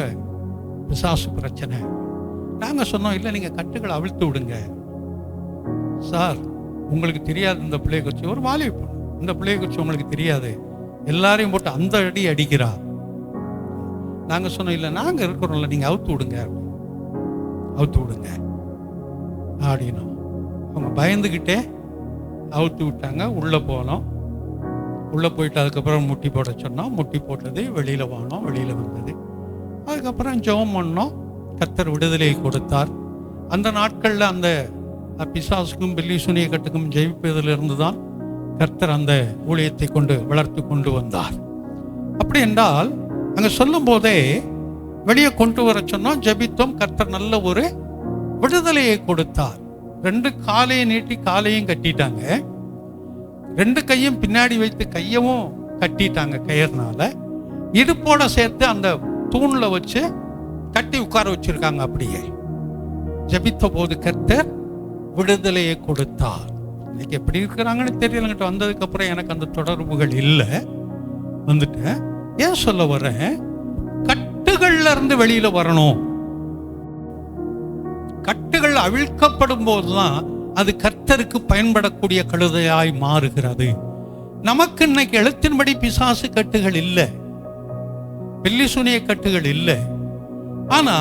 Speaker 1: பிசாசு பிரச்சனை. நாங்கள் சொன்னோம், இல்லை நீங்கள் கட்டுகளை அவிழ்த்து விடுங்க சார், உங்களுக்கு தெரியாது இந்த பிள்ளையை குறித்து. ஒரு வாலிப பொண்ணு, இந்த பிள்ளையை குறித்து உங்களுக்கு தெரியாது, எல்லாரையும் போட்டு அந்த அடி அடிக்கிறா. நாங்கள் சொன்னோம், இல்லை நாங்கள் இருக்கிறோம்ல, நீங்கள் அவுத்து விடுங்க அப்படின்னா அவங்க பயந்துக்கிட்டே அவுத்து விட்டாங்க. உள்ளே போனோம். உள்ளே போயிட்டு அதுக்கப்புறம் முட்டி போட சொன்னோம். முட்டி போட்டது, வெளியில் வானோம், வெளியில் வந்தது. அதுக்கப்புறம் ஜெபம் பண்ணோம். கர்த்தர் விடுதலையை கொடுத்தார். அந்த நாட்களில் அந்த பிசாசுக்கும் பில்லி சுனிய கட்டுக்கும் ஜெயிப்பதிலிருந்து தான் கர்த்தர் அந்த ஊழியத்தை கொண்டு வளர்த்து கொண்டு வந்தார். அப்படி என்றால் அங்கே சொல்லும் போதே வெளியே கொண்டு வர சொன்னோம், ஜெபித்தோம். கர்த்தர் நல்ல ஒரு விடுதலையை கொடுத்தார். 2 காலையை நீட்டி காலையும் கட்டிட்டாங்க, 2 கையும் பின்னாடி வைத்து கையவும் கட்டிட்டாங்க கயிறுனால. இடுப்போட சேர்த்து அந்த தூண்ல வச்சு கட்டி உட்கார வச்சிருக்காங்க. அப்படியே ஜெபித்த போது கர்த்தர் விடுதலையை கொடுத்தார். இன்னைக்கு எப்படி இருக்கிறாங்கன்னு தெரியலங்கிட்ட வந்ததுக்கு அப்புறம் எனக்கு அந்த தொடர்புகள் இல்லை. வந்துட்டேன். ஏன் சொல்ல வரேன்? கட்டுகள்ல இருந்து வெளியில வரணும். கட்டுகள் அவிழ்க்கப்படும் போதுதான் அது கர்த்தருக்கு பயன்படக்கூடிய கழுதையாய் மாறுகிறது. நமக்கு இன்னைக்கு எழுத்தின்படி பிசாசு கட்டுகள் இல்லை, பில்லி சுனிய கட்டுகள் இல்லை. ஆனா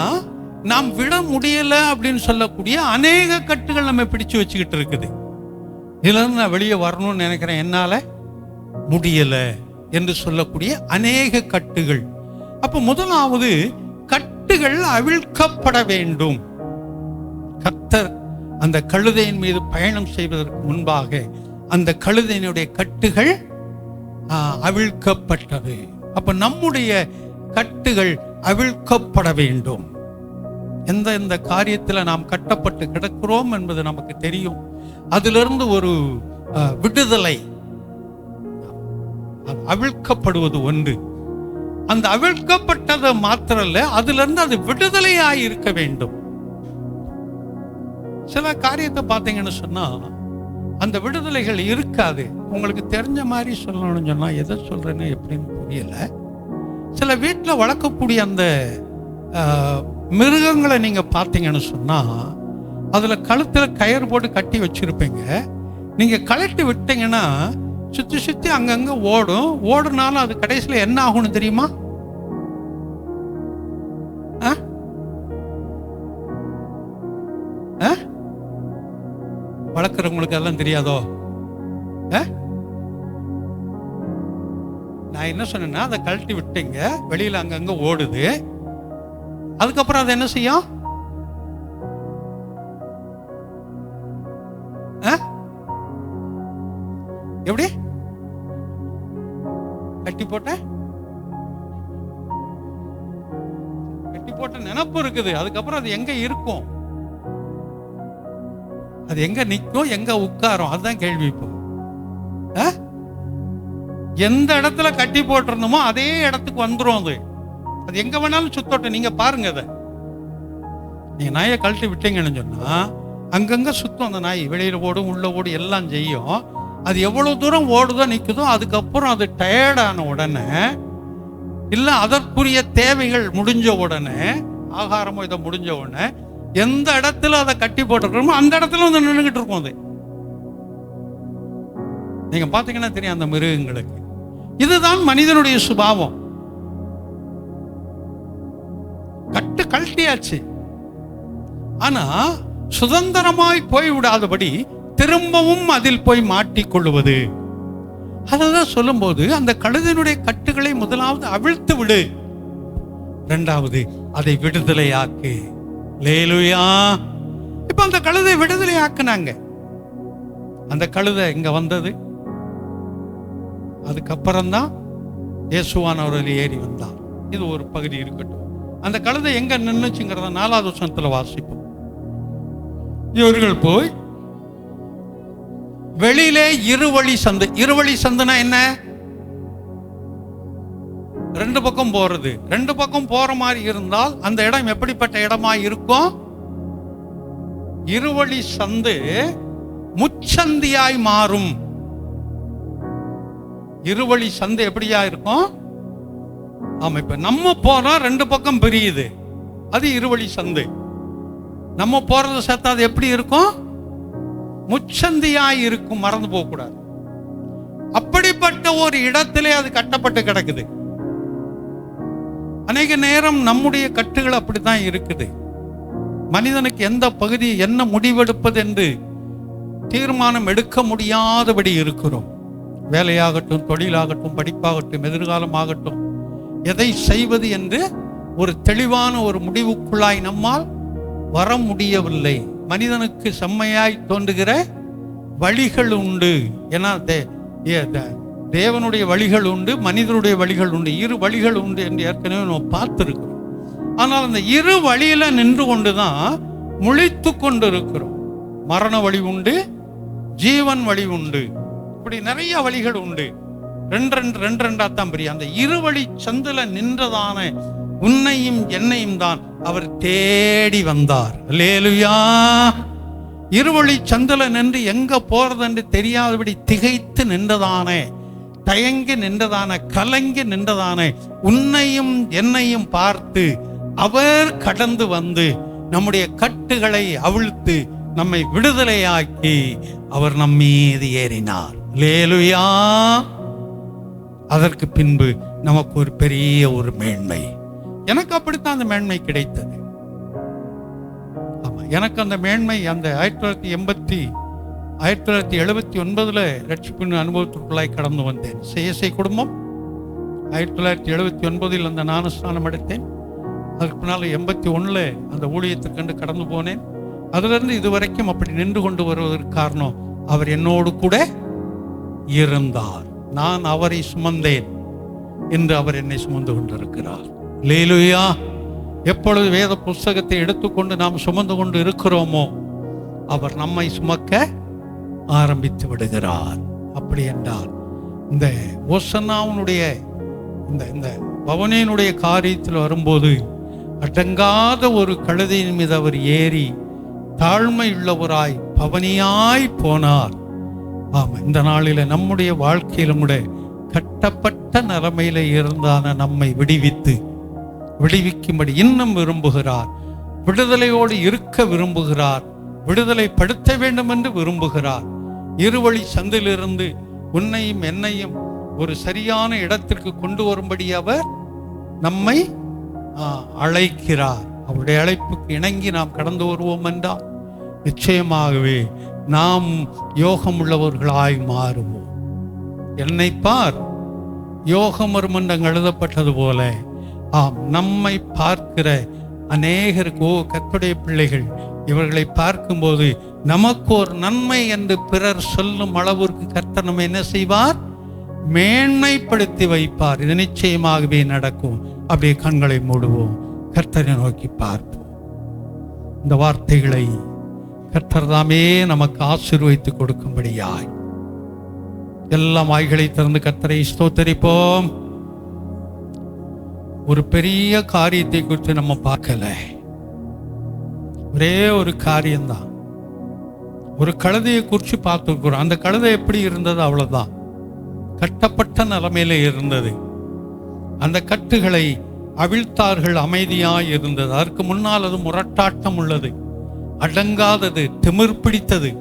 Speaker 1: நாம் விட முடியல அப்படின்னு சொல்லக்கூடிய அநேக கட்டுகள் நம்ம பிடிச்சு வச்சுக்கிட்டு இருக்குது. இதுல இருந்து நான் வெளியே வரணும்னு நினைக்கிறேன், என்னால முடியல என்று சொல்லக்கூடிய அநேக கட்டுகள். அப்ப முதலாவது கட்டுகள் அவிழ்க்கப்பட வேண்டும். கர்த்தர் அந்த கழுதையின் மீது பயணம் செய்வதற்கு முன்பாக அந்த கழுதையினுடைய கட்டுகள் அவிழ்க்கப்பட்டது. அப்ப நம்முடைய கட்டுகள் அவிழ்க்கப்பட வேண்டும். எந்த காரியத்தில் நாம் கட்டப்பட்டு கிடக்கிறோம் என்பது நமக்கு தெரியும். அதிலிருந்து ஒரு விடுதலை, அவிழ்க்கப்படுவது ஒன்று. அந்த அவிழ்க்கப்பட்டது மாத்திரல்ல, அதிலிருந்து அது விடுதலையாய் இருக்க வேண்டும். சில காரியத்தை பார்த்தீங்கன்னு சொன்னா அந்த விடுதலைகள் இருக்காது. உங்களுக்கு தெரிஞ்ச மாதிரி சொல்லணும்னு சொன்னா, எதை சொல்றேன்னு எப்படின்னு புரியல. சில வீட்டில் வளர்க்கக்கூடிய அந்த மிருகங்களை நீங்க பார்த்தீங்கன்னு சொன்னா, அதுல கழுத்துல கயிறு போட்டு கட்டி வச்சிருப்பீங்க. நீங்க கழட்டி விட்டீங்கன்னா சுத்தி சுத்தி அங்கங்க ஓடுனாலும் அது கடைசியில் என்ன ஆகும்னு தெரியுமா? வளர்க்குறவங்களுக்கு அதெல்லாம் தெரியாதோ? நான் என்ன சொன்னேன்னா, அதை கழட்டி விட்டீங்க, வெளியில அங்கங்க ஓடுது. அதுக்கப்புறம் அதை என்ன செய்யும்? எப்படி கட்டி போட்ட நினைப்பு இருக்குது. அதுக்கப்புறம் அது எங்க இருக்கும்? அது எங்க நிற்கும், எங்க உட்காரும்? அதுதான் கேள்வி. இப்போ எந்த இடத்துல கட்டி போட்டிருந்தோமோ அதே இடத்துக்கு வந்துடும். அது எங்க வேணாலும் சுத்தோட்டம். நீங்க பாருங்க, அதை நீங்க நாயை கழட்டி விட்டீங்கன்னு சொன்னா அங்கங்க சுத்தம். அந்த நாய் வெளியில ஓடும், உள்ள ஓடும், எல்லாம் செய்யும். அது எவ்வளவு தூரம் ஓடுதோ நிற்குதோ, அதுக்கப்புறம் அது டயர்டான உடனே, இல்லை அதற்குரிய தேவைகள் முடிஞ்ச உடனே, ஆகாரமோ இதை முடிஞ்ச உடனே, எந்த இடத்துல அதை கட்டி போட்டிருக்கிறோமோ அந்த இடத்துல வந்து நின்றுகிட்டு இருக்கும். அது நீங்க பாத்தீங்கன்னா தெரியும் அந்த மிருகங்களுக்கு. இதுதான் மனிதனுடைய சுபாவம். கட்டு கழட்டியாச்சு, ஆனா சுதந்திரமாய் போய்விடாதபடி திரும்பவும் அதில் போய் மாட்டிக்கொள்வது. அதான் சொல்லும் போது, அந்த கழுதையினுடைய கட்டுகளை முதலாவது அவிழ்த்து விடு, இரண்டாவது அதை விடுதலையாக்கு. லேலுயா. இப்ப அந்த கழுதை விடுதலையாக்குனாங்க. அந்த கழுதை இங்க வந்தது. அதுக்கப்புறம் தான் இயேசுவானவர்கள் ஏறி வந்தார். இது ஒரு பகுதி இருக்கட்டும். அந்த கழுதை எங்க நின்னுச்சுங்கிறத 4வது வசனத்துல வாசிப்போம். இவர்கள் போய் வெளியிலே இருவழி சந்து. இருவழி சந்துனா என்ன? ரெண்டு பக்கம் போறது. ரெண்டு பக்கம் போற மாதிரி இருந்தால் அந்த இடம் எப்படிப்பட்ட இடமா இருக்கும்? இருவழி சந்து முச்சந்தியாய் மாறும். இருவழி சந்து எப்படியா இருக்கும்? ஆமா, இப்ப நம்ம போறோம், ரெண்டு பக்கம் பிரியுது, அது இருவழி சந்து. நம்ம போறது சேர்த்தா அது எப்படி இருக்கும்? முச்சந்தியாய் இருக்கும். மறந்து போக கூடாது. அப்படிப்பட்ட ஒரு இடத்திலே அது கட்டப்பட்டு கிடக்குது. அநேக நேரம் நம்முடைய கட்டுகள் அப்படித்தான் இருக்குது. மனிதனுக்கு எந்த பகுதி என்ன முடிவெடுப்பது என்று தீர்மானம் எடுக்க முடியாதபடி இருக்கிறோம். வேலையாகட்டும், தொழிலாகட்டும், படிப்பாகட்டும், எதிர்காலமாகட்டும், எதை செய்வது என்று ஒரு தெளிவான ஒரு முடிவுக்குள்ளாய் நம்மால் வர முடியவில்லை. மனிதனுக்கு செம்மையாய் தோன்றுகிற வழிகள் உண்டு. ஏன்னா தேவனுடைய வழிகள் உண்டு, மனிதனுடைய வழிகள் உண்டு. இரு வழிகள் உண்டு என்று ஏற்கனவே நம்ம பார்த்திருக்கிறோம். ஆனால் அந்த இரு வழியில நின்று கொண்டுதான் முழித்து கொண்டு இருக்கிறோம். மரண வழி உண்டு, ஜீவன் வழி உண்டு, இப்படி நிறைய வழிகள் உண்டு. ரெண்டாத்தான் பெரிய அந்த இருவழி சந்தில நின்றதான உன்னையும் என்னையும் தான் அவர் தேடி வந்தார். அல்லேலூயா. இருவழி சந்தில நின்று எங்க போறது என்று தெரியாதபடி திகைத்து நின்றதான, தயங்கி நின்றதான, கலங்கி நின்றதான உன்னையும் என்னையும் பார்த்து அவர் கடந்து வந்து நம்முடைய கட்டுகளை அவிழ்த்து நம்மை விடுதலையாக்கி அவர் நம் மீது ஏறினார். அல்லேலூயா. அதற்கு பின்பு நமக்கு ஒரு பெரிய ஒரு மேன்மை. எனக்கு அப்படித்தான் அந்த மேன்மை கிடைத்தது. ஆமா, எனக்கு அந்த மேன்மை அந்த 1979 ரட்சிப்பின் அனுபவத்திற்குள்ளாய் கடந்து வந்தேன். CSI குடும்பம் 1979 அந்த ஞானஸ்நானம் எடுத்தேன். அதுக்கு பின்னால் 81 அந்த ஊழியத்துக்கு கடந்து போனேன். அதிலிருந்து இதுவரைக்கும் அப்படி நின்று கொண்டு வருவதற்கு காரணம், அவர் என்னோடு கூட இருந்தார், நான் அவரை சுமந்தேன் என்று அவர் என்னை சுமந்து கொண்டிருக்கிறார். அல்லேலூயா. எப்பொழுது வேத புஸ்தகத்தை எடுத்துக்கொண்டு நாம் சுமந்து கொண்டு இருக்கிறோமோ அவர் நம்மை சுமக்க ஆரம்பித்து விடுகிறார். அப்படி என்றால் இந்த ஓசன்னாவுடைய இந்த பவனியனுடைய காரியத்தில் வரும்போது அடங்காத ஒரு கழுதையின் மீது அவர் ஏறி தாழ்மை உள்ளவராய் பவனியாய் போனார். ஆமாம், இந்த நாளில் நம்முடைய வாழ்க்கையிலும் கூட கட்டப்பட்ட நிலைமையில இருந்தான நம்மை விடுவிக்கும்படி இன்னும் விரும்புகிறார். விடுதலையோடு இருக்க விரும்புகிறார். விடுதலை படுத்த வேண்டும் என்று விரும்புகிறார். இருவழி சந்திலிருந்து உன்னையும் என்னையும் ஒரு சரியான இடத்திற்கு கொண்டு வரும்படி அவர் நம்மை அழைக்கிறார். அவருடைய அழைப்புக்கு இணங்கி நாம் கடந்து வருவோம் என்றால் நிச்சயமாகவே நாம் யோகம் உள்ளவர்களாய் மாறுவோம். என்னை பார், யோகம் மறுமன்றம் எழுதப்பட்டது போல நம்மை பார்க்கிற அநேகருக்கு, கர்த்தருடைய பிள்ளைகள் இவர்களை பார்க்கும்போது நமக்கு ஒரு நன்மை என்று பிறர் சொல்லும் அளவிற்கு கர்த்தர் நம்ம என்ன செய்வார்? மேன்மைப்படுத்தி வைப்பார். இது நிச்சயமாகவே நடக்கும். அப்படியே கண்களை மூடுவோம், கர்த்தரை நோக்கி பார்ப்போம். இந்த வார்த்தைகளை கர்த்தர் தாமே நமக்கு ஆசீர்வதித்து கொடுக்கும்படியாய் எல்லா வாய்களை திறந்து கர்த்தரை ஸ்தோத்தரிப்போம். ஒரு பெரிய காரியத்தை குறித்து நம்ம பார்க்கல, ஒரே ஒரு காரியம்தான். ஒரு கழுதையை குறித்து பார்த்துருக்கிறோம். அந்த கழுதை எப்படி இருந்தது? அவ்வளவுதான், கட்டப்பட்ட நிலைமையில இருந்தது. அந்த கட்டுகளை அவிழ்த்தார்கள், அமைதியாய் இருந்தது. அதற்கு முன்னால் அது முரட்டாட்டம் உள்ளது, அடங்காதது, திமிர் பிடித்தது.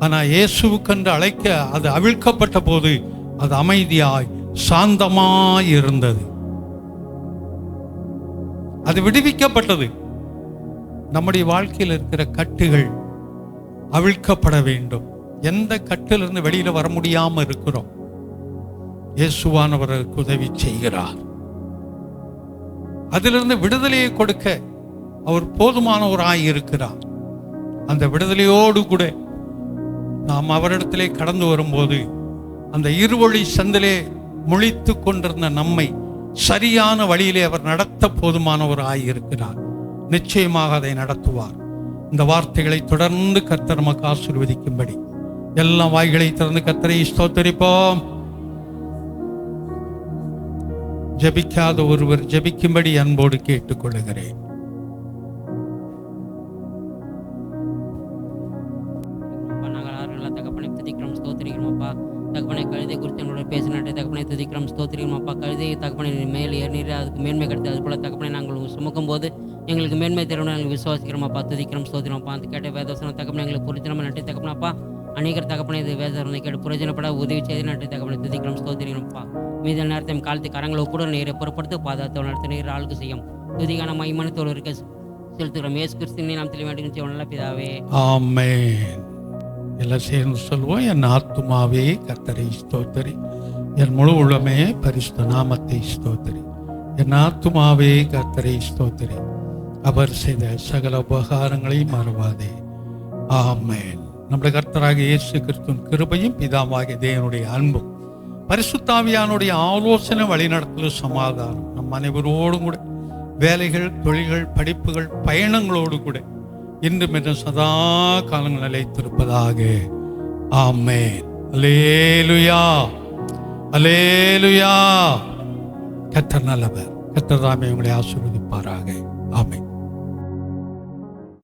Speaker 1: ஆனால் இயேசுவுக்கென்று அழைக்க அது அவிழ்க்கப்பட்ட போது அது அமைதியாய் சாந்தமாய் இருந்தது. அது விடுவிக்கப்பட்டது. நம்முடைய வாழ்க்கையில் இருக்கிற கட்டுகள் அவிழ்க்கப்பட வேண்டும். எந்த கட்டிலிருந்து வெளியில வர முடியாம இருக்கிறோம், இயேசுவானவருக்கு உதவி செய்கிறார். அதிலிருந்து விடுதலையை கொடுக்க அவர் போதுமானவராய் இருக்கிறார். அந்த விடுதலையோடு கூட நாம் அவரிடத்திலே கடந்து வரும்போது அந்த இருவழி சந்திலே முழித்து கொண்டிருந்த நம்மை சரியான வழியிலே அவர் நடத்த போதுமானவராய் இருக்கிறார். நிச்சயமாக அதை நடத்துவார். இந்த வார்த்தைகளை தொடர்ந்து கர்த்தர் நமக்கு ஆசீர்வதிக்கும்படி எல்லா வாய்களை திறந்து கர்த்தரை ஸ்தோத்தரிப்போம். ஜெபிக்காத ஒருவர் ஜெபிக்கும்படி அன்போடு கேட்டுக்கொள்கிறேன்.
Speaker 7: தகப்பனை கழுதை குறித்து என்னோட பேசினாட்டை தகப்பனை துதிக்கிறோம், ஸ்தோத்திரிக்கிறோம் அப்பா. கழுதையை தகப்பனை மேல் ஏறி அதுக்கு மேன்மை கிடைத்து அது போல தகப்பனை நாங்கள் சுமக்கும் போது எங்களுக்கு மேன்மை தருவோம் நாங்கள் விசுவாசிக்கிறோம் அப்பா. துதிக்கிறோம், ஸ்தோத்திரம் அப்பா. அந்த கேட்ட வேதவசனம் தகப்பனை எங்களுக்கு புரிஞ்சனமா நன்றி தகப்பனப்பா. அநேகர் தகப்பனை இது வேதவசனத்தை கேட்டு புரிஜனப்பட உதவி செய்து நன்றி தகப்பனை துதிக்கிறோம், ஸ்தோத்திரிக்கிறோம் அப்பா. மீத நேரத்தையும் காலத்து கரங்களை கூட நீரை பொறுப்படுத்த பாதத்தை நடத்த நீர் ஆளுக்கு செய்யும் துதிக்கான மைமனத்தோடு இருக்க செலுத்துகிறோம். இயேசு கிறிஸ்துவின் நாமத்தில் வேண்டிய நல்ல பிதாவே,
Speaker 1: ஆமென். எல்லாம் சேர்ந்து சொல்வோம். என் ஆத்துமாவே கர்த்தரை ஸ்தோத்தரி, என் முழு உள்ளமே பரிசுத்த நாமத்தை ஸ்தோத்தரி. என் ஆத்துமாவே கர்த்தரை ஸ்தோத்தரி, அவர் செய்த சகல உபகாரங்களையும் மறவாதே. ஆமென். நம்முடைய கர்த்தராகிய இயேசு கிறிஸ்துவின் கிருபையும் பிதாவாகிய தேவனுடைய அன்பும் பரிசுத்தாவியானுடைய ஆலோசனை வழிநடத்தல் சமாதானம் நம் அனைவரோடும் கூட வேலைகள், தொழில்கள், படிப்புகள், பயணங்களோடு கூட இன்றும் என்று சதா காலங்கள் நிலைத்திருப்பதாக. ஆமென். அல்லேலூயா, அல்லேலூயா. கர்த்தர் நல்லவர். கர்த்தர் தாமே உங்களை ஆசீர்வதிப்பாராக. ஆமென்.